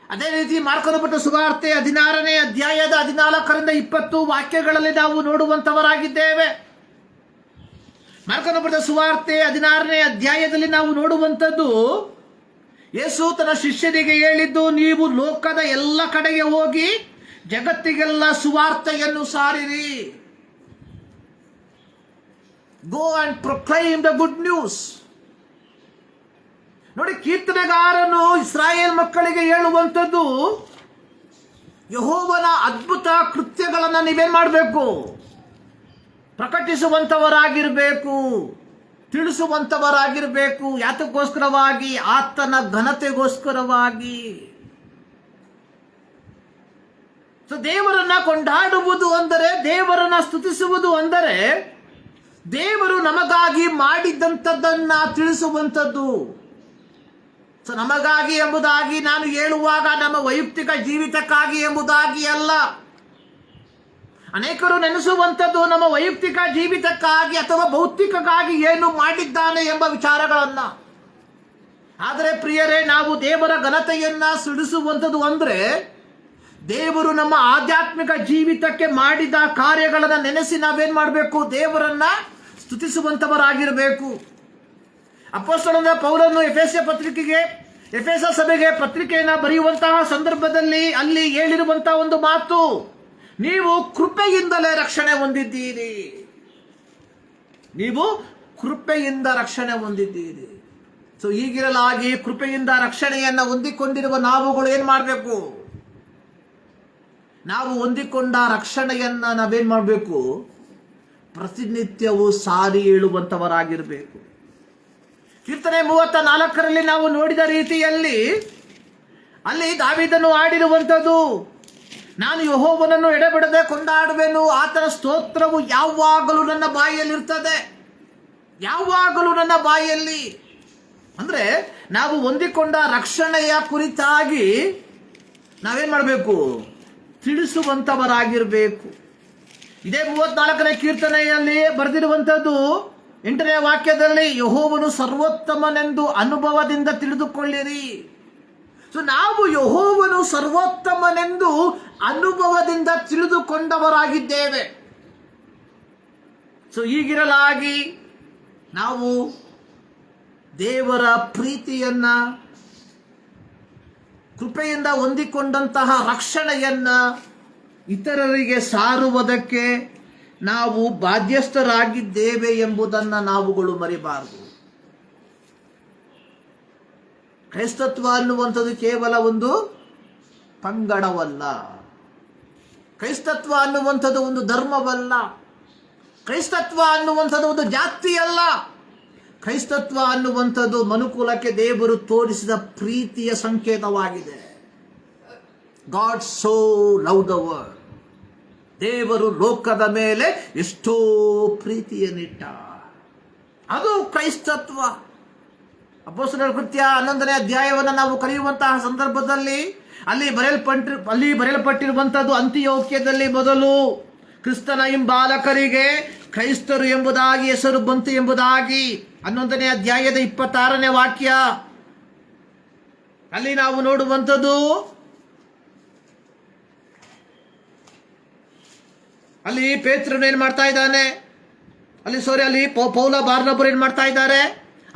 ಅದೇ ರೀತಿ ಮಾರ್ಕನ ಬರೆದ ಸುವಾರ್ತೆ 16ನೇ ಅಧ್ಯಾಯದ 14ರಿಂದ 20 ವಾಕ್ಯಗಳಲ್ಲಿ ನಾವು ನೋಡುವಂತವರಾಗಿದ್ದೇವೆ. ಮಾರ್ಕನ ಬರೆದ ಸುವಾರ್ತೆ 16ನೇ ಅಧ್ಯಾಯದಲ್ಲಿ ನಾವು ನೋಡುವಂಥದ್ದು, ಯೇಸು ತನ್ನ ಶಿಷ್ಯರಿಗೆ ಹೇಳಿದ್ದು, ನೀವು ಲೋಕದ ಎಲ್ಲ ಕಡೆಗೆ ಹೋಗಿ ಜಗತ್ತಿಗೆಲ್ಲ ಸುವಾರ್ತೆಯನ್ನು ಸಾರಿರಿ. Go and proclaim the good news. ನೋಡಿ, ಕೀರ್ತನೆಗಾರನು ಇಸ್ರಾಯೇಲ್ ಮಕ್ಕಳಿಗೆ ಹೇಳುವಂಥದ್ದು, ಯೆಹೋವನ ಅದ್ಭುತ ಕೃತ್ಯಗಳನ್ನು ನೀವೇನ್ ಮಾಡಬೇಕು? ಪ್ರಕಟಿಸುವಂತವರಾಗಿರಬೇಕು, ತಿಳಿಸುವಂತವರಾಗಿರಬೇಕು. ಯಾತಕ್ಕೋಸ್ಕರವಾಗಿ? ಆತನ ಘನತೆಗೋಸ್ಕರವಾಗಿ. ಸೊ ದೇವರನ್ನ ಕೊಂಡಾಡುವುದು ಅಂದರೆ, ದೇವರನ್ನ ಸ್ತುತಿಸುವುದು ಅಂದರೆ, ದೇವರು ನಮಗಾಗಿ ಮಾಡಿದ್ದಂಥದ್ದನ್ನ ತಿಳಿಸುವಂಥದ್ದು. ಸೊ ನಮಗಾಗಿ ಎಂಬುದಾಗಿ ನಾನು ಹೇಳುವಾಗ ನಮ್ಮ ವೈಯಕ್ತಿಕ ಜೀವಿತಕ್ಕಾಗಿ ಎಂಬುದಾಗಿ ಅಲ್ಲ. ಅನೇಕರು ನೆನೆಸುವಂಥದ್ದು ನಮ್ಮ ವೈಯಕ್ತಿಕ ಜೀವಿತಕ್ಕಾಗಿ ಅಥವಾ ಭೌತಿಕಕ್ಕಾಗಿ ಏನು ಮಾಡಿದ್ದಾನೆ ಎಂಬ ವಿಚಾರಗಳನ್ನ. ಆದರೆ ಪ್ರಿಯರೇ, ನಾವು ದೇವರ ಘನತೆಯನ್ನ ಸುಡಿಸುವಂಥದ್ದು ಅಂದ್ರೆ, ದೇವರು ನಮ್ಮ ಆಧ್ಯಾತ್ಮಿಕ ಜೀವಿತಕ್ಕೆ ಮಾಡಿದ ಕಾರ್ಯಗಳನ್ನು ನೆನೆಸಿ ನಾವೇನ್ ಮಾಡಬೇಕು? ದೇವರನ್ನ ಸ್ತುತಿಸುವಂತವರಾಗಿರಬೇಕು. ಅಪೊಸ್ತಲನಾದ ಪೌಲನು ಎಫೆಸ ಸಭೆಗೆ ಪತ್ರಿಕೆಯನ್ನು ಬರೆಯುವಂತಹ ಸಂದರ್ಭದಲ್ಲಿ ಅಲ್ಲಿ ಹೇಳಿರುವಂತಹ ಒಂದು ಮಾತು, ನೀವು ಕೃಪೆಯಿಂದಲೇ ರಕ್ಷಣೆ ಹೊಂದಿದ್ದೀರಿ. ನೀವು ಕೃಪೆಯಿಂದ ರಕ್ಷಣೆ ಹೊಂದಿದ್ದೀರಿ. ಸೊ ಹೀಗಿರಲಾಗಿ ಕೃಪೆಯಿಂದ ರಕ್ಷಣೆಯನ್ನ ಹೊಂದಿಕೊಂಡಿರುವ ನಾವುಗಳು ಏನ್ ಮಾಡಬೇಕು? ನಾವು ಹೊಂದಿಕೊಂಡ ರಕ್ಷಣೆಯನ್ನ ನಾವೇನ್ ಮಾಡಬೇಕು? ಪ್ರತಿನಿತ್ಯವೂ ಸಾರಿ ಹೇಳುವಂತವರಾಗಿರಬೇಕು. ಕೀರ್ತನೆ 34ರಲ್ಲಿ ನಾವು ನೋಡಿದ ರೀತಿಯಲ್ಲಿ ಅಲ್ಲಿ ದಾವೀದನು ಆಡಿರುವಂಥದ್ದು, ನಾನು ಯೆಹೋವನನ್ನು ಎಡೆಬಿಡದೆ ಕೊಂಡಾಡುವೆನು, ಆತನ ಸ್ತೋತ್ರವು ಯಾವಾಗಲೂ ನನ್ನ ಬಾಯಿಯಲ್ಲಿರ್ತದೆ. ಯಾವಾಗಲೂ ನನ್ನ ಬಾಯಲ್ಲಿ ಅಂದ್ರೆ, ನಾವು ಹೊಂದಿಕೊಂಡ ರಕ್ಷಣೆಯ ಕುರಿತಾಗಿ ನಾವೇನ್ ಮಾಡಬೇಕು? ತಿಳಿಸುವಂತವರಾಗಿರಬೇಕು. ಇದೇ 34ನೇ ಕೀರ್ತನೆಯಲ್ಲಿ ಬರೆದಿರುವಂಥದ್ದು 8ನೇ ವಾಕ್ಯದಲ್ಲಿ, ಯೆಹೋವನು ಸರ್ವೋತ್ತಮನೆಂದು ಅನುಭವದಿಂದ ತಿಳಿದುಕೊಳ್ಳಿರಿ. ಸೊ ನಾವು ಯೆಹೋವನು ಸರ್ವೋತ್ತಮನೆಂದು ಅನುಭವದಿಂದ ತಿಳಿದುಕೊಂಡವರಾಗಿದ್ದೇವೆ. ಸೊ ಹೀಗಿರಲಾಗಿ ನಾವು ದೇವರ ಪ್ರೀತಿಯನ್ನ, ಕೃಪೆಯಿಂದ ಹೊಂದಿಕೊಂಡಂತಹ ರಕ್ಷಣೆಯನ್ನ ಇತರರಿಗೆ ಸಾರುವುದಕ್ಕೆ ನಾವು ಬಾಧ್ಯಸ್ಥರಾಗಿದ್ದೇವೆ ಎಂಬುದನ್ನು ನಾವುಗಳು ಮರಿಬಾರದು. ಕ್ರೈಸ್ತತ್ವ ಅನ್ನುವಂಥದ್ದು ಕೇವಲ ಒಂದು ಪಂಗಡವಲ್ಲ. ಕ್ರೈಸ್ತತ್ವ ಅನ್ನುವಂಥದ್ದು ಒಂದು ಧರ್ಮವಲ್ಲ. ಕ್ರೈಸ್ತತ್ವ ಅನ್ನುವಂಥದ್ದು ಒಂದು ಜಾತಿಯಲ್ಲ. ಕ್ರೈಸ್ತತ್ವ ಅನ್ನುವಂಥದ್ದು ಮನುಕುಲಕ್ಕೆ ದೇವರು ತೋರಿಸಿದ ಪ್ರೀತಿಯ ಸಂಕೇತವಾಗಿದೆ. God so love the world. ದೇವರು ಲೋಕದ ಮೇಲೆ ಎಷ್ಟೋ ಪ್ರೀತಿಯನ್ನಿಟ್ಟ. ಅದು ಕ್ರೈಸ್ತತ್ವ. ಅಪೊಸ್ತಲರ ಕೃತ್ಯ 11ನೇ ಅಧ್ಯಾಯವನ್ನು ನಾವು ಕಲಿಯುವಂತಹ ಸಂದರ್ಭದಲ್ಲಿ ಅಲ್ಲಿ ಬರೆಯಲ್ಪಟ್ಟಿರುವಂಥದ್ದು ಅಂತಿಯೋಕ್ಯದಲ್ಲಿ ಮೊದಲು ಕ್ರಿಸ್ತನ ಹಿಂಬಾಲಕರಿಗೆ ಕ್ರೈಸ್ತರು ಎಂಬುದಾಗಿ ಹೆಸರು ಬಂತು ಎಂಬುದಾಗಿ 11ನೇ ಅಧ್ಯಾಯದ 26ನೇ ವಾಕ್ಯ ಅಲ್ಲಿ ನಾವು ನೋಡುವಂಥದ್ದು. ಅಲ್ಲಿ ಪೇತ್ರನು ಏನ್ ಮಾಡ್ತಾ ಇದ್ದಾನೆ, ಅಲ್ಲಿ ಪೌಲ ಬಾರ್ನಬರು ಏನ್ ಮಾಡ್ತಾ ಇದ್ದಾರೆ,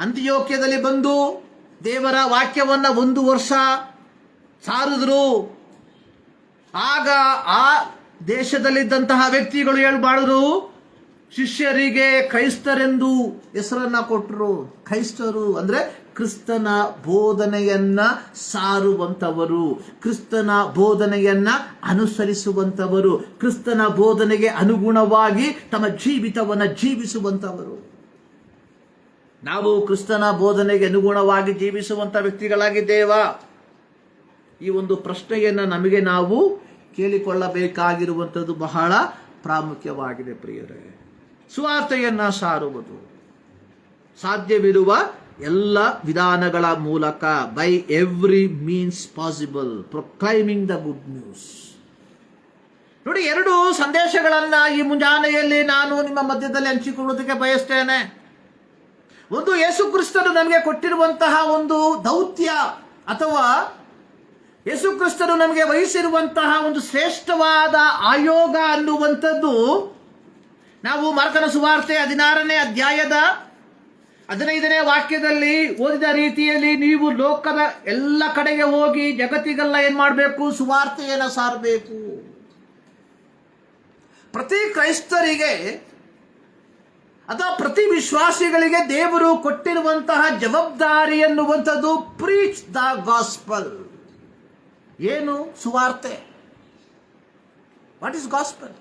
ಅಂತಿಯೋಕ್ಯದಲ್ಲಿ ಬಂದು ದೇವರ ವಾಕ್ಯವನ್ನ 1 ವರ್ಷ ಸಾರಿದ್ರು. ಆಗ ಆ ದೇಶದಲ್ಲಿದ್ದಂತಹ ವ್ಯಕ್ತಿಗಳು ಮಾಡಿದ್ರು, ಶಿಷ್ಯರಿಗೆ ಕ್ರೈಸ್ತರೆಂದು ಹೆಸರನ್ನ ಕೊಟ್ಟರು. ಕ್ರೈಸ್ತರು ಅಂದ್ರೆ ಕ್ರಿಸ್ತನ ಬೋಧನೆಯನ್ನ ಸಾರುವಂತವರು, ಕ್ರಿಸ್ತನ ಬೋಧನೆಯನ್ನ ಅನುಸರಿಸುವಂತವರು, ಕ್ರಿಸ್ತನ ಬೋಧನೆಗೆ ಅನುಗುಣವಾಗಿ ತಮ್ಮ ಜೀವಿತವನ್ನ ಜೀವಿಸುವಂತವರು. ನಾವು ಕ್ರಿಸ್ತನ ಬೋಧನೆಗೆ ಅನುಗುಣವಾಗಿ ಜೀವಿಸುವಂತ ವ್ಯಕ್ತಿಗಳಾಗಿದ್ದೇವಾ? ಈ ಒಂದು ಪ್ರಶ್ನೆಯನ್ನ ನಮಗೆ ನಾವು ಕೇಳಿಕೊಳ್ಳಬೇಕಾಗಿರುವಂಥದ್ದು ಬಹಳ ಪ್ರಾಮುಖ್ಯವಾಗಿದೆ ಪ್ರಿಯರೇ. ಸುವಾರ್ತೆಯನ್ನ ಸಾರುವುದು ಸಾಧ್ಯವಿರುವ ಎಲ್ಲ ವಿಧಾನಗಳ ಮೂಲಕ, by every means possible, proclaiming the good news. ನೋಡಿ, 2 ಸಂದೇಶಗಳನ್ನ ಈ ಮುಂಜಾನೆಯಲ್ಲಿ ನಾನು ನಿಮ್ಮ ಮಧ್ಯದಲ್ಲಿ ಹಂಚಿಕೊಳ್ಳುವುದಕ್ಕೆ ಬಯಸ್ತೇನೆ. ಒಂದು, ಯೇಸು ಕ್ರಿಸ್ತನು ನಮಗೆ ಕೊಟ್ಟಿರುವಂತಹ ಒಂದು ದೌತ್ಯ ಅಥವಾ ಯೇಸು ಕ್ರಿಸ್ತನು ನಮಗೆ ವಹಿಸಿರುವಂತಹ ಒಂದು ಶ್ರೇಷ್ಠವಾದ ಆಯೋಗ ಅನ್ನುವಂಥದ್ದು ನಾವು ಮಾರ್ಕನ ಸುವಾರ್ತೆ 16ನೇ ಅಧ್ಯಾಯದ 15ನೇ ವಾಕ್ಯದಲ್ಲಿ ಓದಿದ ರೀತಿಯಲ್ಲಿ, ನೀವು ಲೋಕದ ಎಲ್ಲ ಕಡೆಗೆ ಹೋಗಿ ಜಗತ್ತಿಗೆಲ್ಲ ಏನ್ ಮಾಡಬೇಕು, ಸುವಾರ್ತೆಯನ್ನು ಸಾರಬೇಕು. ಪ್ರತಿ ಕ್ರೈಸ್ತರಿಗೆ ಅಥವಾ ಪ್ರತಿ ವಿಶ್ವಾಸಿಗಳಿಗೆ ದೇವರು ಕೊಟ್ಟಿರುವಂತಹ ಜವಾಬ್ದಾರಿ ಎನ್ನುವಂಥದ್ದು ಪ್ರೀಚ್ ದ ಗಾಸ್ಪಲ್. ಏನು ಸುವಾರ್ತೆ? What is gospel?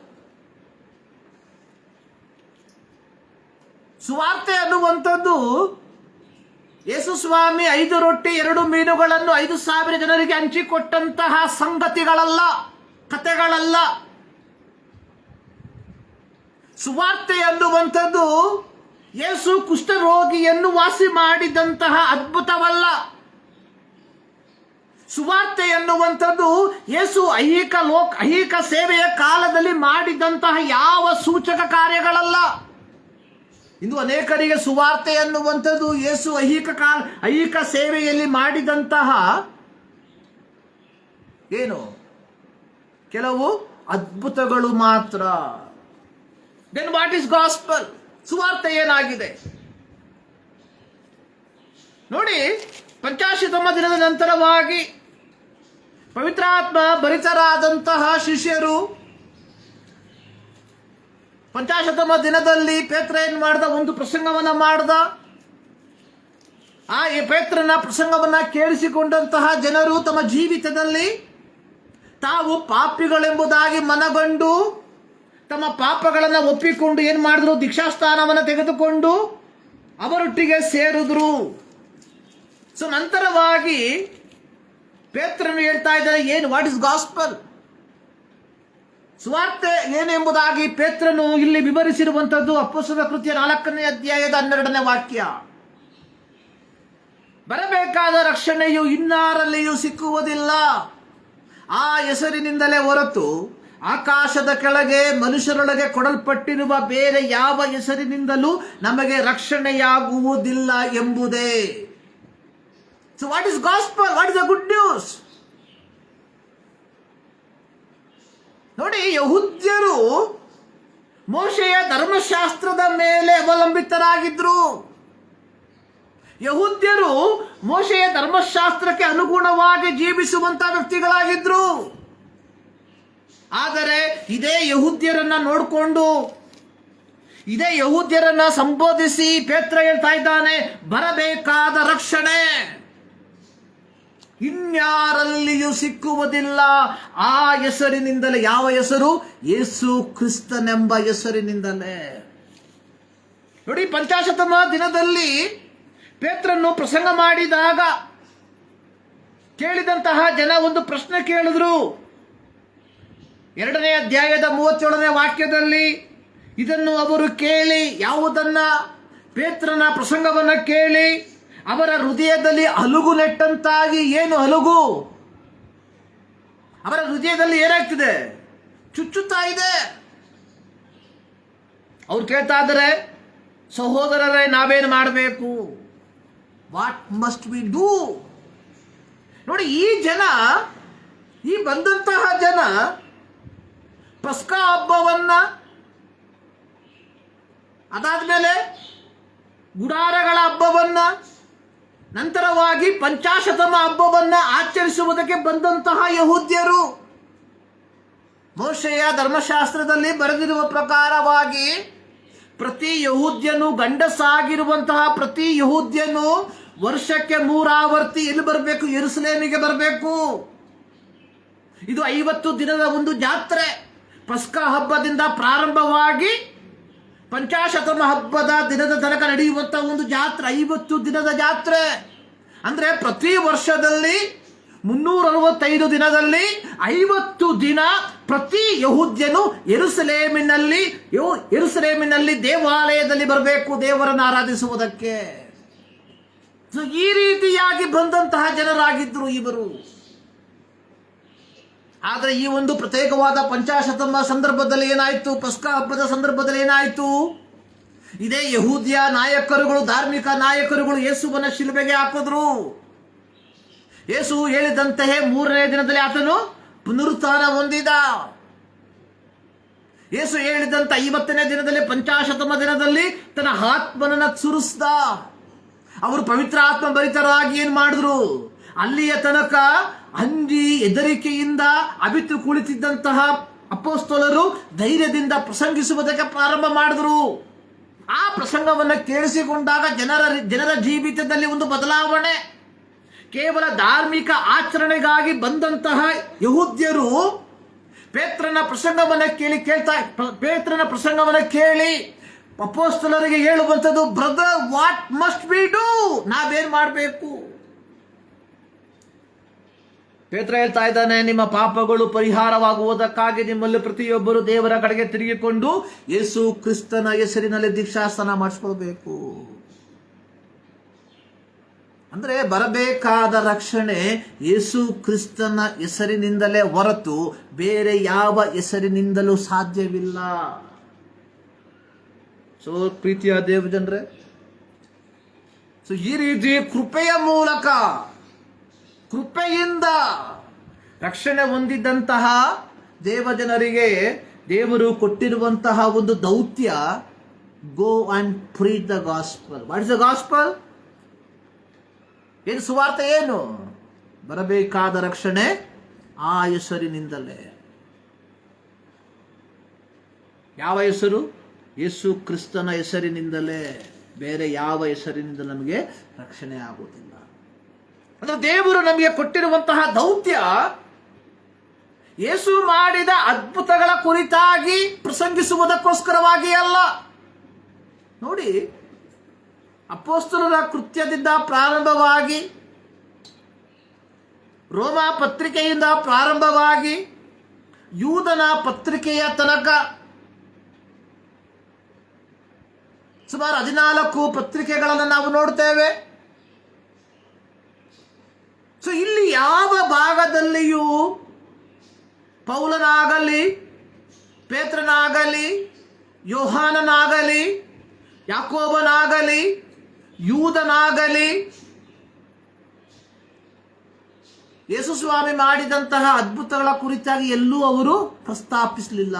ಸುವಾರ್ತೆ ಅನ್ನುವಂಥದ್ದು ಯೇಸು ಸ್ವಾಮಿ 5 ರೊಟ್ಟಿ 2 ಮೀನುಗಳನ್ನು 5,000 ಜನರಿಗೆ ಹಂಚಿಕೊಟ್ಟಂತಹ ಸಂಗತಿಗಳಲ್ಲ, ಕಥೆಗಳಲ್ಲ. ಸುವಾರ್ತೆ ಅನ್ನುವಂಥದ್ದು ಯೇಸು ಕುಷ್ಠರೋಗಿಯನ್ನು ವಾಸಿ ಮಾಡಿದಂತಹ ಅದ್ಭುತವಲ್ಲ. ಸುವಾರ್ತೆ ಎನ್ನುವಂಥದ್ದು ಯೇಸು ಐಹಿಕ ಸೇವೆಯ ಕಾಲದಲ್ಲಿ ಮಾಡಿದಂತಹ ಯಾವ ಸೂಚಕ ಕಾರ್ಯಗಳಲ್ಲ. ಇಂದು ಅನೇಕರಿಗೆ ಸುವಾರ್ತೆ ಅನ್ನುವಂಥದ್ದು ಯೇಸು ಐಹಿಕ ಸೇವೆಯಲ್ಲಿ ಮಾಡಿದಂತಹ ಏನು ಕೆಲವು ಅದ್ಭುತಗಳು ಮಾತ್ರ. Then what is gospel? ಸುವಾರ್ತೆ ಏನಾಗಿದೆ ನೋಡಿ. ಪಂಚಾಶತಮ ದಿನದ ನಂತರವಾಗಿ ಪವಿತ್ರಾತ್ಮ ಭರಿತರಾದಂತಹ ಶಿಷ್ಯರು ಪಂಚಾಶತಮ ದಿನದಲ್ಲಿ ಪೇತ್ರ ಏನ್ ಮಾಡ್ದ, ಒಂದು ಪ್ರಸಂಗವನ್ನ ಮಾಡ್ದ. ಆ ಪೇತ್ರನ ಪ್ರಸಂಗವನ್ನ ಕೇಳಿಸಿಕೊಂಡಂತಹ ಜನರು ತಮ್ಮ ಜೀವಿತದಲ್ಲಿ ತಾವು ಪಾಪಿಗಳೆಂಬುದಾಗಿ ಮನಗಂಡು ತಮ್ಮ ಪಾಪಗಳನ್ನು ಒಪ್ಪಿಕೊಂಡು ಏನ್ ಮಾಡಿದ್ರು, ದೀಕ್ಷಾಸ್ಥಾನವನ್ನು ತೆಗೆದುಕೊಂಡು ಅವರೊಟ್ಟಿಗೆ ಸೇರಿದ್ರು. ಸೊ ನಂತರವಾಗಿ ಪೇತ್ರನು ಹೇಳ್ತಾ ಇದ್ದಾರೆ, ಏನು ವಾಟ್ ಇಸ್ ಗಾಸ್ಪಲ್, ಸುವಾರ್ತೆ ಏನೆಂಬುದಾಗಿ ಪೇತ್ರನು ಇಲ್ಲಿ ವಿವರಿಸಿರುವಂತದ್ದು ಅಪೊಸ್ತಲರ ಕೃತ್ಯ 4ನೇ ಅಧ್ಯಾಯದ 12ನೇ ವಾಕ್ಯ. ಬರಬೇಕಾದ ರಕ್ಷಣೆಯು ಇನ್ನಾರಲ್ಲಿಯೂ ಸಿಕ್ಕುವುದಿಲ್ಲ, ಆ ಹೆಸರಿನಿಂದಲೇ ಹೊರತು ಆಕಾಶದ ಕೆಳಗೆ ಮನುಷ್ಯರೊಳಗೆ ಕೊಡಲ್ಪಟ್ಟಿರುವ ಬೇರೆ ಯಾವ ಹೆಸರಿನಿಂದಲೂ ನಮಗೆ ರಕ್ಷಣೆಯಾಗುವುದಿಲ್ಲ ಎಂಬುದೇ. So what is gospel? What is the good news? ನೋಡಿ, ಯಹೂದ್ಯರು ಮೋಶೆಯ ಧರ್ಮಶಾಸ್ತ್ರದ ಮೇಲೆ ಅವಲಂಬಿತರಾಗಿದ್ರು. ಯಹೂದ್ಯರು ಮೋಶೆಯ ಧರ್ಮಶಾಸ್ತ್ರಕ್ಕೆ ಅನುಗುಣವಾಗಿ ಜೀವಿಸುವಂತ ವ್ಯಕ್ತಿಗಳಾಗಿದ್ರು. ಆದರೆ ಇದೇ ಯಹೂದ್ಯರನ್ನ ನೋಡಿಕೊಂಡು, ಇದೇ ಯಹೂದ್ಯರನ್ನ ಸಂಬೋಧಿಸಿ ಪೇತ್ರ ಹೇಳ್ತಾ ಇದ್ದಾನೆ, ಬರಬೇಕಾದ ರಕ್ಷಣೆ ಇನ್ಯಾರಲ್ಲಿಯೂ ಸಿಕ್ಕುವುದಿಲ್ಲ. ಆ ಹೆಸರಿನಿಂದಲೇ. ಯಾವ ಹೆಸರು? ಯೇಸು ಕ್ರಿಸ್ತನೆಂಬ ಹೆಸರಿನಿಂದಲೇ. ನೋಡಿ, ಪಂಚಾಶತಮ ದಿನದಲ್ಲಿ ಪೇತ್ರನು ಪ್ರಸಂಗ ಮಾಡಿದಾಗ ಕೇಳಿದಂತಹ ಜನ ಒಂದು ಪ್ರಶ್ನೆ ಕೇಳಿದ್ರು. 2ನೇ ಅಧ್ಯಾಯದ 37ನೇ ವಾಕ್ಯದಲ್ಲಿ ಇದನ್ನು ಅವರು ಕೇಳಿ, ಯಾವುದನ್ನ? ಪೇತ್ರನ ಪ್ರಸಂಗವನ್ನ ಕೇಳಿ ಅವರ ಹೃದಯದಲ್ಲಿ ಅಲುಗು ನೆಟ್ಟಂತಾಗಿ. ಏನು ಅಲುಗು? ಅವರ ಹೃದಯದಲ್ಲಿ ಏನಾಗ್ತಿದೆ? ಚುಚ್ಚುತ್ತಾ ಇದೆ. ಅವ್ರು ಕೇಳ್ತಾ ಇದ್ದಾರೆ, ಸಹೋದರರೇ, ನಾವೇನು ಮಾಡಬೇಕು? What must we do? ನೋಡಿ, ಈ ಜನ, ಈ ಬಂದಂತಹ ಜನ ಪಸ್ಕಾ ಹಬ್ಬವನ್ನ, ಅದಾದ್ಮೇಲೆ ಗುಡಾರಗಳ ಹಬ್ಬವನ್ನ, ನಂತರವಾಗಿ ಪಂಚಾಶತಮ ಹಬ್ಬವನ್ನ ಆಚರಿಸುವುದಕ್ಕೆ ಬಂದಂತಹ ಯಹೂದ್ಯರು. ಮೋಶೆಯ ಧರ್ಮಶಾಸ್ತ್ರದಲ್ಲಿ ಬರೆದಿರುವ ಪ್ರಕಾರವಾಗಿ ಪ್ರತಿ ಯಹೂದ್ಯನು, ಗಂಡಸಾಗಿರುವಂತಹ ಪ್ರತಿ ಯಹೂದ್ಯನು ವರ್ಷಕ್ಕೆ 3 ಆವರ್ತಿ ಎಲ್ಲಿ ಬರಬೇಕು? ಯೆರೂಸಲೇಮಿಗೆ ಬರಬೇಕು. ಇದು 50 ದಿನದ ಒಂದು ಜಾತ್ರೆ. ಪಸ್ಕಾ ಹಬ್ಬದಿಂದ ಪ್ರಾರಂಭವಾಗಿ ಪಂಚಾಶತಮ ಹಬ್ಬದ ದಿನದ ತನಕ ನಡೆಯುವಂತಹ ಒಂದು ಜಾತ್ರೆ, 50 ದಿನದ ಜಾತ್ರೆ. ಅಂದ್ರೆ ಪ್ರತಿ ವರ್ಷದಲ್ಲಿ 365 ದಿನದಲ್ಲಿ 50 ದಿನ ಪ್ರತಿ ಯಹೂದ್ಯನು ಯೆರೂಸಲೇಮಿನಲ್ಲಿ ದೇವಾಲಯದಲ್ಲಿ ಬರಬೇಕು, ದೇವರನ್ನು ಆರಾಧಿಸುವುದಕ್ಕೆ. ಈ ರೀತಿಯಾಗಿ ಬಂದಂತಹ ಜನರಾಗಿದ್ದರು ಇವರು. ಆದರೆ ಈ ಒಂದು ಪ್ರತ್ಯೇಕವಾದ ಪಂಚಾಶತಮ ಸಂದರ್ಭದಲ್ಲಿ ಏನಾಯಿತು? ಪಸ್ಕಾ ಹಬ್ಬದ ಸಂದರ್ಭದಲ್ಲಿ ಏನಾಯಿತು? ಇದೇ ಯಹೂದ್ಯ ನಾಯಕರುಗಳು, ಧಾರ್ಮಿಕ ನಾಯಕರುಗಳು ಯೇಸುವನ್ನ ಶಿಲುಬೆಗೆ ಹಾಕಿದ್ರು. ಯೇಸು ಹೇಳಿದಂತೆಯೇ 3ನೇ ದಿನದಲ್ಲಿ ಆತನು ಪುನರುತ್ಥಾನ ಹೊಂದಿದ. ಯೇಸು ಹೇಳಿದಂತ 50ನೇ ದಿನದಲ್ಲಿ, ಪಂಚಾಶತಮ ದಿನದಲ್ಲಿ ತನ್ನ ಆತ್ಮನನ್ನ ಸುರಿಸ್ದ. ಅವರು ಪವಿತ್ರ ಆತ್ಮ ಭರಿತರಾಗಿ ಏನ್ ಮಾಡಿದ್ರು? ಅಲ್ಲಿಯ ತನಕ ಅಂಜಿ ಹೆದರಿಕೆಯಿಂದ ಅವಿತು ಕುಳಿತಿದ್ದಂತಹ ಅಪೊಸ್ತಲರು ಧೈರ್ಯದಿಂದ ಪ್ರಸಂಗಿಸುವುದಕ್ಕೆ ಪ್ರಾರಂಭ ಮಾಡಿದ್ರು. ಆ ಪ್ರಸಂಗವನ್ನ ಕೇಳಿಸಿಕೊಂಡಾಗ ಜನರ ಜೀವಿತದಲ್ಲಿ ಒಂದು ಬದಲಾವಣೆ. ಕೇವಲ ಧಾರ್ಮಿಕ ಆಚರಣೆಗಾಗಿ ಬಂದಂತಹ ಯಹೂದ್ಯರು ಪೇತ್ರನ ಪ್ರಸಂಗವನ್ನ ಕೇಳಿ ಅಪೊಸ್ತಲರಿಗೆ ಹೇಳುವಂಥದ್ದು, brother, what must we do? ನಾವೇನ್ ಮಾಡಬೇಕು? ಪೇತ್ರ ಹೇಳ್ತಾ ಇದ್ದಾನೆ, ನಿಮ್ಮ ಪಾಪಗಳು ಪರಿಹಾರವಾಗುವುದಕ್ಕಾಗಿ ನಿಮ್ಮಲ್ಲಿ ಪ್ರತಿಯೊಬ್ಬರು ದೇವರ ಕಡೆಗೆ ತಿರುಗಿಕೊಂಡು ಯೇಸು ಕ್ರಿಸ್ತನ ಹೆಸರಿನಲ್ಲಿ ದೀಕ್ಷಾಸ್ನಾನ ಮಾಡಿಸ್ಕೊಳ್ಬೇಕು. ಅಂದ್ರೆ ಬರಬೇಕಾದ ರಕ್ಷಣೆ ಯೇಸು ಕ್ರಿಸ್ತನ ಹೆಸರಿನಿಂದಲೇ ಹೊರತು ಬೇರೆ ಯಾವ ಹೆಸರಿನಿಂದಲೂ ಸಾಧ್ಯವಿಲ್ಲ. ಸೊ ಪ್ರೀತಿಯ ದೇವಜನರೇ, ಈ ರೀತಿ ಕೃಪೆಯ ಮೂಲಕ, ಕೃಪೆಯಿಂದ ರಕ್ಷಣೆ ಹೊಂದಿದ್ದಂತಹ ದೇವಜನರಿಗೆ ದೇವರು ಕೊಟ್ಟಿರುವಂತಹ ಒಂದು ದೌತ್ಯ, go and preach the gospel. What is the gospel? ಏನು ಸುವಾರ್ತೆ? ಏನು? ಬರಬೇಕಾದ ರಕ್ಷಣೆ ಆ ಹೆಸರಿನಿಂದಲೇ. ಯಾವ ಹೆಸರು? ಯೇಸು ಕ್ರಿಸ್ತನ ಹೆಸರಿನಿಂದಲೇ. ಬೇರೆ ಯಾವ ಹೆಸರಿನಿಂದ ನಮಗೆ ರಕ್ಷಣೆ ಆಗುವುದಿಲ್ಲ. ಅಂದ್ರೆ ದೇವರು ನಮಗೆ ಕೊಟ್ಟಿರುವಂತಹ ದೌತ್ಯ ಯೇಸು ಮಾಡಿದ ಅದ್ಭುತಗಳ ಕುರಿತಾಗಿ ಪ್ರಸಂಗಿಸುವುದಕ್ಕೋಸ್ಕರವಾಗಿ ಅಲ್ಲ. ನೋಡಿ, ಅಪೊಸ್ತಲರ ಕೃತ್ಯದಿಂದ ಪ್ರಾರಂಭವಾಗಿ, ರೋಮ ಪತ್ರಿಕೆಯಿಂದ ಪ್ರಾರಂಭವಾಗಿ, ಯೂದನ ಪತ್ರಿಕೆಯ ತನಕ ಸುಮಾರು 14 ಪತ್ರಿಕೆಗಳನ್ನು ನಾವು ನೋಡ್ತೇವೆ. ಸೊ ಇಲ್ಲಿ ಯಾವ ಭಾಗದಲ್ಲಿಯೂ ಪೌಲನಾಗಲಿ, ಪೇತ್ರನಾಗಲಿ, ಯೋಹಾನನಾಗಲಿ, ಯಾಕೋಬನಾಗಲಿ, ಯೂದನಾಗಲಿ ಯೇಸು ಸ್ವಾಮಿ ಮಾಡಿದಂತಹ ಅದ್ಭುತಗಳ ಕುರಿತಾಗಿ ಎಲ್ಲೂ ಅವರು ಪ್ರಸ್ತಾಪಿಸಲಿಲ್ಲ.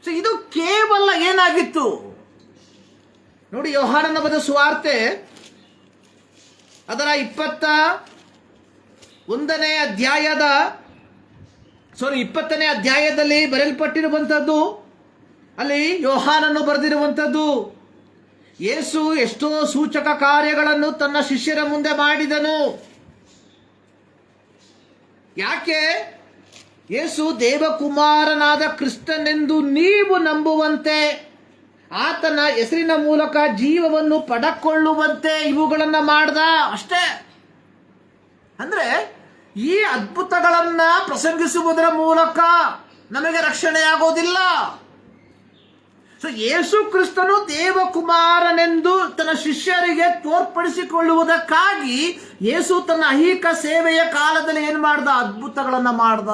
ಸೊ ಇದು ಕೇವಲ ಏನಾಗಿತ್ತು ನೋಡಿ, ಯೋಹಾನನ ಬರೆದ ಸುವಾರ್ತೆ ಅದರ 20ನೇ ಅಧ್ಯಾಯದಲ್ಲಿ ಬರೆಯಲ್ಪಟ್ಟಿರುವಂಥದ್ದು. ಅಲ್ಲಿ ಯೋಹಾನನ್ನು ಬರೆದಿರುವಂಥದ್ದು ಯೇಸು ಎಷ್ಟೋ ಸೂಚಕ ಕಾರ್ಯಗಳನ್ನು ತನ್ನ ಶಿಷ್ಯರ ಮುಂದೆ ಮಾಡಿದನು. ಯಾಕೆ? ಯೇಸು ದೇವಕುಮಾರನಾದ ಕ್ರಿಸ್ತನೆಂದು ನೀವು ನಂಬುವಂತೆ, ಆತನ ಹೆಸರಿನ ಮೂಲಕ ಜೀವವನ್ನು ಪಡಕೊಳ್ಳುವಂತೆ ಇವುಗಳನ್ನು ಮಾಡ್ದ ಅಷ್ಟೇ. ಅಂದ್ರೆ ಈ ಅದ್ಭುತಗಳನ್ನ ಪ್ರಸಂಗಿಸುವುದರ ಮೂಲಕ ನಮಗೆ ರಕ್ಷಣೆ ಆಗೋದಿಲ್ಲ. ಸೊ ಯೇಸು ಕ್ರಿಸ್ತನು ದೇವಕುಮಾರನೆಂದು ತನ್ನ ಶಿಷ್ಯರಿಗೆ ತೋರ್ಪಡಿಸಿಕೊಳ್ಳುವುದಕ್ಕಾಗಿ ಯೇಸು ತನ್ನ ಐಹಿಕ ಸೇವೆಯ ಕಾಲದಲ್ಲಿ ಏನು ಮಾಡ್ದ? ಅದ್ಭುತಗಳನ್ನ ಮಾಡ್ದ.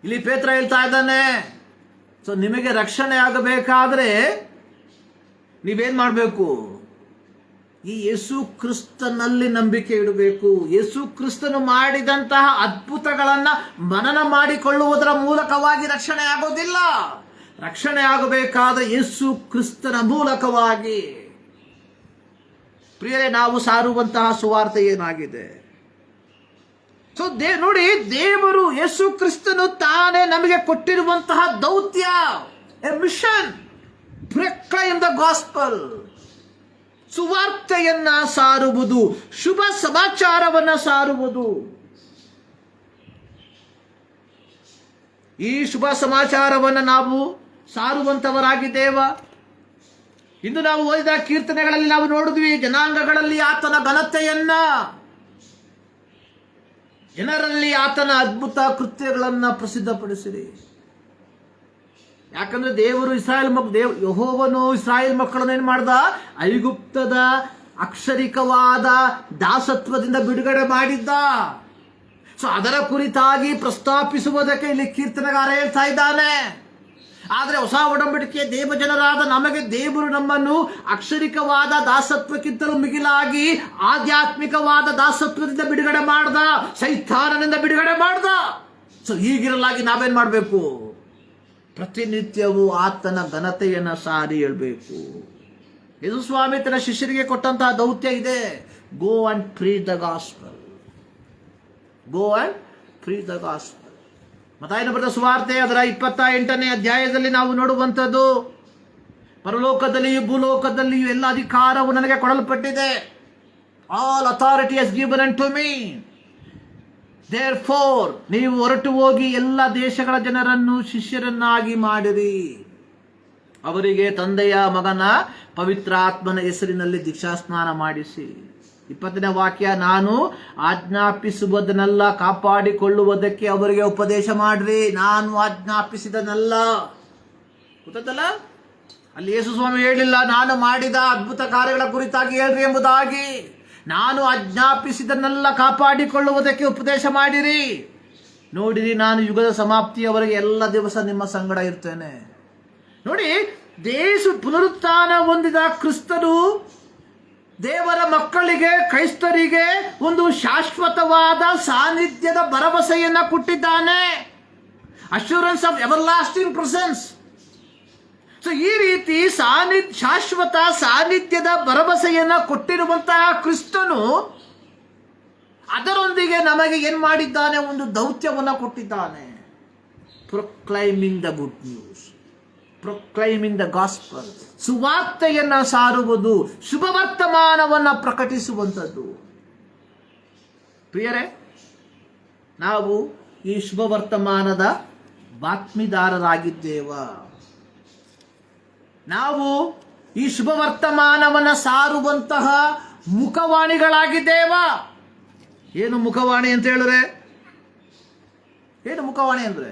ಇಲ್ಲಿ ಪೇತ್ರ ಹೇಳ್ತಾ ಇದ್ದಾನೆ, ಸೊ ನಿಮಗೆ ರಕ್ಷಣೆ ಆಗಬೇಕಾದ್ರೆ ನೀವೇನ್ ಮಾಡಬೇಕು? ಈ ಯೇಸು ಕ್ರಿಸ್ತನಲ್ಲಿ ನಂಬಿಕೆ ಇಡಬೇಕು. ಯೇಸು ಕ್ರಿಸ್ತನು ಮಾಡಿದಂತಹ ಅದ್ಭುತಗಳನ್ನ ಮನನ ಮಾಡಿಕೊಳ್ಳುವುದರ ಮೂಲಕವಾಗಿ ರಕ್ಷಣೆ ಆಗೋದಿಲ್ಲ. ರಕ್ಷಣೆ ಆಗಬೇಕಾದ ಯೇಸು ಕ್ರಿಸ್ತನ ಮೂಲಕವಾಗಿ. ಪ್ರಿಯರೇ, ನಾವು ಸಾರುವಂತಹ ಸುವಾರ್ತೆ ಏನಾಗಿದೆ? ಸೊ ನೋಡಿ, ದೇವರು ಯೇಸು ಕ್ರಿಸ್ತನು ತಾನೇ ನಮಗೆ ಕೊಟ್ಟಿರುವಂತಹ ದೌತ್ಯ, ಎ ಮಿಷನ್, ಪ್ರಿಕ್ಲೈಮ್ ದ ಗಾಸ್ಪಲ್, ಸುವಾರ್ತೆಯನ್ನ ಸಾರುವುದು, ಶುಭ ಸಮಾಚಾರವನ್ನ ಸಾರುವುದು. ಈ ಶುಭ ಸಮಾಚಾರವನ್ನ ನಾವು ಸಾರುವಂತವರಾಗಿದ್ದೇವ. ಇಂದು ನಾವು ಓದಿದ ಕೀರ್ತನೆಗಳಲ್ಲಿ ನಾವು ನೋಡಿದ್ವಿ, ಜನಾಂಗಗಳಲ್ಲಿ ಆತನ ಘನತೆಯನ್ನ, ಜನರಲ್ಲಿ ಆತನ ಅದ್ಭುತ ಕೃತ್ಯಗಳನ್ನ ಪ್ರಸಿದ್ಧಪಡಿಸಿರಿ. ಯಾಕಂದ್ರೆ ದೇವರು ಯೆಹೋವನು ಇಸ್ರಾಯೇಲ್ ಮಕ್ಕಳನ್ನು ಏನ್ ಮಾಡ್ದ? ಐಗುಪ್ತದ ಅಕ್ಷರಿಕವಾದ ದಾಸತ್ವದಿಂದ ಬಿಡುಗಡೆ ಮಾಡಿದ್ದ. ಸೊ ಅದರ ಕುರಿತಾಗಿ ಪ್ರಸ್ತಾಪಿಸುವುದಕ್ಕೆ ಇಲ್ಲಿ ಕೀರ್ತನೆಗಾರ ಹೇಳ್ತಾ ಇದ್ದಾನೆ. ಆದ್ರೆ ಹೊಸ ಒಡಂಬಡಿಕೆ ದೇವಜನರಾದ ನಮಗೆ ದೇವರು ನಮ್ಮನ್ನು ಅಕ್ಷರಿಕವಾದ ದಾಸತ್ವಕ್ಕಿಂತಲೂ ಮಿಗಿಲಾಗಿ ಆಧ್ಯಾತ್ಮಿಕವಾದ ದಾಸತ್ವದಿಂದ ಬಿಡುಗಡೆ ಮಾಡ್ದ, ಸೈತಾನನಿಂದ ಬಿಡುಗಡೆ ಮಾಡ್ದ. ಸೊ ಹೀಗಿರಲಾಗಿ ನಾವೇನ್ ಮಾಡಬೇಕು? ಪ್ರತಿನಿತ್ಯವೂ ಆತನ ಘನತೆಯನ್ನು ಸಾರಿ ಹೇಳ್ಬೇಕು. ಯೇಸು ಸ್ವಾಮಿ ತನ್ನ ಶಿಷ್ಯರಿಗೆ ಕೊಟ್ಟಂತಹ ದೌತ್ಯ ಇದೆ, go and preach the gospel. Go and preach the gospel. ಮತ್ತಾಯನ ಬರೆದ ಸುವಾರ್ತೆ ಅದರ 28ನೇ ಅಧ್ಯಾಯದಲ್ಲಿ ನಾವು ನೋಡುವಂಥದ್ದು, ಪರಲೋಕದಲ್ಲಿಯೂ ಭೂಲೋಕದಲ್ಲಿಯೂ ಎಲ್ಲ ಅಧಿಕಾರವು ನನಗೆ ಕೊಡಲ್ಪಟ್ಟಿದೆ. ಆಲ್ ಅಥಾರಿಟಿ ಹಸ್ ಗಿವನ್ ಅಂಟು ಮೀ. Therefore, ನೀವು ಹೊರಟು ಹೋಗಿ ಎಲ್ಲ ದೇಶಗಳ ಜನರನ್ನು ಶಿಷ್ಯರನ್ನಾಗಿ ಮಾಡಿರಿ. ಅವರಿಗೆ ತಂದೆಯ, ಮಗನ, ಪವಿತ್ರಾತ್ಮನ ಹೆಸರಿನಲ್ಲಿ ದೀಕ್ಷಾಸ್ನಾನ ಮಾಡಿಸಿ. 20ನೇ ವಾಕ್ಯ, ನಾನು ಆಜ್ಞಾಪಿಸುವುದನ್ನೆಲ್ಲ ಕಾಪಾಡಿಕೊಳ್ಳುವುದಕ್ಕೆ ಅವರಿಗೆ ಉಪದೇಶ ಮಾಡ್ರಿ. ನಾನು ಆಜ್ಞಾಪಿಸಿದನಲ್ಲ. ಗೊತ್ತಲ್ಲ, ಅಲ್ಲಿ ಯೇಸು ಸ್ವಾಮಿ ಹೇಳಿಲ್ಲ ನಾನು ಮಾಡಿದ ಅದ್ಭುತ ಕಾರ್ಯಗಳ ಕುರಿತಾಗಿ ಹೇಳ್ರಿ ಎಂಬುದಾಗಿ. ನಾನು ಆಜ್ಞಾಪಿಸಿದನ್ನೆಲ್ಲ ಕಾಪಾಡಿಕೊಳ್ಳುವುದಕ್ಕೆ ಉಪದೇಶ ಮಾಡಿರಿ. ನೋಡಿರಿ, ನಾನು ಯುಗದ ಸಮಾಪ್ತಿಯವರೆಗೆ ಎಲ್ಲ ದಿವಸ ನಿಮ್ಮ ಸಂಗಡ ಇರ್ತೇನೆ. ನೋಡಿ, ಪುನರುತ್ಥಾನ ಹೊಂದಿದ ಕ್ರಿಸ್ತನು ದೇವರ ಮಕ್ಕಳಿಗೆ, ಕ್ರೈಸ್ತರಿಗೆ ಒಂದು ಶಾಶ್ವತವಾದ ಸಾನ್ನಿಧ್ಯದ ಭರವಸೆಯನ್ನ ಕೊಟ್ಟಿದ್ದಾನೆ. Assurance of everlasting presence. So ಈ ರೀತಿ ಶಾಶ್ವತ ಸಾನ್ನಿಧ್ಯದ ಭರವಸೆಯನ್ನ ಕೊಟ್ಟಿರುವಂತಹ ಕ್ರಿಸ್ತನು ಅದರೊಂದಿಗೆ ನಮಗೆ ಏನ್ ಮಾಡಿದ್ದಾನೆ? ಒಂದು ದೌತ್ಯವನ್ನ ಕೊಟ್ಟಿದ್ದಾನೆ. Proclaiming the good news, proclaiming the gospel, ಸುವಾರ್ತೆಯನ್ನ ಸಾರುವುದು, ಶುಭ ವರ್ತಮಾನವನ್ನ ಪ್ರಕಟಿಸುವಂಥದ್ದು. ಪ್ರಿಯರೇ, ನಾವು ಈ ಶುಭ ವರ್ತಮಾನದ ಬಾತ್ಮಿದಾರರಾಗಿದ್ದೇವ. ನಾವು ಈ ಶುಭ ವರ್ತಮಾನವನ್ನ ಸಾರುವಂತಹ ಮುಖವಾಣಿಗಳಾಗಿದ್ದೇವ. ಏನು ಮುಖವಾಣಿ ಅಂತ ಹೇಳಿದ್ರೆ? ಏನು ಮುಖವಾಣಿ ಅಂದ್ರೆ?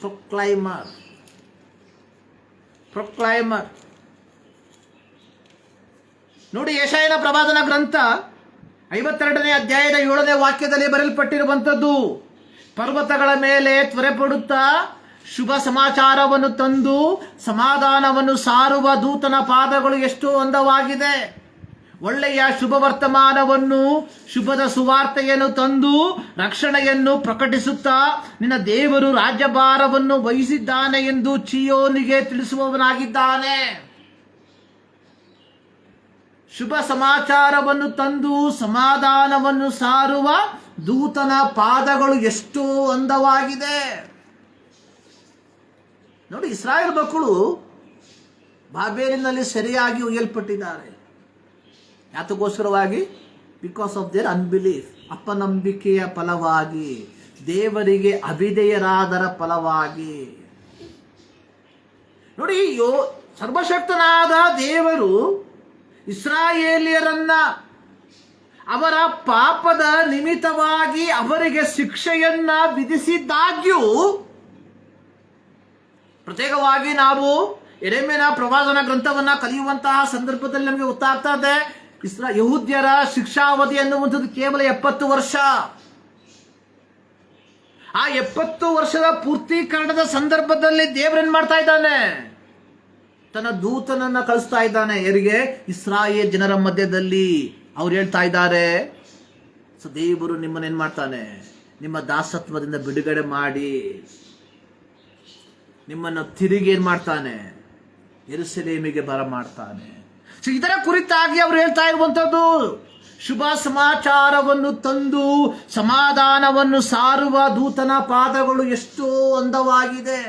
ಪ್ರೊಕ್ಲೈಮರ್. ಪ್ರೊಕ್ಲೈಮರ್. ನೋಡಿ, ಯೆಶಾಯನ ಪ್ರವಾದನ ಗ್ರಂಥ 52ನೇ ಅಧ್ಯಾಯದ 7ನೇ ವಾಕ್ಯದಲ್ಲಿ ಬರೆಯಲ್ಪಟ್ಟಿರುವಂಥದ್ದು, ಪರ್ವತಗಳ ಮೇಲೆ ತ್ವರೆಪಡುತ್ತಾ ಶುಭ ಸಮಾಚಾರವನ್ನು ತಂದು ಸಮಾಧಾನವನ್ನು ಸಾರುವ ದೂತನ ಪಾದಗಳು ಎಷ್ಟು ಅಂದವಾಗಿದೆ. ಒಳ್ಳೆಯ ಶುಭ ವರ್ತಮಾನವನ್ನು, ಶುಭದ ಸುವಾರ್ತೆಯನ್ನು ತಂದು ರಕ್ಷಣೆಯನ್ನು ಪ್ರಕಟಿಸುತ್ತಾ ನಿನ್ನ ದೇವರು ರಾಜ್ಯಭಾರವನ್ನು ವಹಿಸಿದ್ದಾನೆ ಎಂದು ಚೀಯೋನಿಗೆ ತಿಳಿಸುವವನಾಗಿದ್ದಾನೆ. ಶುಭ ಸಮಾಚಾರವನ್ನು ತಂದು ಸಮಾಧಾನವನ್ನು ಸಾರುವ ದೂತನ ಪಾದಗಳು ಎಷ್ಟು ಅಂದವಾಗಿದೆ. ನೋಡಿ, ಇಸ್ರಾಯೇಲ್ ಮಕ್ಕಳು ಬಾಬೇಲಿನಲ್ಲಿ ಸರಿಯಾಗಿ ಒಯ್ಯಲ್ಪಟ್ಟಿದ್ದಾರೆ. ಯಾತಕ್ಕೋಸ್ಕರವಾಗಿ? ಬಿಕಾಸ್ ಆಫ್ ದೇರ್ ಅನ್ಬಿಲೀಫ್, ಅಪನಂಬಿಕೆಯ ಫಲವಾಗಿ, ದೇವರಿಗೆ ಅವಿಧೇಯರಾದರ ಫಲವಾಗಿ. ನೋಡಿ, ಸರ್ವಶಕ್ತನಾದ ದೇವರು ಇಸ್ರಾಯೇಲಿಯರನ್ನ ಅವರ ಪಾಪದ ನಿಮಿತ್ತವಾಗಿ ಅವರಿಗೆ ಶಿಕ್ಷೆಯನ್ನ ವಿಧಿಸಿದ್ದಾಗ್ಯೂ, ಪ್ರತ್ಯೇಕವಾಗಿ ನಾವು ಯೆರೆಮೀಯನ ಪ್ರವಾದನ ಗ್ರಂಥವನ್ನ ಕಲಿಯುವಂತಹ ಸಂದರ್ಭದಲ್ಲಿ ನಮಗೆ ಗೊತ್ತಾಗ್ತಾ ಇದೆ, ಯಹೂದ್ಯರ ಶಿಕ್ಷಾವಧಿ ಅನ್ನುವಂಥದ್ದು ಕೇವಲ 70 ವರ್ಷ. ಆ 70 ವರ್ಷದ ಪೂರ್ತೀಕರಣದ ಸಂದರ್ಭದಲ್ಲಿ ದೇವರೇನ್ ಮಾಡ್ತಾ ಇದ್ದಾನೆ? ತನ್ನ ದೂತನನ್ನ ಕಳಿಸ್ತಾ ಇದ್ದಾನೆ. ಯಾರಿಗೆ? ಇಸ್ರಾಯೇಲ್ ಜನರ ಮಧ್ಯದಲ್ಲಿ. ಅವ್ರು ಹೇಳ್ತಾ ಇದ್ದಾರೆ, ದೇವರು ನಿಮ್ಮನ್ನೇನ್ ಮಾಡ್ತಾನೆ? ನಿಮ್ಮ ದಾಸತ್ವದಿಂದ ಬಿಡುಗಡೆ ಮಾಡಿ ನಿಮ್ಮನ್ನು ತಿರುಗಿ ಏನ್ ಮಾಡ್ತಾನೆ? ಯೆರೂಸಲೇಮಿಗೆ ಬರ ಮಾಡ್ತಾನೆ. ಇದರ ಕುರಿತಾಗಿ ಅವರು ಹೇಳ್ತಾ ಇರುವಂತದ್ದು, ಶುಭ ಸಮಾಚಾರವನ್ನು ತಂದು ಸಮಾಧಾನವನ್ನು ಸಾರುವ ದೂತನ ಪಾದಗಳು ಎಷ್ಟೋ ಅಂದವಾಗಿದೆ.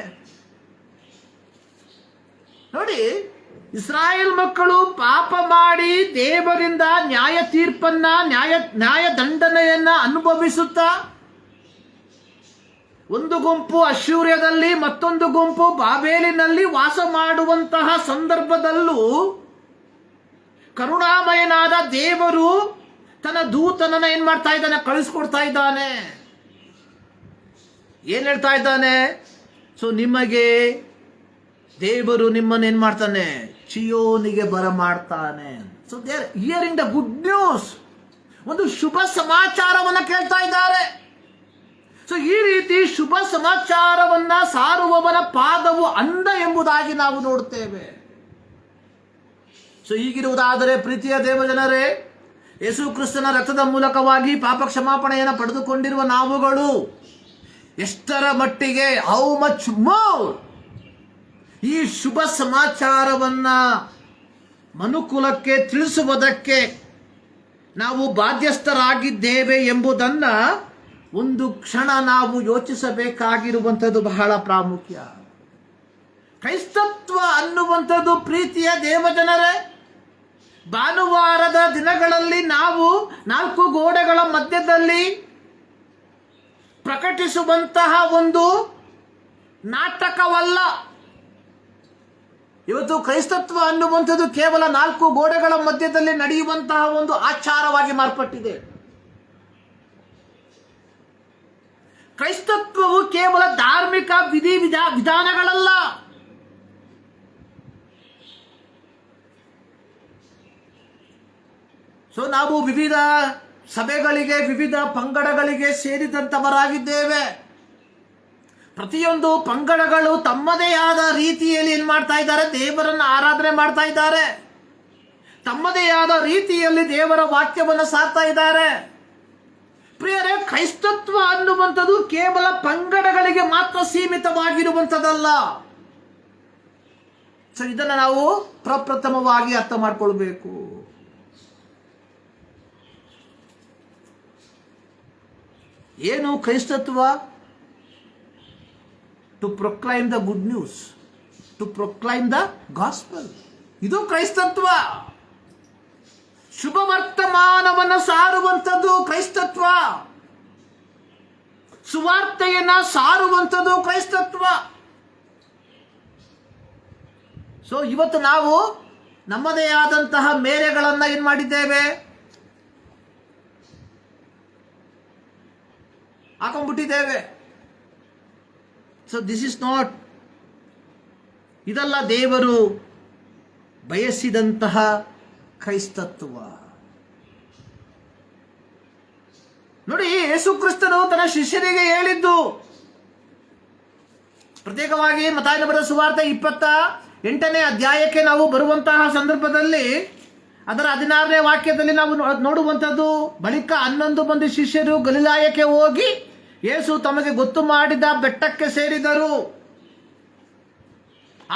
ನೋಡಿ, ಇಸ್ರಾಯೇಲ್ ಮಕ್ಕಳು ಪಾಪ ಮಾಡಿ ದೇವರಿಂದ ನ್ಯಾಯ ತೀರ್ಪನ್ನ, ನ್ಯಾಯ ದಂಡನೆಯನ್ನ ಅನುಭವಿಸುತ್ತಾ, ಒಂದು ಗುಂಪು ಅಶ್ಶೂರ್ಯದಲ್ಲಿ, ಮತ್ತೊಂದು ಗುಂಪು ಬಾಬೇಲಿನಲ್ಲಿ ವಾಸ ಮಾಡುವಂತಹ ಸಂದರ್ಭದಲ್ಲೂ ಕರುಣಾಮಯನಾದ ದೇವರು ತನ್ನ ದೂತನನ್ನ ಏನ್ ಮಾಡ್ತಾ ಇದ್ದಾನೆ? ಕಳಿಸ್ಕೊಡ್ತಾ ಇದ್ದಾನೆ. ಏನ್ ಹೇಳ್ತಾ ಇದ್ದಾನೆ? ನಿಮಗೆ ದೇವರು ನಿಮ್ಮನ್ನು ಏನ್ ಮಾಡ್ತಾನೆ? ಚಿಯೋನಿಗೆ ಬರ ಮಾಡ್ತಾನೆ. They are hearing the good news. ಒಂದು ಶುಭ ಸಮಾಚಾರವನ್ನ ಕೇಳ್ತಾ ಇದ್ದಾರೆ. ಈ ರೀತಿ ಶುಭ ಸಮಾಚಾರವನ್ನ ಸಾರುವವನ ಪಾದವು ಅಂದ ಎಂಬುದಾಗಿ ನಾವು ನೋಡುತ್ತೇವೆ. ಹೀಗಿರುವುದಾದರೆ ಪ್ರೀತಿಯ ದೇವಜನರೇ, ಯೇಸು ಕ್ರಿಸ್ತನ ರಕ್ತದ ಮೂಲಕವಾಗಿ ಪಾಪ ಕ್ಷಮಾಪಣೆಯನ್ನು ಪಡೆದುಕೊಂಡಿರುವ ನಾವುಗಳು ಎಷ್ಟರ ಮಟ್ಟಿಗೆ, ಹೌ ಮಚ್ ಮೋರ್, ಈ ಶುಭ ಸಮಾಚಾರವನ್ನ ಮನುಕುಲಕ್ಕೆ ತಿಳಿಸುವುದಕ್ಕೆ ನಾವು ಬಾಧ್ಯಸ್ಥರಾಗಿದ್ದೇವೆ ಎಂಬುದನ್ನ ಒಂದು ಕ್ಷಣ ನಾವು ಯೋಚಿಸಬೇಕಾಗಿರುವಂಥದ್ದು ಬಹಳ ಪ್ರಾಮುಖ್ಯ. ಕ್ರೈಸ್ತತ್ವ ಅನ್ನುವಂಥದ್ದು, ಪ್ರೀತಿಯ ದೇವಜನರೇ, ಭಾನುವಾರದ ದಿನಗಳಲ್ಲಿ ನಾವು 4 ಗೋಡೆಗಳ ಮಧ್ಯದಲ್ಲಿ ಪ್ರಕಟಿಸುವಂತಹ ಒಂದು ನಾಟಕವಲ್ಲ. ಇವತ್ತು ಕ್ರೈಸ್ತತ್ವ ಅನ್ನುವಂಥದ್ದು ಕೇವಲ 4 ಗೋಡೆಗಳ ಮಧ್ಯದಲ್ಲಿ ನಡೆಯುವಂತಹ ಒಂದು ಆಚಾರವಾಗಿ ಮಾರ್ಪಟ್ಟಿದೆ. ಕ್ರೈಸ್ತತ್ವವು ಕೇವಲ ಧಾರ್ಮಿಕ ವಿಧಾನಗಳಲ್ಲ. ನಾವು ವಿವಿಧ ಸಭೆಗಳಿಗೆ, ವಿವಿಧ ಪಂಗಡಗಳಿಗೆ ಸೇರಿದಂತವರಾಗಿದ್ದೇವೆ. ಪ್ರತಿಯೊಂದು ಪಂಗಡಗಳು ತಮ್ಮದೇ ಆದ ರೀತಿಯಲ್ಲಿ ಏನ್ ಮಾಡ್ತಾ ಇದ್ದಾರೆ? ದೇವರನ್ನು ಆರಾಧನೆ ಮಾಡ್ತಾ ಇದ್ದಾರೆ. ತಮ್ಮದೇ ಆದ ರೀತಿಯಲ್ಲಿ ದೇವರ ವಾಕ್ಯವನ್ನು ಸಾರ್ತಾ ಇದ್ದಾರೆ. ಪ್ರಿಯರೇ, ಕ್ರೈಸ್ತತ್ವ ಅನ್ನುವಂಥದ್ದು ಕೇವಲ ಪಂಗಡಗಳಿಗೆ ಮಾತ್ರ ಸೀಮಿತವಾಗಿರುವಂಥದ್ದಲ್ಲ. ಇದನ್ನು ನಾವು ಪ್ರಪ್ರಥಮವಾಗಿ ಅರ್ಥ ಮಾಡಿಕೊಳ್ಬೇಕು. ಏನು ಕ್ರೈಸ್ತತ್ವ? To proclaim the good news, to proclaim the gospel. ಇದು ಕ್ರೈಸ್ತತ್ವ. ಶುಭ ವರ್ತಮಾನವನ್ನು ಸಾರುವಂಥದ್ದು ಕ್ರೈಸ್ತತ್ವ. ಸುವಾರ್ತೆಯನ್ನ ಸಾರುವಂಥದ್ದು ಕ್ರೈಸ್ತತ್ವ. ಇವತ್ತು ನಾವು ನಮ್ಮದೇ ಆದಂತಹ ಮೇರೆಗಳನ್ನ ಏನ್ ಮಾಡಿದ್ದೇವೆ? ಹಾಕೊಂಡ್ಬಿಟ್ಟಿದ್ದೇವೆ. ದಿಸ್ ಇಸ್ ನಾಟ್, ಇದಲ್ಲ ದೇವರು ಬಯಸಿದಂತಹ ಕ್ರೈಸ್ತತ್ವ. ನೋಡಿ, ಯೇಸು ಕ್ರಿಸ್ತನು ತನ್ನ ಶಿಷ್ಯರಿಗೆ ಹೇಳಿದ್ದು, ಪ್ರತ್ಯೇಕವಾಗಿ ಮತ್ತಾಯನ ಬರೆದ ಸುವಾರ್ತೆ 28ನೇ ಅಧ್ಯಾಯಕ್ಕೆ ನಾವು ಬರುವಂತಹ ಸಂದರ್ಭದಲ್ಲಿ ಅದರ 16ನೇ ವಾಕ್ಯದಲ್ಲಿ ನಾವು ನೋಡುವಂಥದ್ದು, ಬಳಿಕ 11 ಮಂದಿ ಶಿಷ್ಯರು ಗಲಿಲಾಯಕ್ಕೆ ಹೋಗಿ ಯೇಸು ತಮಗೆ ಗೊತ್ತು ಮಾಡಿದ ಬೆಟ್ಟಕ್ಕೆ ಸೇರಿದರು.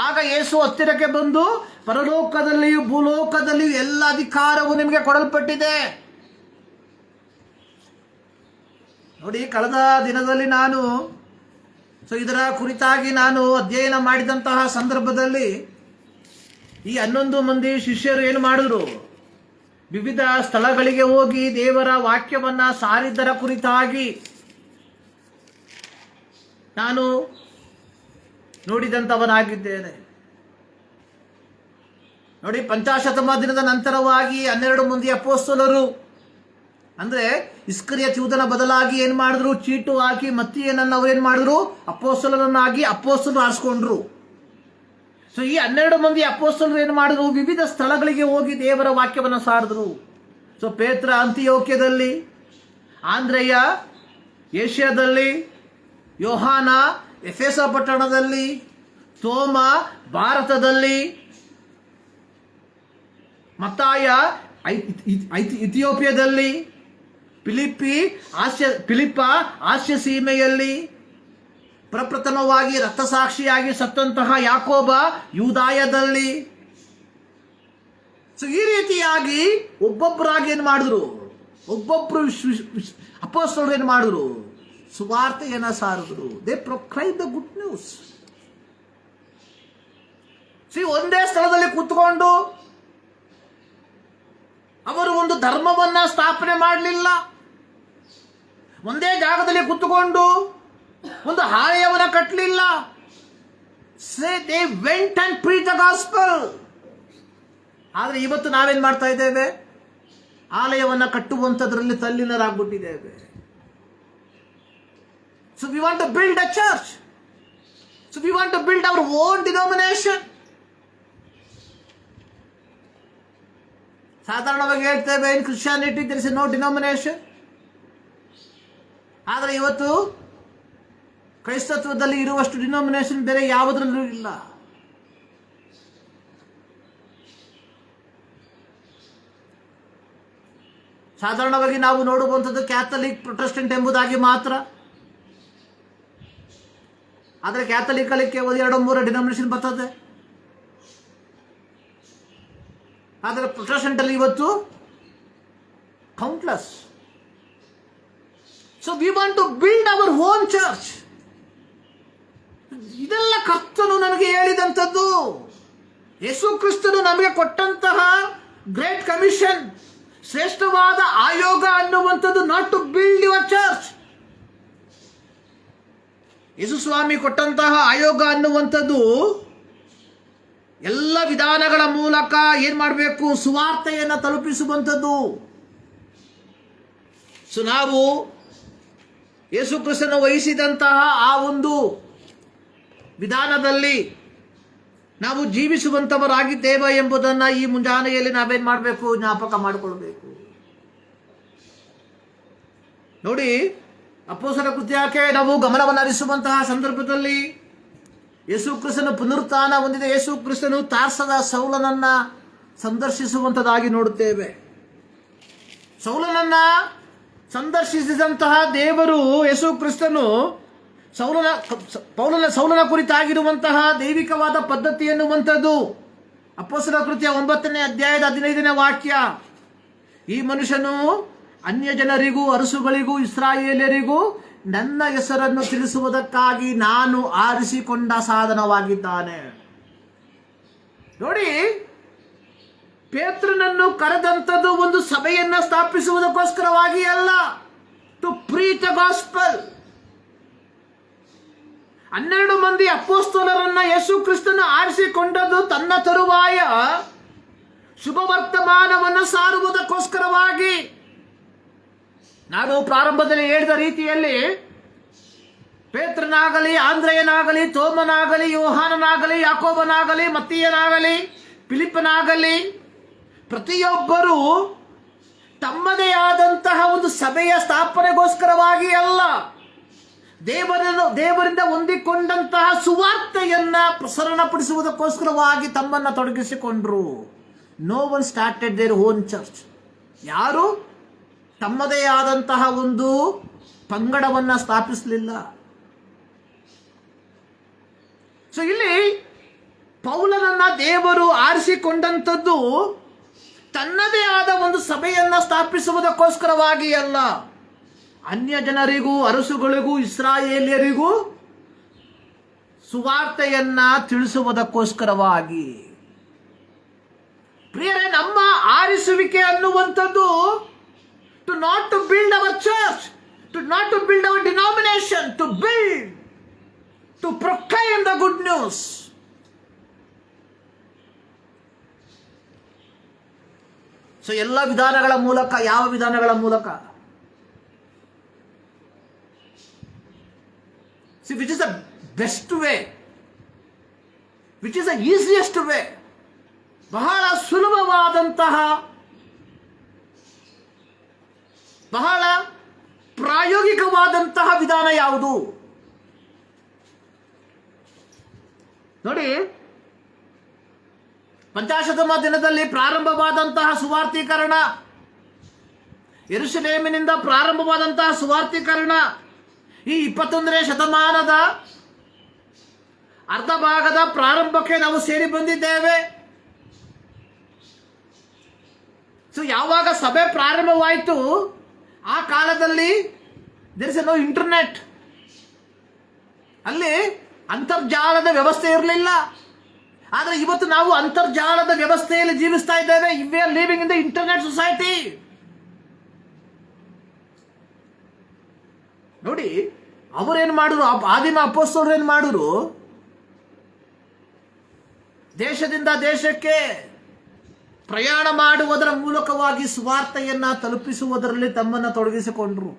ಆಗ ಯೇಸು ಹತ್ತಿರಕ್ಕೆ ಬಂದು, ಪರಲೋಕದಲ್ಲಿಯೂ ಭೂಲೋಕದಲ್ಲಿಯೂ ಎಲ್ಲ ಅಧಿಕಾರವು ನಿಮಗೆ ಕೊಡಲ್ಪಟ್ಟಿದೆ. ನೋಡಿ, ಕಳೆದ ದಿನದಲ್ಲಿ ನಾನು ಇದರ ಕುರಿತಾಗಿ ನಾನು ಅಧ್ಯಯನ ಮಾಡಿದಂತಹ ಸಂದರ್ಭದಲ್ಲಿ ಈ 11 ಮಂದಿ ಶಿಷ್ಯರು ಏನು ಮಾಡಿದ್ರು? ವಿವಿಧ ಸ್ಥಳಗಳಿಗೆ ಹೋಗಿ ದೇವರ ವಾಕ್ಯವನ್ನ ಸಾರಿದ್ದರ ಕುರಿತಾಗಿ ನಾನು ನೋಡಿದಂಥವನಾಗಿದ್ದೇನೆ. ನೋಡಿ, ಪಂಚಾಶತಮ ದಿನದ ನಂತರವಾಗಿ 12 ಮಂದಿ ಅಪೊಸ್ತಲರು, ಅಂದ್ರೆ ಇಸ್ಕರಿಯೋತ ಯೂದನ ಬದಲಾಗಿ ಏನ್ ಮಾಡಿದ್ರು? ಚೀಟು ಹಾಕಿ ಮತ್ತಿಯನನ್ನು ಅವ್ರು ಏನ್ ಮಾಡಿದ್ರು? ಅಪೊಸ್ತಲರನ್ನಾಗಿ ಅಪೊಸ್ತಲರು ಆರಿಸ್ಕೊಂಡ್ರು. ಸೊ ಈ 12 ಮಂದಿ ಅಪೊಸ್ತಲರು ಏನ್ ಮಾಡಿದ್ರು? ವಿವಿಧ ಸ್ಥಳಗಳಿಗೆ ಹೋಗಿ ದೇವರ ವಾಕ್ಯವನ್ನು ಸಾರಿದ್ರು. ಸೊ ಪೇತ್ರ ಅಂತಿಯೋಕ್ಯದಲ್ಲಿ, ಆಂದ್ರೆಯ ಏಷ್ಯಾದಲ್ಲಿ, ಯೋಹಾನ ಎಫೆಸ ಪಟ್ಟಣದಲ್ಲಿ, ತೋಮ ಭಾರತದಲ್ಲಿ, ಮತ್ತಾಯ ಇಥಿಯೋಪಿಯಾದಲ್ಲಿ, ಫಿಲಿಪ್ಪ ಆಸ್ಯ ಸೀಮೆಯಲ್ಲಿ, ಪ್ರಪ್ರಥಮವಾಗಿ ರಕ್ತಸಾಕ್ಷಿಯಾಗಿ ಸತ್ತಂತಹ ಯಾಕೋಬ ಯೂದಾಯದಲ್ಲಿ. ಸೊ ಈ ರೀತಿಯಾಗಿ ಒಬ್ಬೊಬ್ಬರಾಗಿ ಏನು ಮಾಡಿದ್ರು? ಒಬ್ಬೊಬ್ಬರು ಅಪೊಸ್ತಲರು ಏನು ಮಾಡಿದ್ರು? ಸುವಾರ್ತೆಯನ್ನು ಸಾರಿದ್ರು. They proclaim the good news. ಒಂದೇ ಸ್ಥಳದಲ್ಲಿ ಕೂತ್ಕೊಂಡು ಅವರು ಒಂದು ಧರ್ಮವನ್ನ ಸ್ಥಾಪನೆ ಮಾಡಲಿಲ್ಲ. ಒಂದೇ ಜಾಗದಲ್ಲಿ ಕೂತ್ಕೊಂಡು ಒಂದು ಆಲಯವನ್ನ ಕಟ್ಟಲಿಲ್ಲ. They went and preach the gospel. ಆದ್ರೆ ಇವತ್ತು ನಾವೇನ್ ಮಾಡ್ತಾ ಇದ್ದೇವೆ? ಆಲಯವನ್ನ ಕಟ್ಟುವಂಥದ್ರಲ್ಲಿ ತಲ್ಲೀನರಾಗ್ಬಿಟ್ಟಿದ್ದೇವೆ. So we want to build a church. So we want to build our own denomination. ಸಾಧಾರಣವಾಗಿ ಹೇಳ್ತೇವೆ, in Christianity there is no denomination. ಆದರೆ ಇವತ್ತು ಕ್ರೈಸ್ತತ್ವದಲ್ಲಿ ಇರುವಷ್ಟು ಡಿನಾಮಿನೇಷನ್ ಬೇರೆ ಯಾವುದರಲ್ಲೂ ಇಲ್ಲ. ಸಾಧಾರಣವಾಗಿ ನಾವು ನೋಡುವಂಥದ್ದು ಕ್ಯಾಥಲಿಕ್, ಪ್ರೊಟೆಸ್ಟೆಂಟ್ ಎಂಬುದಾಗಿ ಮಾತ್ರ. ಆದರೆ ಕ್ಯಾಥಲಿಕ್ ಅಲ್ಲಿ ಕೇವಲ 2-3 ಡಿನಾಮಿನೇಷನ್ ಬರ್ತದೆ. ಆದರೆ ಪ್ರೊಟೆಸ್ಟೆಂಟ್ ಅಲ್ಲಿ ಇವತ್ತು countless. So we want to build our own church. ಇದೆಲ್ಲ ಕರ್ತನು ನನಗೆ ಹೇಳಿದಂಥದ್ದು. ಯೇಸು ಕ್ರಿಸ್ತನು ನಮಗೆ ಕೊಟ್ಟಂತಹ ಗ್ರೇಟ್ ಕಮಿಷನ್, ಶ್ರೇಷ್ಠವಾದ ಆಯೋಗ ಅನ್ನುವಂಥದ್ದು, not to build your church. ಯೇಸು ಸ್ವಾಮಿ ಕೊಟ್ಟಂತಹ ಆಯೋಗ ಅನ್ನುವಂಥದ್ದು ಎಲ್ಲ ವಿಧಾನಗಳ ಮೂಲಕ ಏನ್ ಮಾಡಬೇಕು? ಸುವಾರ್ತೆಯನ್ನು ತಲುಪಿಸುವಂಥದ್ದು. ಸೊ ನಾವು ಯೇಸು ಕ್ರಿಸ್ತನು ವಹಿಸಿದಂತಹ ಆ ಒಂದು ವಿಧಾನದಲ್ಲಿ ನಾವು ಜೀವಿಸುವಂತವರಾಗಿದ್ದೇವೆ ಎಂಬುದನ್ನು ಈ ಮುಂಜಾನೆಯಲ್ಲಿ ನಾವೇನ್ ಮಾಡಬೇಕು? ಜ್ಞಾಪಕ ಮಾಡಿಕೊಳ್ಬೇಕು. ನೋಡಿ, ಅಪೊಸ್ತಲರ ಕೃತ್ಯಕ್ಕೆ ನಾವು ಗಮನವನ್ನು ಹರಿಸುವಂತಹ ಸಂದರ್ಭದಲ್ಲಿ ಯೇಸು ಕ್ರಿಸ್ತನು ಪುನರುತ್ಥಾನ ಹೊಂದಿದ ಯೇಸು ಕ್ರಿಸ್ತನು ತಾರ್ಸದ ಸೌಲನನ್ನ ಸಂದರ್ಶಿಸುವಂತದಾಗಿ ನೋಡುತ್ತೇವೆ. ಸೌಲನನ್ನ ಸಂದರ್ಶಿಸಿದಂತಹ ದೇವರು ಯೇಸು ಕ್ರಿಸ್ತನು ಸೌಲನ ಕುರಿತಾಗಿರುವಂತಹ ದೈವಿಕವಾದ ಪದ್ಧತಿ ಎನ್ನುವಂಥದ್ದು ಅಪೊಸ್ತಲರ ಕೃತ್ಯ 9ನೇ ಅಧ್ಯಾಯದ 15ನೇ ವಾಕ್ಯ. ಈ ಮನುಷ್ಯನು ಅನ್ಯ ಜನರಿಗೂ ಅರಸುಗಳಿಗೂ ಇಸ್ರಾಯೇಲ್ಯರಿಗೂ ನನ್ನ ಹೆಸರನ್ನು ತಿಳಿಸುವುದಕ್ಕಾಗಿ ನಾನು ಆರಿಸಿಕೊಂಡ ಸಾಧನವಾಗಿದ್ದಾನೆ. ನೋಡಿ, ಪೇತ್ರನನ್ನು ಕರೆದಂಥದ್ದು ಒಂದು ಸಭೆಯನ್ನ ಸ್ಥಾಪಿಸುವುದಕ್ಕೋಸ್ಕರವಾಗಿ ಅಲ್ಲ, ಟು ಪ್ರೀಚ್ ದ ಗಾಸ್ಪಲ್. 12 ಮಂದಿ ಅಪೊಸ್ತಲರನ್ನ ಯೇಸು ಕ್ರಿಸ್ತನು ಆರಿಸಿಕೊಂಡದ್ದು ತನ್ನ ತರುವಾಯ ಶುಭ ವರ್ತಮಾನವನ್ನು ಸಾರುವುದಕ್ಕೋಸ್ಕರವಾಗಿ. ನಾನು ಪ್ರಾರಂಭದಲ್ಲಿ ಹೇಳಿದ ರೀತಿಯಲ್ಲಿ ಪೇತ್ರನಾಗಲಿ, ಆಂದ್ರೆಯನಾಗಲಿ, ತೋಮನಾಗಲಿ, ಯೋಹಾನನಾಗಲಿ, ಯಾಕೋಬನಾಗಲಿ, ಮತ್ತಿಯನಾಗಲಿ, ಫಿಲಿಪ್ಪನಾಗಲಿ, ಪ್ರತಿಯೊಬ್ಬರೂ ತಮ್ಮದೇ ಆದಂತಹ ಒಂದು ಸಭೆಯ ಸ್ಥಾಪನೆಗೋಸ್ಕರವಾಗಿ ಅಲ್ಲ, ದೇವರಿಂದ ಹೊಂದಿಕೊಂಡಂತಹ ಸುವಾರ್ತೆಯನ್ನ ಪ್ರಸರಣಪಡಿಸುವುದಕ್ಕೋಸ್ಕರವಾಗಿ ತಮ್ಮನ್ನು ತೊಡಗಿಸಿಕೊಂಡ್ರು. No one started their own church. ಯಾರು ತಮ್ಮದೇ ಆದಂತಹ ಒಂದು ಪಂಗಡವನ್ನ ಸ್ಥಾಪಿಸಲಿಲ್ಲ. ಸೊ ಇಲ್ಲಿ ಪೌಲನನ್ನ ದೇವರು ಆರಿಸಿಕೊಂಡಂಥದ್ದು ತನ್ನದೇ ಆದ ಒಂದು ಸಭೆಯನ್ನ ಸ್ಥಾಪಿಸುವುದಕ್ಕೋಸ್ಕರವಾಗಿ ಅಲ್ಲ, ಅನ್ಯ ಜನರಿಗೂ ಅರಸುಗಳಿಗೂ ಇಸ್ರಾಯೇಲ್ಯರಿಗೂ ಸುವಾರ್ತೆಯನ್ನ ತಿಳಿಸುವುದಕ್ಕೋಸ್ಕರವಾಗಿ. ಪ್ರಿಯರೇ, ನಮ್ಮ ಆರಿಸುವಿಕೆ ಅನ್ನುವಂಥದ್ದು to not to build our church, to not to build our denomination, to build, to proclaim the good news. So ಎಲ್ಲ ವಿಧಾನಗಳ ಮೂಲಕ, ಯಾವ ವಿಧಾನಗಳ ಮೂಲಕ? See, which is the best way, which is the easiest way, ಬಹಳ ಸುಲಭವಾದಂತಹ, ಬಹಳ ಪ್ರಾಯೋಗಿಕವಾದಂತಹ ವಿಧಾನ ಯಾವುದು? ನೋಡಿ, ಪಂಚಾಶತಮ ದಿನದಲ್ಲಿ ಪ್ರಾರಂಭವಾದಂತಹ ಸುವಾರ್ತೀಕರಣ, ಯೆರೂಸಲೇಮಿನಿಂದ ಪ್ರಾರಂಭವಾದಂತಹ ಸುವಾರ್ತೀಕರಣ ಈ 21ನೇ ಶತಮಾನದ ಅರ್ಧ ಭಾಗದ ಪ್ರಾರಂಭಕ್ಕೆ ನಾವು ಸೇರಿ ಬಂದಿದ್ದೇವೆ. ಸೊ ಯಾವಾಗ ಸಭೆ ಪ್ರಾರಂಭವಾಯಿತು ಆ ಕಾಲದಲ್ಲಿ ದೇರ್ ಇಸ್ ನೋ ಇಂಟರ್ನೆಟ್, ಅಲ್ಲಿ ಅಂತರ್ಜಾಲದ ವ್ಯವಸ್ಥೆ ಇರಲಿಲ್ಲ. ಆದರೆ ಇವತ್ತು ನಾವು ಅಂತರ್ಜಾಲದ ವ್ಯವಸ್ಥೆಯಲ್ಲಿ ಜೀವಿಸ್ತಾ ಇದ್ದೇವೆ. V are living in the internet society. ನೋಡಿ, ಅವರೇನು ಮಾಡಿದ್ರು, ಆದಿಮ ಅಪೊಸ್ತಲರು ಏನು ಮಾಡಿದ್ರು? ದೇಶದಿಂದ ದೇಶಕ್ಕೆ ಪ್ರಯಾಣ ಮಾಡುವುದರ ಮೂಲಕವಾಗಿ ಸುವಾರ್ತೆಯನ್ನ ತಲುಪಿಸುವುದರಲ್ಲಿ ತಮ್ಮನ್ನು ತೊಡಗಿಸಿಕೊಂಡ್ರು.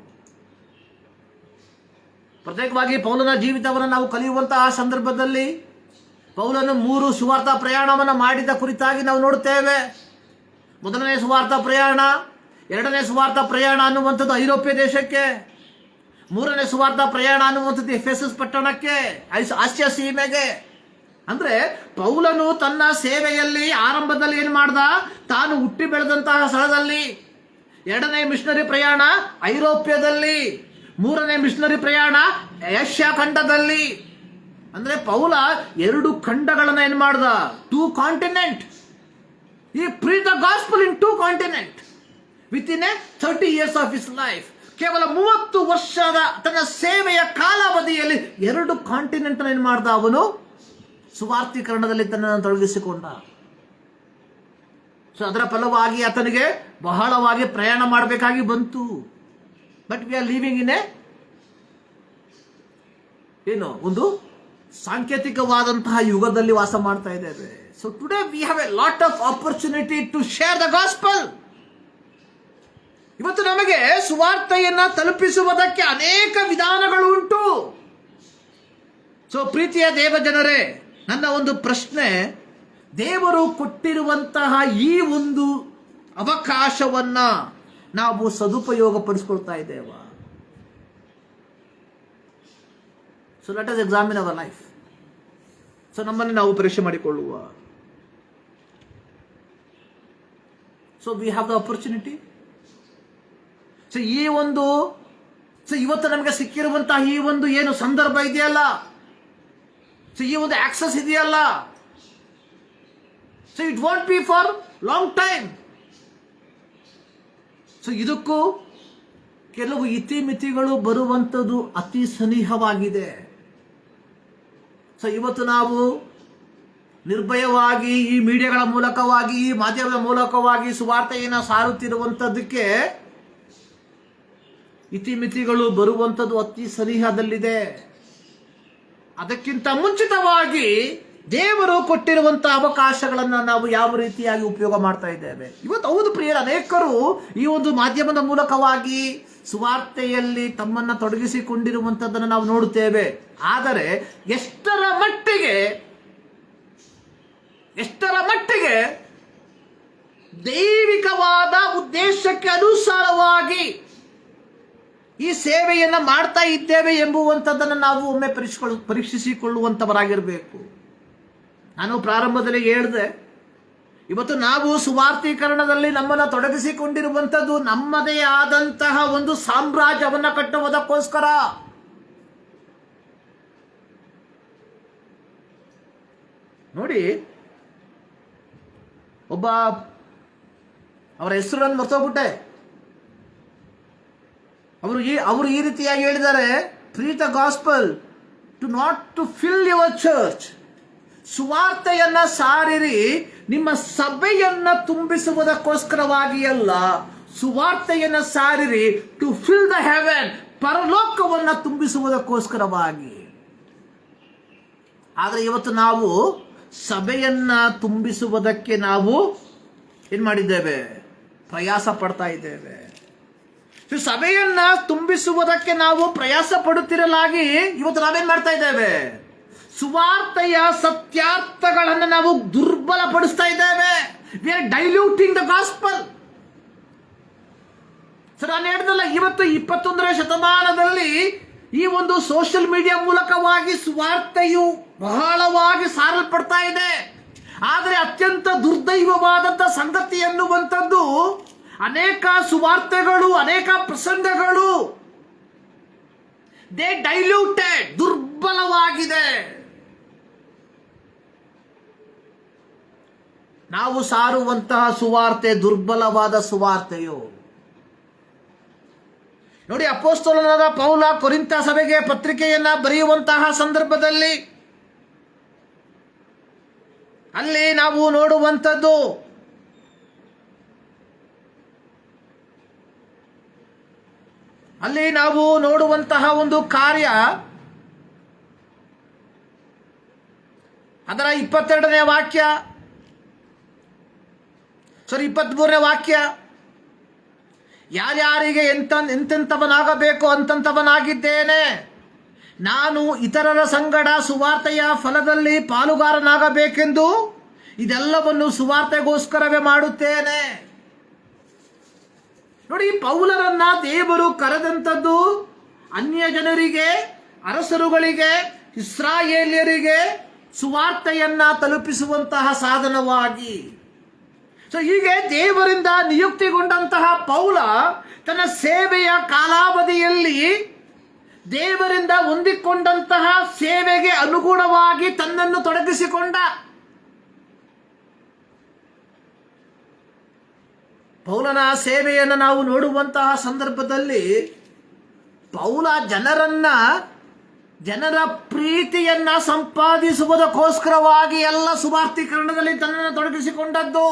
ಪ್ರತ್ಯೇಕವಾಗಿ ಪೌಲನ ಜೀವಿತವನ್ನು ನಾವು ಕಲಿಯುವಂತಹ ಸಂದರ್ಭದಲ್ಲಿ ಪೌಲನು 3 ಸುವಾರ್ತಾ ಪ್ರಯಾಣವನ್ನು ಮಾಡಿದ ಕುರಿತಾಗಿ ನಾವು ನೋಡುತ್ತೇವೆ. ಮೊದಲನೇ ಸುವಾರ್ತಾ ಪ್ರಯಾಣ, ಎರಡನೇ ಸುವಾರ್ತಾ ಪ್ರಯಾಣ ಅನ್ನುವಂಥದ್ದು ಐರೋಪ್ಯ ದೇಶಕ್ಕೆ, ಮೂರನೇ ಸುವಾರ್ತಾ ಪ್ರಯಾಣ ಅನ್ನುವಂಥದ್ದು ಎಫೆಸಸ್ ಪಟ್ಟಣಕ್ಕೆ, ಆಸ್ಯ ಸೀಮೆಗೆ. ಅಂದ್ರೆ ಪೌಲನು ತನ್ನ ಸೇವೆಯಲ್ಲಿ ಆರಂಭದಲ್ಲಿ ಏನು ಮಾಡ್ದ? ತಾನು ಹುಟ್ಟಿ ಬೆಳೆದಂತಹ ಸ್ಥಳದಲ್ಲಿ. ಎರಡನೇ ಮಿಷನರಿ ಪ್ರಯಾಣ ಐರೋಪ್ಯದಲ್ಲಿ, ಮೂರನೇ ಮಿಷನರಿ ಪ್ರಯಾಣ ಏಷ್ಯಾ ಖಂಡದಲ್ಲಿ. ಅಂದ್ರೆ ಪೌಲ 2 ಖಂಡಗಳನ್ನ ಏನು ಮಾಡ್ದ? 2 ಕಾಂಟಿನೆಂಟ್. ಈ preach the gospel in 2 continent with in 30 years of his life. ಕೇವಲ 30 ವರ್ಷದ ತನ್ನ ಸೇವೆಯ ಕಾಲಾವಧಿಯಲ್ಲಿ 2 ಕಾಂಟಿನೆಂಟ್ ಏನು ಮಾಡ್ದ? ಅವನು ಸುವಾರ್ತೀಕರಣದಲ್ಲಿ ತನ್ನನ್ನು ತೊಡಗಿಸಿಕೊಂಡ. ಸೊ ಅದರ ಫಲವಾಗಿ ಆತನಿಗೆ ಬಹಳವಾಗಿ ಪ್ರಯಾಣ ಮಾಡಬೇಕಾಗಿ ಬಂತು. But we are living in ಏನು ಒಂದು ಸಾಂಕೇತಿಕವಾದಂತಹ ಯುಗದಲ್ಲಿ ವಾಸ ಮಾಡ್ತಾ ಇದ್ದೇವೆ. So today we have a lot of opportunity to share the gospel. ಇವತ್ತು ನಮಗೆ ಸುವಾರ್ತೆಯನ್ನ ತಲುಪಿಸುವುದಕ್ಕೆ ಅನೇಕ ವಿಧಾನಗಳು ಉಂಟು. ಸೊ ಪ್ರೀತಿಯ ದೇವಜನರೇ, ನನ್ನ ಒಂದು ಪ್ರಶ್ನೆ, ದೇವರು ಕೊಟ್ಟಿರುವಂತಹ ಈ ಒಂದು ಅವಕಾಶವನ್ನ ನಾವು ಸದುಪಯೋಗ ಪಡಿಸ್ಕೊಳ್ತಾ ಇದ್ದೇವಾ? So let us examine our life. So ನಮ್ಮನ್ನು ನಾವು ಪರೀಕ್ಷೆ ಮಾಡಿಕೊಳ್ಳುವ. So we have the opportunity. So ಇವತ್ತು ನಮಗೆ ಸಿಕ್ಕಿರುವಂತಹ ಈ ಒಂದು ಏನು ಸಂದರ್ಭ ಇದೆಯಲ್ಲ, ಸೊ ಈ ಒಂದು ಆಕ್ಸೆಸ್ ಇದೆಯಲ್ಲ, so it want B for long time. So ಇದಕ್ಕೂ ಕೆಲವು ಇತಿಮಿತಿಗಳು ಬರುವಂಥದ್ದು ಅತಿ ಸನಿಹವಾಗಿದೆ. ಸೊ ಇವತ್ತು ನಾವು ನಿರ್ಭಯವಾಗಿ ಈ ಮೀಡಿಯಾಗಳ ಮೂಲಕವಾಗಿ, ಈ ಮಾಧ್ಯಮದ ಮೂಲಕವಾಗಿ ಸುವಾರ್ತೆಯನ್ನು ಸಾರುತ್ತಿರುವಂಥದ್ದಕ್ಕೆ ಇತಿಮಿತಿಗಳು ಬರುವಂಥದ್ದು ಅತಿ ಸನಿಹದಲ್ಲಿದೆ. ಅದಕ್ಕಿಂತ ಮುಂಚಿತವಾಗಿ ದೇವರು ಕೊಟ್ಟಿರುವಂತಹ ಅವಕಾಶಗಳನ್ನು ನಾವು ಯಾವ ರೀತಿಯಾಗಿ ಉಪಯೋಗ ಮಾಡ್ತಾ ಇದ್ದೇವೆ? ಇವತ್ತು ಹೌದು ಪ್ರಿಯರ, ಅನೇಕರು ಈ ಒಂದು ಮಾಧ್ಯಮದ ಮೂಲಕವಾಗಿ ಸುವಾರ್ತೆಯಲ್ಲಿ ತಮ್ಮನ್ನು ತೊಡಗಿಸಿಕೊಂಡಿರುವಂಥದ್ದನ್ನು ನಾವು ನೋಡುತ್ತೇವೆ. ಆದರೆ ಎಷ್ಟರ ಮಟ್ಟಿಗೆ ದೈವಿಕವಾದ ಉದ್ದೇಶಕ್ಕೆ ಅನುಸಾರವಾಗಿ ಈ ಸೇವೆಯನ್ನು ಮಾಡ್ತಾ ಇದ್ದೇವೆ ಎಂಬುವಂಥದ್ದನ್ನು ನಾವು ಒಮ್ಮೆ ಪರೀಕ್ಷಿಸಿಕೊಳ್ಳುವಂಥವರಾಗಿರಬೇಕು. ನಾನು ಪ್ರಾರಂಭದಲ್ಲಿ ಹೇಳಿದೆ, ಇವತ್ತು ನಾವು ಸುವಾರ್ತೀಕರಣದಲ್ಲಿ ನಮ್ಮನ್ನು ತೊಡಗಿಸಿಕೊಂಡಿರುವಂಥದ್ದು ನಮ್ಮದೇ ಆದಂತಹ ಒಂದು ಸಾಮ್ರಾಜ್ಯವನ್ನು ಕಟ್ಟುವುದಕ್ಕೋಸ್ಕರ. ನೋಡಿ, ಒಬ್ಬ, ಅವರ ಹೆಸರು ನಾನು ಮರ್ತೋಗ್ಬಿಟ್ಟೆ, ಅವರು ಈ ರೀತಿಯಾಗಿ ಹೇಳಿದ್ದಾರೆ, preach the gospel to not to fill your church. ಸುವಾರ್ತೆಯನ್ನ ಸಾರಿರಿ, ನಿಮ್ಮ ಸಭೆಯನ್ನ ತುಂಬಿಸುವುದಕ್ಕೋಸ್ಕರವಾಗಿ ಅಲ್ಲ, ಸುವಾರ್ತೆಯನ್ನ ಸಾರಿರಿ ಟು ಫಿಲ್ ದ ಹೆವೆನ್, ಪರಲೋಕವನ್ನ ತುಂಬಿಸುವುದಕ್ಕೋಸ್ಕರವಾಗಿ. ಆದರೆ ಇವತ್ತು ನಾವು ಸಭೆಯನ್ನ ತುಂಬಿಸುವುದಕ್ಕೆ ನಾವು ಏನ್ ಮಾಡಿದ್ದೇವೆ? ಪ್ರಯಾಸ ಪಡ್ತಾ ಇದ್ದೇವೆ. ಸಭೆಯನ್ನ ತುಂಬಿಸುವುದಕ್ಕೆ ನಾವು ಪ್ರಯಾಸ ಪಡುತ್ತಿರಲಾಗಿ ಇವತ್ತು ನಾವೇನ್ ಮಾಡ್ತಾ ಇದ್ದೇವೆ? ಸುವಾರ್ತೆಯ ಸತ್ಯಾರ್ಥಗಳನ್ನು ನಾವು ದುರ್ಬಲಪಡಿಸ್ತಾ ಇದ್ದೇವೆ. V are diluting the gospel. Sir, ನಾನು ಹೇಳಿದಲ್ಲ, ಇವತ್ತು 21ನೇ ಶತಮಾನದಲ್ಲಿ ಈ ಒಂದು ಸೋಷಿಯಲ್ ಮೀಡಿಯಾ ಮೂಲಕವಾಗಿ ಸುವಾರ್ತೆಯು ಬಹಳವಾಗಿ ಸಾರಲ್ಪಡ್ತಾ ಇದೆ. ಆದರೆ ಅತ್ಯಂತ ದುರ್ದೈವವಾದಂಥ ಸಂಗತಿ ಎನ್ನುವಂಥದ್ದು, ಅನೇಕ ಸುವಾರ್ತೆಗಳು, ಅನೇಕ ಪ್ರಸಂಗಗಳು ದೇ ಡೈಲ್ಯೂಟೆಡ್, ದುರ್ಬಲವಾಗಿದೆ. ನಾವು ಸಾರುವಂತಹ ಸುವಾರ್ತೆ ದುರ್ಬಲವಾದ ಸುವಾರ್ತೆಯು. ನೋಡಿ, ಅಪೊಸ್ತಲನಾದ ಪೌಲ ಕೊರಿಂಥ ಸಭೆಗೆ ಪತ್ರಿಕೆಯನ್ನ ಬರೆಯುವಂತಹ ಸಂದರ್ಭದಲ್ಲಿ ಅಲ್ಲಿ ನಾವು ನೋಡುವಂಥದ್ದು, ಒಂದು ಕಾರ್ಯ, ಅದರ 22ನೇ ವಾಕ್ಯ, 23ನೇ ವಾಕ್ಯ, ಯಾರ್ಯಾರಿಗೆ ಎಂತೆಂಥವನಾಗಬೇಕು ಅಂತಂಥವನಾಗಿದ್ದೇನೆ, ನಾನು ಇತರರ ಸಂಗಡ ಸುವಾರ್ತೆಯ ಫಲದಲ್ಲಿ ಪಾಲುಗಾರನಾಗಬೇಕೆಂದು ಇದೆಲ್ಲವನ್ನು ಸುವಾರ್ತೆಗೋಸ್ಕರವೇ ಮಾಡುತ್ತೇನೆ. ನೋಡಿ, ಪೌಲರನ್ನ ದೇವರು ಕರೆದಂಥದ್ದು ಅನ್ಯ ಜನರಿಗೆ, ಅರಸರುಗಳಿಗೆ, ಇಸ್ರಾಯೇಲ್ಯರಿಗೆ ಸುವಾರ್ತೆಯನ್ನ ತಲುಪಿಸುವಂತಹ ಸಾಧನವಾಗಿ. ಹೀಗೆ ದೇವರಿಂದ ನಿಯುಕ್ತಿಗೊಂಡಂತಹ ಪೌಲ ತನ್ನ ಸೇವೆಯ ಕಾಲಾವಧಿಯಲ್ಲಿ ದೇವರಿಂದ ಹೊಂದಿಕೊಂಡಂತಹ ಸೇವೆಗೆ ಅನುಗುಣವಾಗಿ ತನ್ನನ್ನು ತೊಡಗಿಸಿಕೊಂಡ. ಪೌಲನ ಸೇವೆಯನ್ನು ನಾವು ನೋಡುವಂತಹ ಸಂದರ್ಭದಲ್ಲಿ ಪೌಲ ಜನರ ಪ್ರೀತಿಯನ್ನ ಸಂಪಾದಿಸುವುದಕ್ಕೋಸ್ಕರವಾಗಿ ಎಲ್ಲ ಸುವಾರ್ತೀಕರಣದಲ್ಲಿ ತನ್ನನ್ನು ತೊಡಗಿಸಿಕೊಂಡದ್ದು.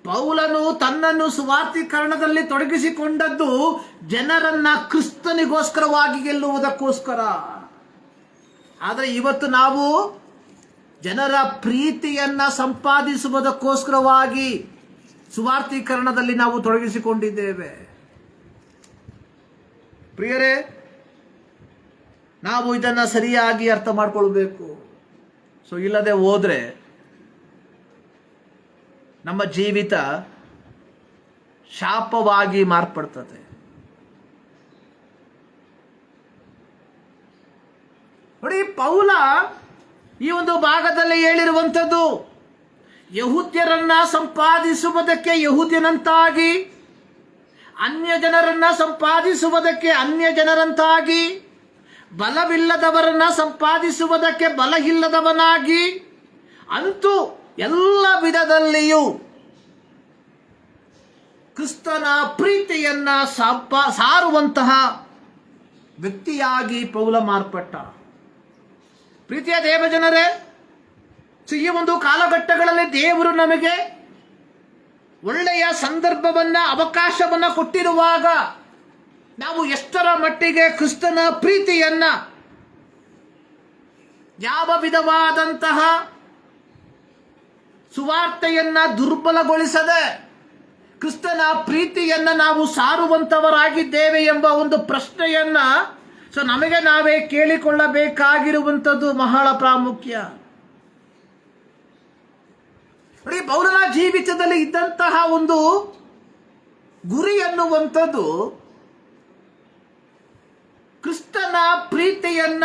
ಪೌಲನು ತನ್ನನ್ನು ಸುವಾರ್ತೀಕರಣದಲ್ಲಿ ತೊಡಗಿಸಿಕೊಂಡದ್ದು ಜನರನ್ನ ಕ್ರಿಸ್ತನಿಗೋಸ್ಕರವಾಗಿ ಗೆಲ್ಲುವುದಕ್ಕೋಸ್ಕರ. ಆದರೆ ಇವತ್ತು ನಾವು ಜನರ ಪ್ರೀತಿಯನ್ನ ಸಂಪಾದಿಸುವುದಕ್ಕೋಸ್ಕರವಾಗಿ ಸುವಾರ್ತೀಕರಣದಲ್ಲಿ ನಾವು ತೊಡಗಿಸಿಕೊಂಡಿದ್ದೇವೆ. ಪ್ರಿಯರೇ, ನಾವು ಇದನ್ನು ಸರಿಯಾಗಿ ಅರ್ಥ ಮಾಡಿಕೊಳ್ಬೇಕು. ಇಲ್ಲದೆ ಹೋದ್ರೆ ನಮ್ಮ ಜೀವಿತ ಶಾಪವಾಗಿ ಮಾರ್ಪಡ್ತದೆ. ನೋಡಿ, ಪೌಲ ಈ ಒಂದು ಭಾಗದಲ್ಲಿ ಹೇಳಿರುವಂಥದ್ದು, ಯಹೂದ್ಯರನ್ನ ಸಂಪಾದಿಸುವುದಕ್ಕೆ ಯಹೂದ್ಯನಂತಾಗಿ, ಅನ್ಯ ಜನರನ್ನ ಸಂಪಾದಿಸುವುದಕ್ಕೆ ಅನ್ಯ ಜನರಂತಾಗಿ, ಬಲವಿಲ್ಲದವರನ್ನ ಸಂಪಾದಿಸುವುದಕ್ಕೆ ಬಲ ಇಲ್ಲದವನಾಗಿ, ಅಂತೂ ಎಲ್ಲ ವಿಧದಲ್ಲಿಯೂ ಕ್ರಿಸ್ತನ ಪ್ರೀತಿಯನ್ನ ಸಾರುವಂತಹ ವ್ಯಕ್ತಿಯಾಗಿ ಪೌಲ ಮಾರ್ಪಟ್ಟ. ಪ್ರೀತಿಯ ದೇವಜನರೇ, ಈ ಒಂದು ಕಾಲಘಟ್ಟಗಳಲ್ಲಿ ದೇವರು ನಮಗೆ ಒಳ್ಳೆಯ ಸಂದರ್ಭವನ್ನ, ಅವಕಾಶವನ್ನ ಕೊಟ್ಟಿರುವಾಗ ನಾವು ಎಷ್ಟರ ಮಟ್ಟಿಗೆ ಕ್ರಿಸ್ತನ ಪ್ರೀತಿಯನ್ನ, ಯಾವ ವಿಧವಾದಂತಹ ಸುವಾರ್ತೆಯನ್ನ ದುರ್ಬಲಗೊಳಿಸದೆ ಕ್ರಿಸ್ತನ ಪ್ರೀತಿಯನ್ನ ನಾವು ಸಾರುವಂತವರಾಗಿದ್ದೇವೆ ಎಂಬ ಒಂದು ಪ್ರಶ್ನೆಯನ್ನ ನಮಗೆ ನಾವೇ ಕೇಳಿಕೊಳ್ಳಬೇಕಾಗಿರುವಂಥದ್ದು ಬಹಳ ಪ್ರಾಮುಖ್ಯ. ನೋಡಿ, ಪೌಲನ ಜೀವಿತದಲ್ಲಿ ಇದ್ದಂತಹ ಒಂದು ಗುರಿ ಅನ್ನುವಂಥದ್ದು ಕ್ರಿಸ್ತನ ಪ್ರೀತಿಯನ್ನ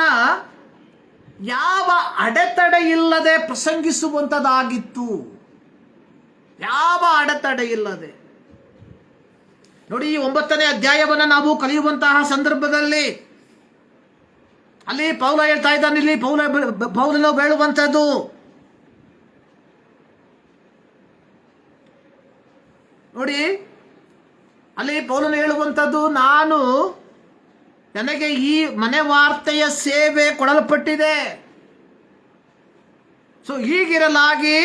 ಯಾವ ಅಡೆತಡೆ ಇಲ್ಲದೆ ಪ್ರಸಂಗಿಸುವಂಥದ್ದಾಗಿತ್ತು. ಯಾವ ಅಡೆತಡೆ ಇಲ್ಲದೆ. ನೋಡಿ, ಈ 9ನೇ ಅಧ್ಯಾಯವನ್ನು ನಾವು ಕಲಿಯುವಂತಹ ಸಂದರ್ಭದಲ್ಲಿ ಅಲ್ಲಿ ಪೌಲ ಹೇಳ್ತಾ ಇದ್ದಾನೆ. ಇಲ್ಲಿ ಪೌಲನು ಹೇಳುವಂಥದ್ದು, ನೋಡಿ, ಅಲ್ಲಿ ಪೌಲನು ಹೇಳುವಂಥದ್ದು, ನನಗೆ ಈ ಮನೆ ವಾರ್ತೆಯ ಸೇವೆ ಕೊಡಲ್ಪಟ್ಟಿದೆ. ಸೊ ಹೀಗಿರಲಾಗಿ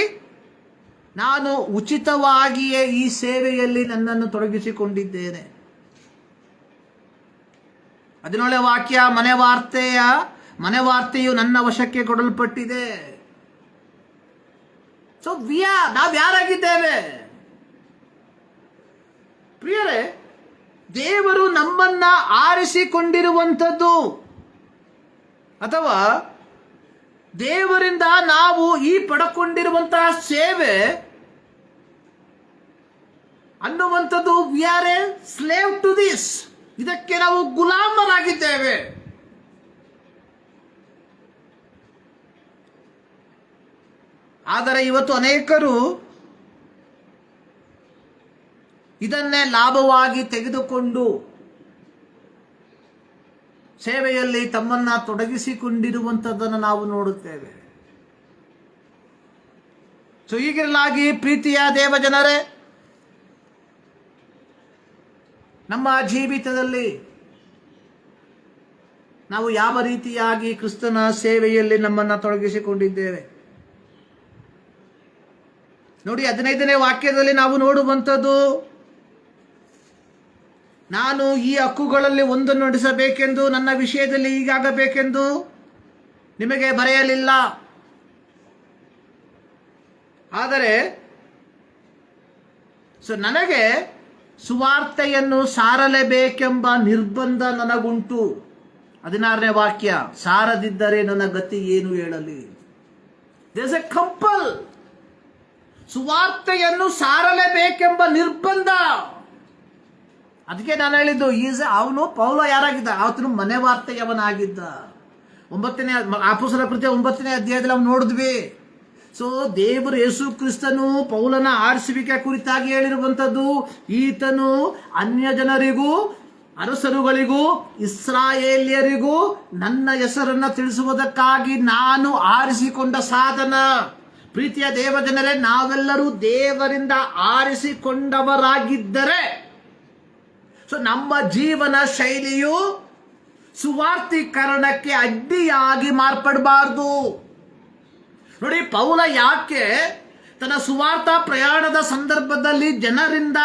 ನಾನು ಉಚಿತವಾಗಿಯೇ ಈ ಸೇವೆಯಲ್ಲಿ ನನ್ನನ್ನು ತೊಡಗಿಸಿಕೊಂಡಿದ್ದೇನೆ. 17ನೇ ವಾಕ್ಯ, ಮನೆವಾರ್ತೆಯು ನನ್ನ ವಶಕ್ಕೆ ಕೊಡಲ್ಪಟ್ಟಿದೆ. ಸೊ ನಾವು ಯಾರಾಗಿದ್ದೇವೆ ಪ್ರಿಯರೇ? ದೇವರು ನಮ್ಮನ್ನ ಆರಿಸಿಕೊಂಡಿರುವಂಥದ್ದು ಅಥವಾ ದೇವರಿಂದ ನಾವು ಈ ಪಡ್ಕೊಂಡಿರುವಂತಹ ಸೇವೆ ಅನ್ನುವಂಥದ್ದು we are a slave to this. ಇದಕ್ಕೆ ನಾವು ಗುಲಾಮರಾಗಿದ್ದೇವೆ. ಆದರೆ ಇವತ್ತು ಅನೇಕರು ಇದನ್ನೇ ಲಾಭವಾಗಿ ತೆಗೆದುಕೊಂಡು ಸೇವೆಯಲ್ಲಿ ತಮ್ಮನ್ನ ತೊಡಗಿಸಿಕೊಂಡಿರುವಂಥದ್ದನ್ನು ನಾವು ನೋಡುತ್ತೇವೆ. ಸೊ ಹೀಗಿರಲಾಗಿ ಪ್ರೀತಿಯ ದೇವಜನರೇ, ನಮ್ಮ ಜೀವಿತದಲ್ಲಿ ನಾವು ಯಾವ ರೀತಿಯಾಗಿ ಕ್ರಿಸ್ತನ ಸೇವೆಯಲ್ಲಿ ನಮ್ಮನ್ನು ತೊಡಗಿಸಿಕೊಂಡಿದ್ದೇವೆ ನೋಡಿ. 15ನೇ ವಾಕ್ಯದಲ್ಲಿ ನಾವು ನೋಡುವಂಥದ್ದು, ನಾನು ಈ ಹಕ್ಕುಗಳಲ್ಲಿ ಒಂದನ್ನು ನಡೆಸಬೇಕೆಂದು ನನ್ನ ವಿಷಯದಲ್ಲಿ ಹೀಗಾಗಬೇಕೆಂದು ನಿಮಗೆ ಬರೆಯಲಿಲ್ಲ. ಆದರೆ ನನಗೆ ಸುವಾರ್ತೆಯನ್ನು ಸಾರಲೇಬೇಕೆಂಬ ನಿರ್ಬಂಧ ನನಗುಂಟು. 16ನೇ ವಾಕ್ಯ, ಸಾರದಿದ್ದರೆ ನನ್ನ ಗತಿ ಏನು ಹೇಳಲಿ. There's a compel. ಸುವಾರ್ತೆಯನ್ನು ಸಾರಲೇಬೇಕೆಂಬ ನಿರ್ಬಂಧ. ಅದಕ್ಕೆ ನಾನು ಹೇಳಿದ್ದು, ಅವನು ಪೌಲ ಯಾರಾಗಿದ್ದ? ಆತನು ಮನೆವಾರ್ತೆಯವನಾಗಿದ್ದ. 9ನೇ ಅಪೊಸ್ತಲರ ಕೃತ್ಯ 9ನೇ ಅಧ್ಯಾಯದಲ್ಲಿ ನಾವು ನೋಡಿದ್ವಿ. ಸೊ ದೇವರು ಯೇಸು ಕ್ರಿಸ್ತನು ಪೌಲನ ಆರಿಸುವಿಕೆ ಕುರಿತಾಗಿ ಹೇಳಿರುವಂಥದ್ದು, ಈತನು ಅನ್ಯ ಜನರಿಗೂ ಅರಸರುಗಳಿಗೂ ಇಸ್ರಾಯೇಲ್ಯರಿಗೂ ನನ್ನ ಹೆಸರನ್ನು ತಿಳಿಸುವುದಕ್ಕಾಗಿ ನಾನು ಆರಿಸಿಕೊಂಡ ಸಾಧನ. ಪ್ರೀತಿಯ ದೇವಜನರೇ, ನಾವೆಲ್ಲರೂ ದೇವರಿಂದ ಆರಿಸಿಕೊಂಡವರಾಗಿದ್ದರೆ ಸೊ ನಮ್ಮ ಜೀವನ ಶೈಲಿಯು ಸುವಾರ್ತೀಕರಣಕ್ಕೆ ಅಡ್ಡಿಯಾಗಿ ಮಾರ್ಪಡಬಾರದು. ನೋಡಿ, ಪೌಲ ಯಾಕೆ ತನ್ನ ಸುವಾರ್ಥ ಪ್ರಯಾಣದ ಸಂದರ್ಭದಲ್ಲಿ ಜನರಿಂದ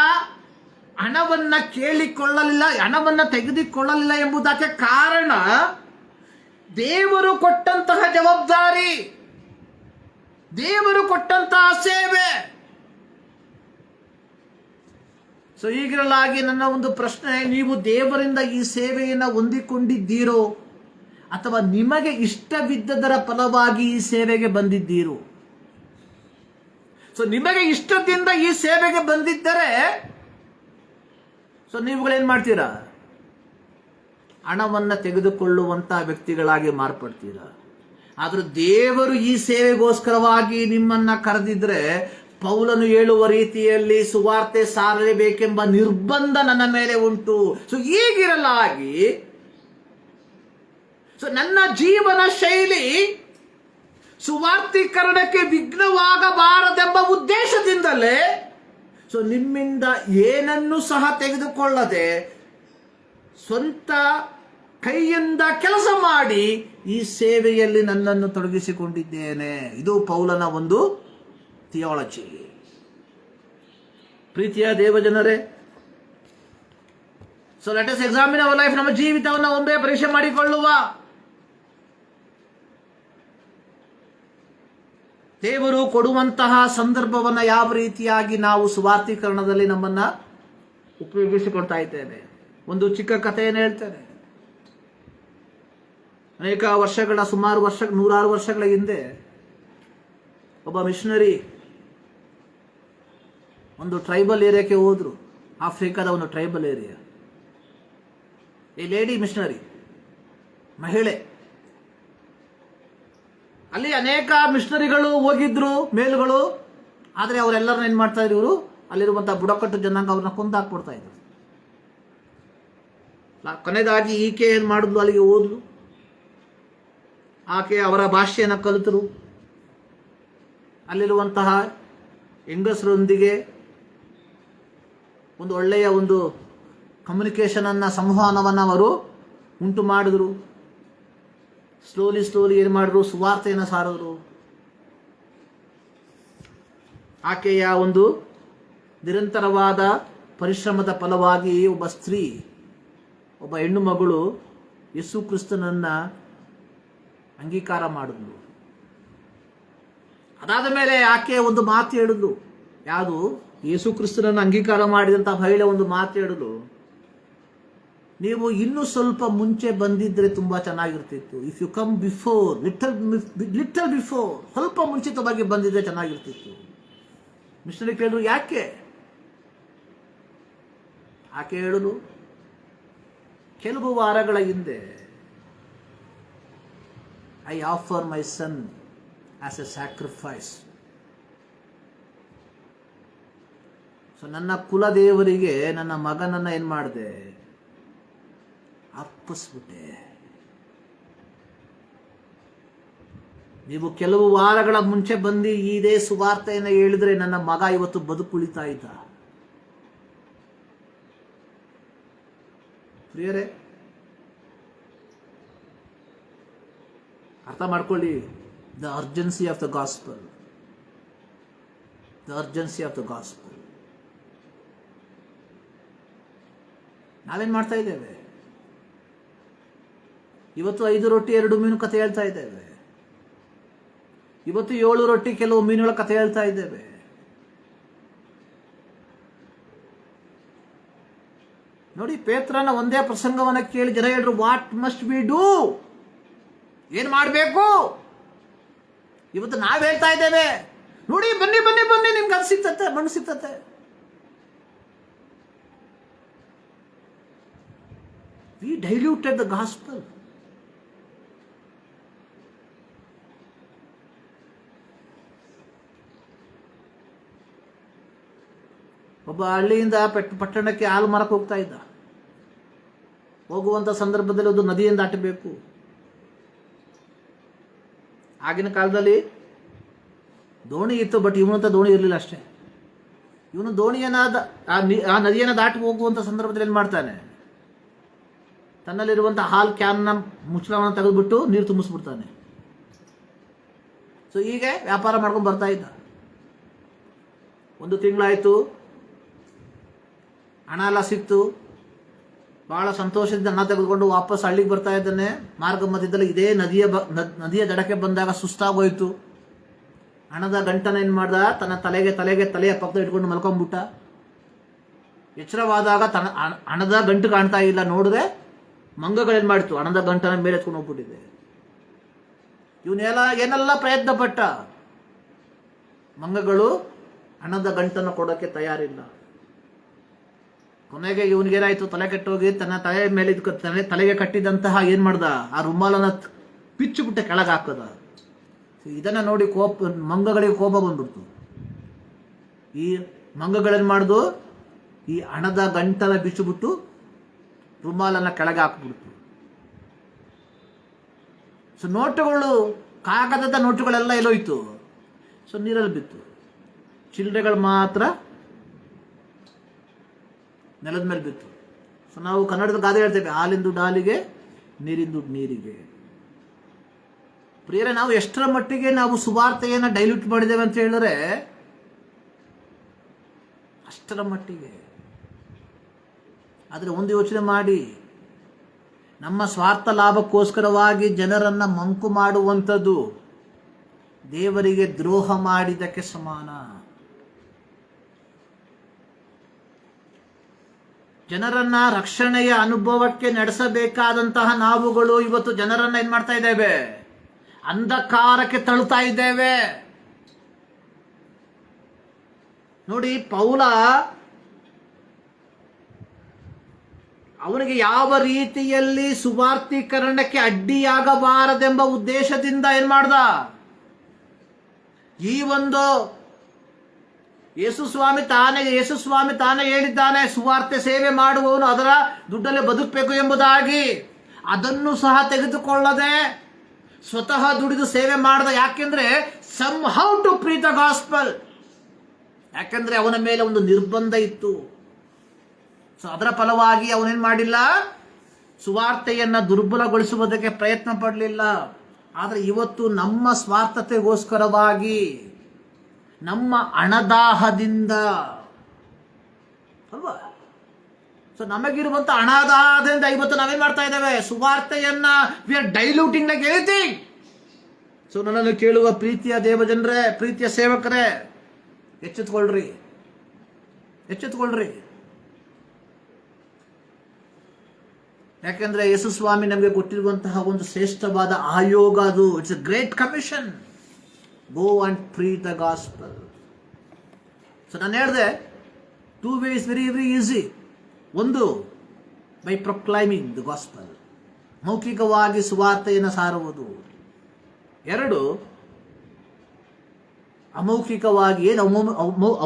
ಹಣವನ್ನ ಕೇಳಿಕೊಳ್ಳಲಿಲ್ಲ, ಹಣವನ್ನ ತೆಗೆದುಕೊಳ್ಳಲಿಲ್ಲ ಎಂಬುದಕ್ಕೆ ಕಾರಣ ದೇವರು ಕೊಟ್ಟಂತಹ ಜವಾಬ್ದಾರಿ, ದೇವರು ಕೊಟ್ಟಂತಹ ಸೇವೆ. ಸೊ ಹೀಗಿರಲಾಗಿ ನನ್ನ ಒಂದು ಪ್ರಶ್ನೆ, ನೀವು ದೇವರಿಂದ ಈ ಸೇವೆಯನ್ನು ಹೊಂದಿಕೊಂಡಿದ್ದೀರೋ ಅಥವಾ ನಿಮಗೆ ಇಷ್ಟವಿದ್ದದರ ಫಲವಾಗಿ ಈ ಸೇವೆಗೆ ಬಂದಿದ್ದೀರೋ? ಸೊ ನಿಮಗೆ ಇಷ್ಟದಿಂದ ಈ ಸೇವೆಗೆ ಬಂದಿದ್ದರೆ ಸೊ ನೀವುಗಳೇನ್ ಮಾಡ್ತೀರಾ? ಹಣವನ್ನ ತೆಗೆದುಕೊಳ್ಳುವಂತ ವ್ಯಕ್ತಿಗಳಾಗಿ ಮಾರ್ಪಡ್ತೀರಾ. ಆದ್ರೆ ದೇವರು ಈ ಸೇವೆಗೋಸ್ಕರವಾಗಿ ನಿಮ್ಮನ್ನ ಕರೆದಿದ್ರೆ, ಪೌಲನು ಹೇಳುವ ರೀತಿಯಲ್ಲಿ ಸುವಾರ್ತೆ ಸಾರಲೇಬೇಕೆಂಬ ನಿರ್ಬಂಧ ನನ್ನ ಮೇಲೆ ಉಂಟು. ಸೊ ಹೀಗಿರಲಾಗಿ ಸೊ ನನ್ನ ಜೀವನ ಶೈಲಿ ಸುವಾರ್ತೀಕರಣಕ್ಕೆ ವಿಘ್ನವಾಗಬಾರದೆಂಬ ಉದ್ದೇಶದಿಂದಲೇ ಸೊ ನಿಮ್ಮಿಂದ ಏನನ್ನೂ ಸಹ ತೆಗೆದುಕೊಳ್ಳದೆ ಸ್ವಂತ ಕೈಯಿಂದ ಕೆಲಸ ಮಾಡಿ ಈ ಸೇವೆಯಲ್ಲಿ ನನ್ನನ್ನು ತೊಡಗಿಸಿಕೊಂಡಿದ್ದೇನೆ. ಇದು ಪೌಲನ ಒಂದು ಥಿಯಾಲಜಿ. ಪ್ರೀತಿಯ ದೇವಜನರೇ, so let us examine our life. ನಮ್ಮ ಜೀವಿತವನ್ನು ಒಮ್ಮೆ ಪರೀಕ್ಷೆ ಮಾಡಿಕೊಳ್ಳುವ. ದೇವರು ಕೊಡುವಂತಹ ಸಂದರ್ಭವನ್ನು ಯಾವ ರೀತಿಯಾಗಿ ನಾವು ಸುವಾರ್ತೀಕರಣದಲ್ಲಿ ನಮ್ಮನ್ನ ಉಪಯೋಗಿಸಿಕೊಳ್ತಾ ಇದ್ದೇವೆ. ಒಂದು ಚಿಕ್ಕ ಕಥೆಯನ್ನು ಹೇಳ್ತೇನೆ. ಅನೇಕ ವರ್ಷಗಳ, ಸುಮಾರು ನೂರಾರು ವರ್ಷಗಳ ಹಿಂದೆ ಒಬ್ಬ ಮಿಷನರಿ ಒಂದು ಟ್ರೈಬಲ್ ಏರಿಯಾಕ್ಕೆ ಹೋದ್ರು. ಆಫ್ರಿಕಾದ ಒಂದು ಟ್ರೈಬಲ್ ಏರಿಯಾ. ಈ ಲೇಡಿ ಮಿಷನರಿ, ಮಹಿಳೆ. ಅಲ್ಲಿ ಅನೇಕ ಮಿಷನರಿಗಳು ಹೋಗಿದ್ರು, ಮೇಲುಗಳು. ಆದರೆ ಅವರೆಲ್ಲರನ್ನ ಏನ್ ಮಾಡ್ತಾ ಇದ್ರು, ಇವರು ಅಲ್ಲಿರುವಂತಹ ಬುಡಕಟ್ಟು ಜನಾಂಗ ಅವ್ರನ್ನ ಕೊಂದಾಕ್ಬಿಡ್ತಾ ಇದ್ರು. ಕೊನೆಯದಾಗಿ ಈಕೆ ಏನ್ ಮಾಡಿದ್ಲು, ಅಲ್ಲಿಗೆ ಹೋದ್ಲು. ಆಕೆ ಅವರ ಭಾಷೆಯನ್ನು ಕಲಿತರು. ಅಲ್ಲಿರುವಂತಹ ಹೆಂಗಸರೊಂದಿಗೆ ಒಂದು ಒಳ್ಳೆಯ ಒಂದು ಕಮ್ಯುನಿಕೇಶನ್ ಅನ್ನ, ಸಂವಹನವನ್ನು ಅವರು ಉಂಟು ಮಾಡಿದ್ರು. ಸ್ಲೋಲಿ ಏನು ಮಾಡಿದ್ರು, ಸುವಾರ್ತೆಯನ್ನು ಸಾರಿದ್ರು. ಆಕೆಯ ಒಂದು ನಿರಂತರವಾದ ಪರಿಶ್ರಮದ ಫಲವಾಗಿ ಒಬ್ಬ ಸ್ತ್ರೀ, ಒಬ್ಬ ಹೆಣ್ಣು ಮಗಳು ಯೇಸು ಕ್ರಿಸ್ತನನ್ನ ಅಂಗೀಕಾರ ಮಾಡಿದ್ಲು. ಅದಾದ ಮೇಲೆ ಆಕೆ ಒಂದು ಮಾತು ಹೇಳಿದ್ಲು. ಯಾವುದು? ಯೇಸು ಕ್ರಿಸ್ತನನ್ನು ಅಂಗೀಕಾರ ಮಾಡಿದಂಥ ಮಹಿಳೆ ಒಂದು ಮಾತು ಹೇಳಿದ್ಲು, ನೀವು ಇನ್ನೂ ಸ್ವಲ್ಪ ಮುಂಚೆ ಬಂದಿದ್ರೆ ತುಂಬಾ ಚೆನ್ನಾಗಿರ್ತಿತ್ತು. If you come before, little before, ಸ್ವಲ್ಪ ಮುಂಚಿತವಾಗಿ ಬಂದಿದ್ರೆ ಚೆನ್ನಾಗಿರ್ತಿತ್ತು. ಮಿಷನರಿ ಕೇಳಿದ್ರು, ಯಾಕೆ? ಆಕೆ ಹೇಳಲು, ಕೆಲವು ವಾರಗಳ ಹಿಂದೆ I offer my son as a sacrifice. So ನನ್ನ ಕುಲದೇವರಿಗೆ ನನ್ನ ಮಗನನ್ನ ಏನ್ ಮಾಡಿದೆ? ಅರ್ಪಿಸ್ಬಿಟ್ಟೆ. ನೀವು ಕೆಲವು ವಾರಗಳ ಮುಂಚೆ ಬಂದು ಇದೇ ಸುವಾರ್ತೆಯನ್ನು ಹೇಳಿದ್ರೆ ನನ್ನ ಮಗ ಇವತ್ತು ಬದುಕುಳಿತಾ ಇದ್ದ. ಪ್ರಿಯರೇ, ಅರ್ಥ ಮಾಡ್ಕೊಳ್ಳಿ. The urgency of the gospel, the urgency of the gospel. ನಾವೇನ್ ಮಾಡ್ತಾ ಇದ್ದೇವೆ? ಇವತ್ತು 5 ರೊಟ್ಟಿ 2 ಮೀನು ಕಥೆ ಹೇಳ್ತಾ ಇದ್ದೇವೆ. ಇವತ್ತು 7 ರೊಟ್ಟಿ ಕೆಲವು ಮೀನುಗಳ ಕಥೆ ಹೇಳ್ತಾ ಇದ್ದೇವೆ. ನೋಡಿ, ಪೇತ್ರನ ಒಂದೇ ಪ್ರಸಂಗವನ್ನ ಕೇಳಿ ಜನ ಹೇಳಿದ್ರು, ವಾಟ್ ಮಸ್ಟ್ ವಿ ಡೂ? ಏನ್ ಮಾಡಬೇಕು? ಇವತ್ತು ನಾವ್ ಹೇಳ್ತಾ ಇದ್ದೇವೆ, ನೋಡಿ ಬನ್ನಿ ಬನ್ನಿ ಬನ್ನಿ, ನಿಮ್ಗೆ ಅದು ಸಿಗ್ತತೆ, ಮಣ್ಣು ಸಿಗ್ತತೆ. We diluted the gospel. ಒಬ್ಬ ಹಳ್ಳಿಯಿಂದ ಪಟ್ಟಣಕ್ಕೆ ಹಾಲು ಮಾರಕ್ಕೆ ಹೋಗ್ತಾ ಇದ್ದ. ಹೋಗುವಂತ ಸಂದರ್ಭದಲ್ಲಿ ಒಂದು ನದಿಯನ್ನು ದಾಟಬೇಕು. ಆಗಿನ ಕಾಲದಲ್ಲಿ ದೋಣಿ ಇತ್ತು, ಬಟ್ ಇವನಂತ ದೋಣಿ ಇರಲಿಲ್ಲ ಅಷ್ಟೇ. ಇವನು ದೋಣಿಯನ್ನ ಆ ನದಿಯನ್ನು ದಾಟಿ ಹೋಗುವಂತ ಸಂದರ್ಭದಲ್ಲಿ ಏನ್ ಮಾಡ್ತಾನೆ? ತನ್ನಲ್ಲಿರುವಂತಹ ಹಾಲ್ ಕ್ಯಾನ್ನ ಮುಚ್ಚಳವನ್ನು ತೆಗೆದುಬಿಟ್ಟು ನೀರು ತುಂಬಿಸ್ಬಿಡ್ತಾನೆ. ಸೊ ಹೀಗೆ ವ್ಯಾಪಾರ ಮಾಡ್ಕೊಂಡು ಬರ್ತಾ ಇದ್ದ. 1 ತಿಂಗಳಾಯ್ತು, ಹಣ ಎಲ್ಲ ಸಿಕ್ತು. ಬಹಳ ಸಂತೋಷದಿಂದ ಹಣ ತೆಗೆದುಕೊಂಡು ವಾಪಸ್ ಹಳ್ಳಿಗೆ ಬರ್ತಾ ಇದ್ದಾನೆ. ಮಾರ್ಗ ಮಧ್ಯದಲ್ಲಿ ಇದೇ ನದಿಯ ದಡಕ್ಕೆ ಬಂದಾಗ ಸುಸ್ತಾಗೋಯ್ತು. ಹಣದ ಗಂಟನ ಏನ್ ಮಾಡ್ದ? ತನ್ನ ತಲೆಯ ಪಕ್ಕದ ಇಟ್ಕೊಂಡು ಮಲ್ಕೊಂಡ್ಬಿಟ್ಟ. ಎಚ್ಚರವಾದಾಗ ಹಣದ ಗಂಟು ಕಾಣ್ತಾ ಇಲ್ಲ. ನೋಡಿದ್ರೆ ಮಂಗಗಳೇನ್ ಮಾಡಿತು? ಹಣದ ಗಂಟನ ಮೇಲೆ ಎತ್ಕೊಂಡು ಹೋಗ್ಬಿಟ್ಟಿದೆ. ಇವನೆಲ್ಲ ಏನೆಲ್ಲ ಪ್ರಯತ್ನ ಪಟ್ಟ, ಮಂಗಗಳು ಹಣದ ಗಂಟನ್ನು ಕೊಡೋಕೆ ತಯಾರಿಲ್ಲ. ಕೊನೆಗೆ ಇವನಿಗೇನಾಯ್ತು? ತಲೆ ಕೆಟ್ಟೋಗಿ ತನ್ನ ತಲೆ ಮೇಲೆ ತಲೆಗೆ ಕಟ್ಟಿದಂತಹ ಏನ್ ಮಾಡ್ದ? ಆ ರುಮಾಲನ್ನ ಪಿಚ್ಚು ಬಿಟ್ಟೆ ಕೆಳಗೆ ಹಾಕದ. ಇದನ್ನ ನೋಡಿ ಮಂಗಗಳಿಗೆ ಕೋಪ ಬಂದ್ಬಿಡ್ತು. ಈ ಮಂಗಗಳೇನ್ ಮಾಡ್ದು? ಈ ಹಣದ ಗಂಟನ ಬಿಚ್ಚುಬಿಟ್ಟು ರುಮಾಲನ್ನ ಕೆಳಗೆ ಹಾಕ್ಬಿಡ್ತು. ಸೊ ನೋಟುಗಳು, ಕಾಗದದ ನೋಟುಗಳೆಲ್ಲ ಎಲ್ಲೋಯ್ತು. ಸೊ ನೀರಲ್ಲಿ ಬಿತ್ತು. ಚಿಲ್ಲರೆಗಳು ಮಾತ್ರ ನೆಲದ ಮೇಲೆ ಬಿತ್ತು. ಸೊ ನಾವು ಕನ್ನಡದ ಗಾದೆ ಹೇಳ್ತೇವೆ, ಹಾಲಿಂದು ಡಾಲಿಗೆ, ನೀರಿಂದು ನೀರಿಗೆ. ಪ್ರಿಯರೇ, ನಾವು ಎಷ್ಟರ ಮಟ್ಟಿಗೆ ನಾವು ಸುವಾರ್ತೆಯನ್ನು ಡೈಲ್ಯೂಟ್ ಮಾಡಿದ್ದೇವೆ ಅಂತ ಹೇಳಿದ್ರೆ ಅಷ್ಟರ ಮಟ್ಟಿಗೆ. ಆದರೆ ಒಂದು ಯೋಚನೆ ಮಾಡಿ, ನಮ್ಮ ಸ್ವಾರ್ಥ ಲಾಭಕ್ಕೋಸ್ಕರವಾಗಿ ಜನರನ್ನ ಮಂಕು ಮಾಡುವಂಥದ್ದು ದೇವರಿಗೆ ದ್ರೋಹ ಮಾಡಿದಕ್ಕೆ ಸಮಾನ. ಜನರನ್ನ ರಕ್ಷಣೆಯ ಅನುಭವಕ್ಕೆ ನಡೆಸಬೇಕಾದಂತಹ ನಾವುಗಳು ಇವತ್ತು ಜನರನ್ನ ಏನ್ ಮಾಡ್ತಾ ಇದ್ದೇವೆ? ಅಂಧಕಾರಕ್ಕೆ ತಳ್ಳುತ್ತಾ ಇದ್ದೇವೆ. ನೋಡಿ, ಪೌಲ ಅವನಿಗೆ ಯಾವ ರೀತಿಯಲ್ಲಿ ಸುವಾರ್ತೀಕರಣಕ್ಕೆ ಅಡ್ಡಿಯಾಗಬಾರದೆಂಬ ಉದ್ದೇಶದಿಂದ ಏನ್ ಮಾಡ್ದ? ಈ ಒಂದು ಯೇಸು ಸ್ವಾಮಿ ತಾನೇ ಹೇಳಿದ್ದಾನೆ, ಸುವಾರ್ತೆ ಸೇವೆ ಮಾಡುವವನು ಅದರ ದುಡ್ಡಲ್ಲೇ ಬದುಕಬೇಕು ಎಂಬುದಾಗಿ. ಅದನ್ನು ಸಹ ತೆಗೆದುಕೊಳ್ಳದೆ ಸ್ವತಃ ದುಡಿದು ಸೇವೆ ಮಾಡ್ದ. ಯಾಕೆಂದ್ರೆ somehow to preach the gospel. ಯಾಕೆಂದ್ರೆ ಅವನ ಮೇಲೆ ಒಂದು ನಿರ್ಬಂಧ ಇತ್ತು. ಸೊ ಅದರ ಫಲವಾಗಿ ಅವನೇನ್ ಮಾಡಿಲ್ಲ? ಸುವಾರ್ತೆಯನ್ನ ದುರ್ಬಲಗೊಳಿಸುವುದಕ್ಕೆ ಪ್ರಯತ್ನ ಪಡಲಿಲ್ಲ. ಆದರೆ ಇವತ್ತು ನಮ್ಮ ಸ್ವಾರ್ಥತೆಗೋಸ್ಕರವಾಗಿ ನಮ್ಮ ಹಣದಾಹದಿಂದ ಅಲ್ವಾ? ಸೊ ನಮಗಿರುವಂತ ಹಣದಾಹದಿಂದ ಇವತ್ತು ನಾವೇನ್ ಮಾಡ್ತಾ ಇದ್ದೇವೆ? ಸುವಾರ್ತೆಯನ್ನ we are diluting like anything. So ನನ್ನನ್ನು ಕೇಳುವ ಪ್ರೀತಿಯ ದೇವಜನರೇ, ಪ್ರೀತಿಯ ಸೇವಕರೇ, ಎಚ್ಚೆತ್ಕೊಳ್ರಿ. ಯಾಕೆಂದ್ರೆ ಯೇಸು ಸ್ವಾಮಿ ನಮಗೆ ಕೊಟ್ಟಿರುವಂತಹ ಒಂದು ಶ್ರೇಷ್ಠವಾದ ಆಯೋಗ ಅದು. It's a great commission. Go and preach the gospel. So ನಾನು ಹೇಳಿದೆ, 2 ways ವೆರಿ ಈಸಿ. ಒಂದು, ಬೈ ಪ್ರೊಕ್ಲೈಮಿಂಗ್ ದ ಗಾಸ್ಪಲ್, ಮೌಖಿಕವಾಗಿ ಸುವಾರ್ತೆಯನ್ನು ಸಾರುವುದು. 2, ಅಮೌಖಿಕವಾಗಿ. ಏನು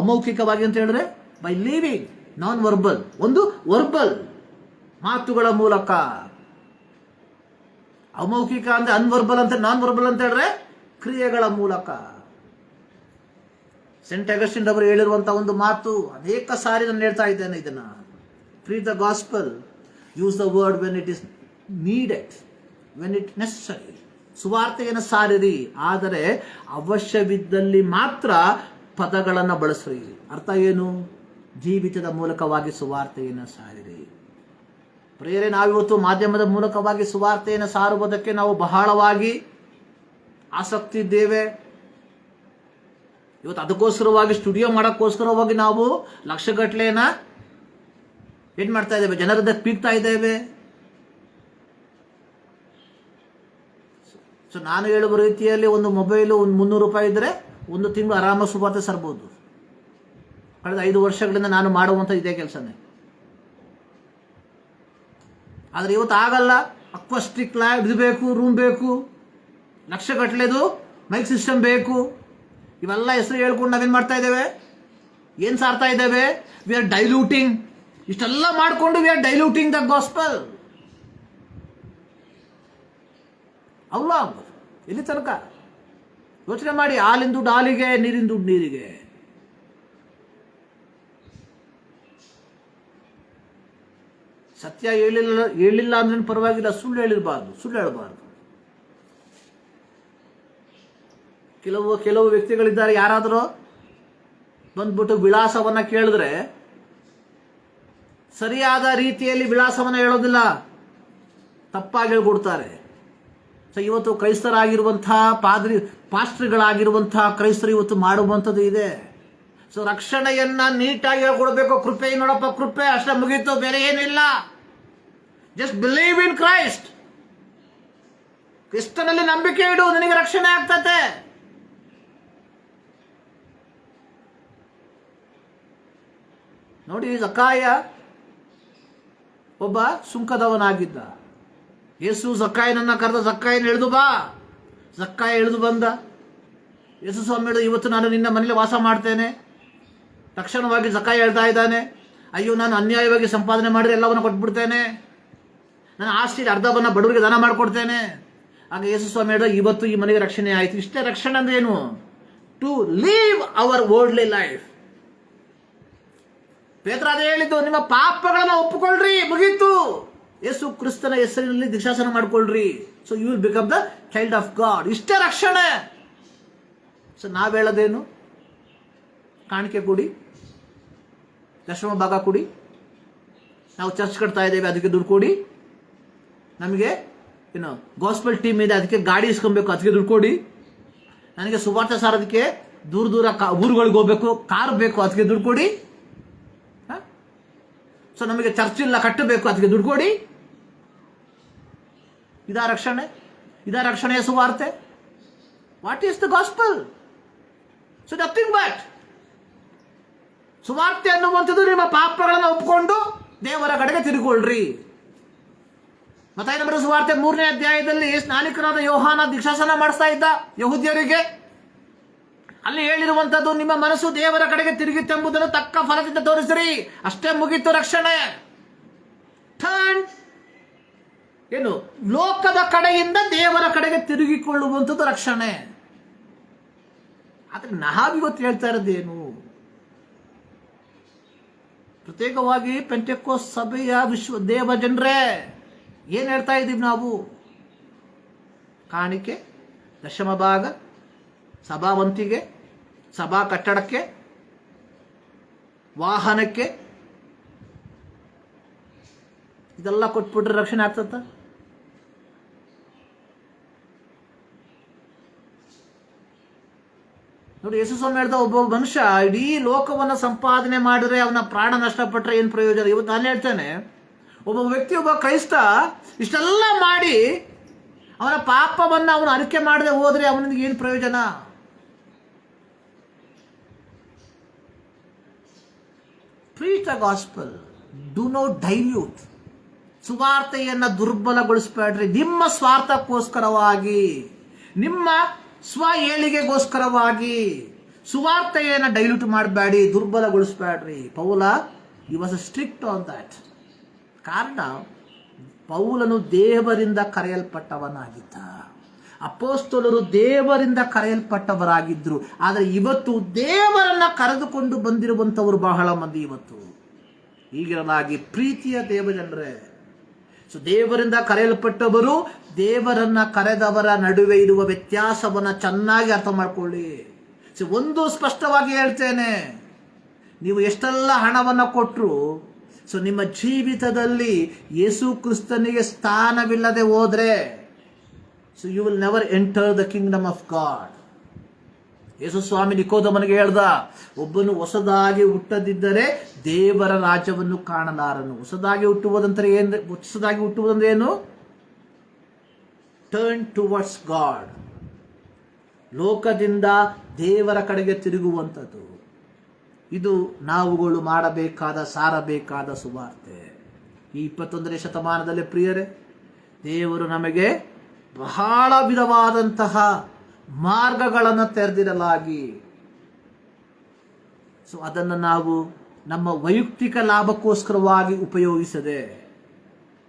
ಅಮೌಖಿಕವಾಗಿ ಅಂತ ಹೇಳಿದ್ರೆ? By living non verbal. ಒಂದು ವರ್ಬಲ್, ಮಾತುಗಳ ಮೂಲಕ. ಅಮೌಖಿಕ ಅಂದ್ರೆ ಅನ್ವರ್ಬಲ್ ಅಂತ, ನಾನ್ ವರ್ಬಲ್ ಅಂತ ಹೇಳಿದ್ರೆ ಕ್ರಿಯೆಗಳ ಮೂಲಕ. ಸೆಂಟ್ ಅಗಸ್ಟಿನ್ ಅವರು ಹೇಳಿರುವಂತಹ ಒಂದು ಮಾತು ಅನೇಕ ಸಾರಿ ನಾನು ಹೇಳ್ತಾ ಇದ್ದೇನೆ ಇದನ್ನ. Preach the gospel, use the word when it is needed, when it necessary. ಸುವಾರ್ತೆಯನ್ನು ಸಾರಿರಿ, ಆದರೆ ಅವಶ್ಯವಿದ್ದಲ್ಲಿ ಮಾತ್ರ ಪದಗಳನ್ನು ಬಳಸ್ರಿ. ಅರ್ಥ ಏನು? ಜೀವಿತದ ಮೂಲಕವಾಗಿ ಸುವಾರ್ತೆಯನ್ನು ಸಾರಿರಿ. ಪ್ರಿಯರೇ, ನಾವಿವತ್ತು ಮಾಧ್ಯಮದ ಮೂಲಕವಾಗಿ ಸುವಾರ್ತೆಯನ್ನು ಸಾರುವುದಕ್ಕೆ ನಾವು ಬಹಳವಾಗಿ ಆಸಕ್ತಿ ಇದ್ದೇವೆ. ಇವತ್ತು ಅದಕ್ಕೋಸ್ಕರವಾಗಿ ಸ್ಟುಡಿಯೋ ಮಾಡೋಕ್ಕೋಸ್ಕರವಾಗಿ ನಾವು ಲಕ್ಷಗಟ್ಟಲೆನ ಏನ್ ಮಾಡ್ತಾ ಇದ್ದೇವೆ? ಜನರದ್ದು ಪೀಕ್ತಾ ಇದ್ದೇವೆ. ಸೊ ನಾನು ಹೇಳುವ ರೀತಿಯಲ್ಲಿ ಒಂದು ಮೊಬೈಲು ಒಂದು 300 ರೂಪಾಯಿ ಇದ್ರೆ ಒಂದು ತಿಂಗಳು ಆರಾಮ ಸುವಾರ್ತೆ ಸರ್ಬೋದು. ಕಳೆದ 5 ವರ್ಷಗಳಿಂದ ನಾನು ಮಾಡುವಂಥ ಇದೇ ಕೆಲಸನೇ. ಆದರೆ ಇವತ್ತು ಆಗಲ್ಲ. ಅಕ್ವಸ್ಟಿಕ್ ಲ್ಯಾಬ್ ಇದು ಬೇಕು, ರೂಮ್ ಬೇಕು, ಲಕ್ಷಗಟ್ಟಲೆದು ಮೈಕ್ ಸಿಸ್ಟಮ್ ಬೇಕು. ಇವೆಲ್ಲ ಹೆಸರು ಹೇಳ್ಕೊಂಡು ನಾವೇನು ಮಾಡ್ತಾ ಇದ್ದೇವೆ? ಏನು ಸಾರ್ತಾ ಇದ್ದೇವೆ? V are diluting. ಇಷ್ಟೆಲ್ಲ ಮಾಡಿಕೊಂಡು V are diluting the gospel. ಅಲ್ಲ, ಎಲ್ಲಿ ತನಕ? ಯೋಚನೆ ಮಾಡಿ. ಹಾಲಿನ ದುಡ್ಡು ಹಾಲಿಗೆ, ನೀರಿನ ದುಡ್ಡು ನೀರಿಗೆ. ಸತ್ಯ ಹೇಳಿಲ್ಲ ಅಂದ್ರೆ ಪರವಾಗಿಲ್ಲ, ಸುಳ್ಳು ಹೇಳಬಾರ್ದು. ಕೆಲವು ವ್ಯಕ್ತಿಗಳಿದ್ದಾರೆ, ಯಾರಾದರೂ ಬಂದ್ಬಿಟ್ಟು ವಿಳಾಸವನ್ನ ಕೇಳಿದ್ರೆ ಸರಿಯಾದ ರೀತಿಯಲ್ಲಿ ವಿಳಾಸವನ್ನ ಹೇಳೋದಿಲ್ಲ, ತಪ್ಪಾಗಿ ಹೇಳ್ಕೊಡ್ತಾರೆ. ಸೊ ಇವತ್ತು ಕ್ರೈಸ್ತರಾಗಿರುವಂತಹ ಪಾಸ್ಟ್ರಿಗಳಾಗಿರುವಂತಹ ಕ್ರೈಸ್ತರು ಇವತ್ತು ಮಾಡುವಂಥದ್ದು ಇದೆ. ಸೊ ರಕ್ಷಣೆಯನ್ನ ನೀಟಾಗಿ ಹೇಳ್ಕೊಡ್ಬೇಕು. ಕೃಪೆ ನೋಡಪ್ಪ, ಕೃಪೆ ಅಷ್ಟೇ, ಮುಗೀತು, ಬೇರೆ ಏನಿಲ್ಲ. Just believe in Christ. ಕ್ರಿಸ್ತನಲ್ಲಿ ನಂಬಿಕೆ ಇಡು, ನಿನಗೆ ರಕ್ಷಣೆ ಆಗ್ತತೆ. ನೋಡಿ, ಜಕ್ಕಾಯ ಒಬ್ಬ ಸುಂಕದವನಾಗಿದ್ದ. ಯೇಸು ಜಕ್ಕಾಯನನ್ನ ಕರೆದ. ಜಕ್ಕಾಯನ ಇಳಿದು ಬಾ. ಜಕ್ಕಾಯ ಇಳಿದು ಬಂದ. ಯೇಸು ಸ್ವಾಮಿ ಹೇಳಿದ, ಇವತ್ತು ನಾನು ನಿನ್ನ ಮನೇಲಿ ವಾಸ ಮಾಡ್ತೇನೆ. ತಕ್ಷಣವಾಗಿ ಜಕ್ಕಾಯ ಹೇಳ್ತಾ ಇದ್ದಾನೆ, ಅಯ್ಯೋ, ನಾನು ಅನ್ಯಾಯವಾಗಿ ಸಂಪಾದನೆ ಮಾಡಿದ್ರೆ ಎಲ್ಲವನ್ನ ಕೊಟ್ಬಿಡ್ತೇನೆ. ನಾನು ಆಸ್ತಿ ಅರ್ಧವನ್ನ ಬಡವರಿಗೆ ದಾನ ಮಾಡಿಕೊಡ್ತೇನೆ. ಆಗ ಯೇಸು ಸ್ವಾಮಿ ಹೇಳಿದ, ಇವತ್ತು ಈ ಮನೆಗೆ ರಕ್ಷಣೆ ಆಯಿತು. ಇಷ್ಟೇ ರಕ್ಷಣೆ ಅಂದ್ರೆ ಏನು? To leave our worldly life. ಪೇತ್ರ ಅದೇ ಹೇಳಿದ್ದು, ನಿಮ್ಮ ಪಾಪಗಳನ್ನ ಒಪ್ಪಿಕೊಳ್ಳ್ರಿ, ಮುಗೀತು. ಯೇಸು ಕ್ರಿಸ್ತನ ಹೆಸರಿನಲ್ಲಿ ದೀಕ್ಷಾಸನ ಮಾಡ್ಕೊಳ್ರಿ. So you will become the child of God. ಇಷ್ಟೇ ರಕ್ಷಣೆ. ಸೊ ನಾವ್ ಹೇಳೋದೇನು? ಕಾಣಿಕೆ ಕೊಡಿ, ದಶಮ ಭಾಗ ಕೊಡಿ. ನಾವು ಚರ್ಚ್ ಕಟ್ತಾ ಇದ್ದೇವೆ, ಅದಕ್ಕೆ ದುಡ್ಡು ಕೊಡಿ. ನಮಗೆ ಏನು ಗಾಸ್ಪಲ್ ಟೀಮ್ ಇದೆ, ಅದಕ್ಕೆ ಗಾಡಿ ಇಸ್ಕೊಬೇಕು, ಅದಕ್ಕೆ ದುಡ್ಡು ಕೊಡಿ. ನನಗೆ ಸುವಾರ್ತೆ ಸಾರೋದಕ್ಕೆ ದೂರ ಊರುಗಳಿಗೆ ಹೋಗ್ಬೇಕು, ಕಾರ್ ಬೇಕು, ಅದಕ್ಕೆ ದುಡ್ಡು ಕೊಡಿ. ಸೊ ನಮಗೆ ಚರ್ಚ್ ಇಲ್ಲ, ಕಟ್ಟಬೇಕು, ಅದಕ್ಕೆ ದುಡ್ಡು ಕೊಡಿ. ಇದಾ ರಕ್ಷಣೆಯ ಸುವಾರ್ತೆ? What is the gospel? So nothing but ಸುವಾರ್ತೆ ಅನ್ನುವಂಥದ್ದು ನಿಮ್ಮ ಪಾಪಗಳನ್ನು ಒಪ್ಪಿಕೊಂಡು ದೇವರ ಕಡೆಗೆ ತಿರುಗಿಕೊಳ್ಳ್ರಿ. ಮತ್ತಾಯ ನಂಬರ ಸುವಾರ್ತೆ 3ನೇ ಅಧ್ಯಾಯದಲ್ಲಿ ಸ್ನಾನಿಕನಾದ ಯೋಹಾನ ದೀಕ್ಷಾಸನ ಮಾಡಿಸ್ತಾ ಇದ್ದ ಯಹೂದ್ಯರಿಗೆ. ಅಲ್ಲಿ ಹೇಳಿರುವಂತದ್ದು, ನಿಮ್ಮ ಮನಸ್ಸು ದೇವರ ಕಡೆಗೆ ತಿರುಗಿತೆಂಬುದನ್ನು ತಕ್ಕ ಫಲದಿಂದ ತೋರಿಸಿರಿ. ಅಷ್ಟೇ, ಮುಗೀತು ರಕ್ಷಣೆ. ಟರ್ನ್ ಏನು? ಲೋಕದ ಕಡೆಯಿಂದ ದೇವರ ಕಡೆಗೆ ತಿರುಗಿಕೊಳ್ಳುವಂಥದ್ದು ರಕ್ಷಣೆ. ಆದ್ರೆ ನಾವಿವತ್ತು ಹೇಳ್ತಾ ಇರೋದೇನು? ಪ್ರತ್ಯೇಕವಾಗಿ ಪೆಂಟೆಕೋಸ್ಟ್ ಸಭೆಯ ದೇವ ಜನರೇ, ಏನ್ ಹೇಳ್ತಾ ಇದ್ದೀವಿ ನಾವು? ಕಾಣಿಕೆ, ದಶಮ ಭಾಗ, ಸಭಾವಂತಿಗೆ, ಸಭಾ ಕಟ್ಟಡಕ್ಕೆ, ವಾಹನಕ್ಕೆ ಇದೆಲ್ಲ ಕೊಟ್ಬಿಟ್ರೆ ರಕ್ಷಣೆ ಆಗ್ತದ? ನೋಡಿ, ಯೇಸು ಸ್ವಾಮಿ ಹೇಳ್ದ, ಒಬ್ಬ ಮನುಷ್ಯ ಇಡೀ ಲೋಕವನ್ನ ಸಂಪಾದನೆ ಮಾಡಿದ್ರೆ ಅವನ ಪ್ರಾಣ ನಷ್ಟಪಟ್ಟರೆ ಏನು ಪ್ರಯೋಜನ? ಇವತ್ತು ನಾನು ಹೇಳ್ತೇನೆ, ಒಬ್ಬ ವ್ಯಕ್ತಿ, ಒಬ್ಬ ಕ್ರೈಸ್ತ ಇಷ್ಟೆಲ್ಲ ಮಾಡಿ ಅವನ ಪಾಪವನ್ನ ಅವನು ಅರಿಕೆ ಮಾಡದೆ ಹೋದ್ರೆ ಅವನಿಗೆ ಏನು ಪ್ರಯೋಜನ? Preach the gospel. Do not dilute. ಸುವಾರ್ತೆಯನ್ನ ದುರ್ಬಲಗೊಳಿಸಬೇಡ್ರಿ. ನಿಮ್ಮ ಸ್ವಾರ್ಥಕ್ಕೋಸ್ಕರವಾಗಿ, ನಿಮ್ಮ ಸ್ವ ಏಳಿಗೆಗೋಸ್ಕರವಾಗಿ ಸುವಾರ್ತೆಯನ್ನ ಡೈಲ್ಯೂಟ್ ಮಾಡಬೇಡಿ, ದುರ್ಬಲಗೊಳಿಸಬೇಡ್ರಿ. ಪೌಲ he was strict on that. ಕಾರಣ, ಪೌಲನು ದೇವರಿಂದ ಕರೆಯಲ್ಪಟ್ಟವನಾಗಿದ್ದ. ಅಪೊಸ್ತಲರು ದೇವರಿಂದ ಕರೆಯಲ್ಪಟ್ಟವರಾಗಿದ್ರು. ಆದರೆ ಇವತ್ತು ದೇವರನ್ನ ಕರೆದುಕೊಂಡು ಬಂದಿರುವಂಥವರು ಬಹಳ ಮಂದಿ ಇವತ್ತು. ಹೀಗಿರಲಾಗಿ ಪ್ರೀತಿಯ ದೇವಜನರೇ, ಸೊ ದೇವರಿಂದ ಕರೆಯಲ್ಪಟ್ಟವರು, ದೇವರನ್ನ ಕರೆದವರ ನಡುವೆ ಇರುವ ವ್ಯತ್ಯಾಸವನ್ನ ಚೆನ್ನಾಗಿ ಅರ್ಥ ಮಾಡ್ಕೊಳ್ಳಿ. ಸೊ ಒಂದು ಸ್ಪಷ್ಟವಾಗಿ ಹೇಳ್ತೇನೆ, ನೀವು ಎಷ್ಟೆಲ್ಲ ಹಣವನ್ನು ಕೊಟ್ಟರು, ಸೊ ನಿಮ್ಮ ಜೀವಿತದಲ್ಲಿ ಯೇಸು ಕ್ರಿಸ್ತನಿಗೆ ಸ್ಥಾನವಿಲ್ಲದೆ ಹೋದ್ರೆ, so you will never enter the kingdom of God. ಯೇಸು ಸ್ವಾಮಿ ನಿಕೋದೇಮನಿಗೆ ಹೇಳ್ದ, ಒಬ್ಬನು ಹೊಸದಾಗಿ ಹುಟ್ಟದಿದ್ದರೆ ದೇವರ ರಾಜ್ಯವನ್ನು ಕಾಣಲಾರನು. ಹೊಸದಾಗಿ ಹುಟ್ಟುವುದಂದ್ರೆ ಏನು? ಹೊಸದಾಗಿ ಹುಟ್ಟುವುದಂದ್ರೆ ಏನು? Turn towards God. ಲೋಕದಿಂದ ದೇವರ ಕಡೆಗೆ ತಿರುಗುವಂಥದ್ದು. ಇದು ನಾವುಗಳು ಮಾಡಬೇಕಾದ, ಸಾರಬೇಕಾದ ಸುವಾರ್ತೆ. ಈ 21ನೇ ಶತಮಾನದಲ್ಲಿ ಪ್ರಿಯರೇ, ದೇವರು ನಮಗೆ ಬಹಳ ವಿಧವಾದಂತಹ ಮಾರ್ಗಗಳನ್ನು ತೆರೆದಿರಲಾಗಿ, ಸೊ ಅದನ್ನು ನಾವು ನಮ್ಮ ವೈಯಕ್ತಿಕ ಲಾಭಕ್ಕೋಸ್ಕರವಾಗಿ ಉಪಯೋಗಿಸದೆ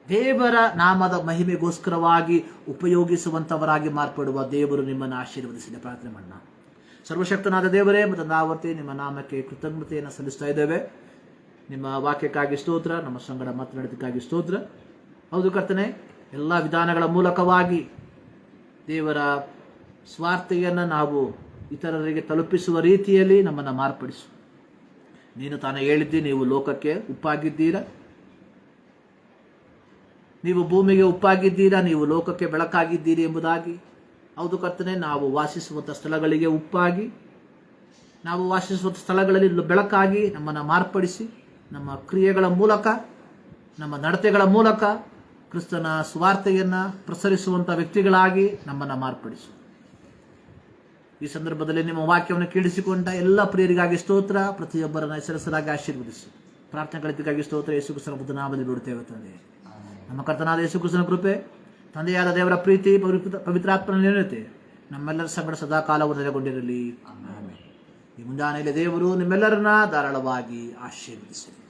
ದೇವರ ನಾಮದ ಮಹಿಮೆಗೋಸ್ಕರವಾಗಿ ಉಪಯೋಗಿಸುವಂಥವರಾಗಿ ಮಾರ್ಪಡುವ ದೇವರು ನಿಮ್ಮನ್ನು ಆಶೀರ್ವದಿಸಲಿ. ಪ್ರಾರ್ಥನೆ ಮಾಡೋಣ. ಸರ್ವಶಕ್ತನಾದ ದೇವರೇ, ಮತ್ತು ನಾವತ್ತೆ ನಿಮ್ಮ ನಾಮಕ್ಕೆ ಕೃತಜ್ಞತೆಯನ್ನು ಸಲ್ಲಿಸ್ತಾ ಇದ್ದೇವೆ. ನಿಮ್ಮ ವಾಕ್ಯಕ್ಕಾಗಿ ಸ್ತೋತ್ರ, ನಮ್ಮ ಸಂಗಡ ಮಾತನಾಡೋದಕ್ಕಾಗಿ ಸ್ತೋತ್ರ. ಹೌದು ಕರ್ತನೆ, ಎಲ್ಲ ವಿಧಾನಗಳ ಮೂಲಕವಾಗಿ ದೇವರ ಸ್ವಾರ್ಥೆಯನ್ನು ನಾವು ಇತರರಿಗೆ ತಲುಪಿಸುವ ರೀತಿಯಲ್ಲಿ ನಮ್ಮನ್ನು ಮಾರ್ಪಡಿಸು. ನೀನು ತಾನೇ ಹೇಳಿದ್ದಿ, ನೀವು ಲೋಕಕ್ಕೆ ಉಪ್ಪಾಗಿದ್ದೀರಾ, ನೀವು ಭೂಮಿಗೆ ಉಪ್ಪಾಗಿದ್ದೀರಾ, ನೀವು ಲೋಕಕ್ಕೆ ಬೆಳಕಾಗಿದ್ದೀರಿ ಎಂಬುದಾಗಿ. ಹೌದು ಕರ್ತನೆ, ನಾವು ವಾಸಿಸುವಂಥ ಸ್ಥಳಗಳಿಗೆ ಉಪ್ಪಾಗಿ, ನಾವು ವಾಸಿಸುವಂಥ ಸ್ಥಳಗಳಲ್ಲಿ ಬೆಳಕಾಗಿ ನಮ್ಮನ್ನು ಮಾರ್ಪಡಿಸಿ, ನಮ್ಮ ಕ್ರಿಯೆಗಳ ಮೂಲಕ, ನಮ್ಮ ನಡತೆಗಳ ಮೂಲಕ ಕ್ರಿಸ್ತನ ಸ್ವಾರ್ಥೆಯನ್ನು ಪ್ರಸರಿಸುವಂಥ ವ್ಯಕ್ತಿಗಳಾಗಿ ನಮ್ಮನ್ನು ಮಾರ್ಪಡಿಸು. ಈ ಸಂದರ್ಭದಲ್ಲಿ ನಿಮ್ಮ ವಾಕ್ಯವನ್ನು ಕೇಳಿಸಿಕೊಂಡ ಎಲ್ಲ ಪ್ರಿಯರಿಗಾಗಿ ಸ್ತೋತ್ರ. ಪ್ರತಿಯೊಬ್ಬರನ್ನ ಹೆಸರಸರಾಗಿ ಆಶೀರ್ವದಿಸು. ಪ್ರಾರ್ಥನೆಗಳಿಗಾಗಿ ಸ್ತೋತ್ರ. ಯೇಸು ಕ್ರಿಸ್ತನ ಬುದ್ಧ ನಾಮದಲ್ಲಿ ಬಿಡುತ್ತೇವೆ ತಂದೆ. ನಮ್ಮ ಕರ್ತನಾದ ಯೇಸು ಕ್ರಿಸ್ತನ ಕೃಪೆ, ತಂದೆಯಾದ ದೇವರ ಪ್ರೀತಿ, ಪವಿತ್ರಾತ್ಮನ ನ್ಯೂನತೆ ನಮ್ಮೆಲ್ಲರ ಸಂಗಡ ಸದಾಕಾಲವು ನೆಲೆಗೊಂಡಿರಲಿ. ಈ ಮುಂಜಾನೆಯಲ್ಲಿ ದೇವರು ನಿಮ್ಮೆಲ್ಲರನ್ನ ಧಾರಾಳವಾಗಿ ಆಶೀರ್ವದಿಸಲಿ.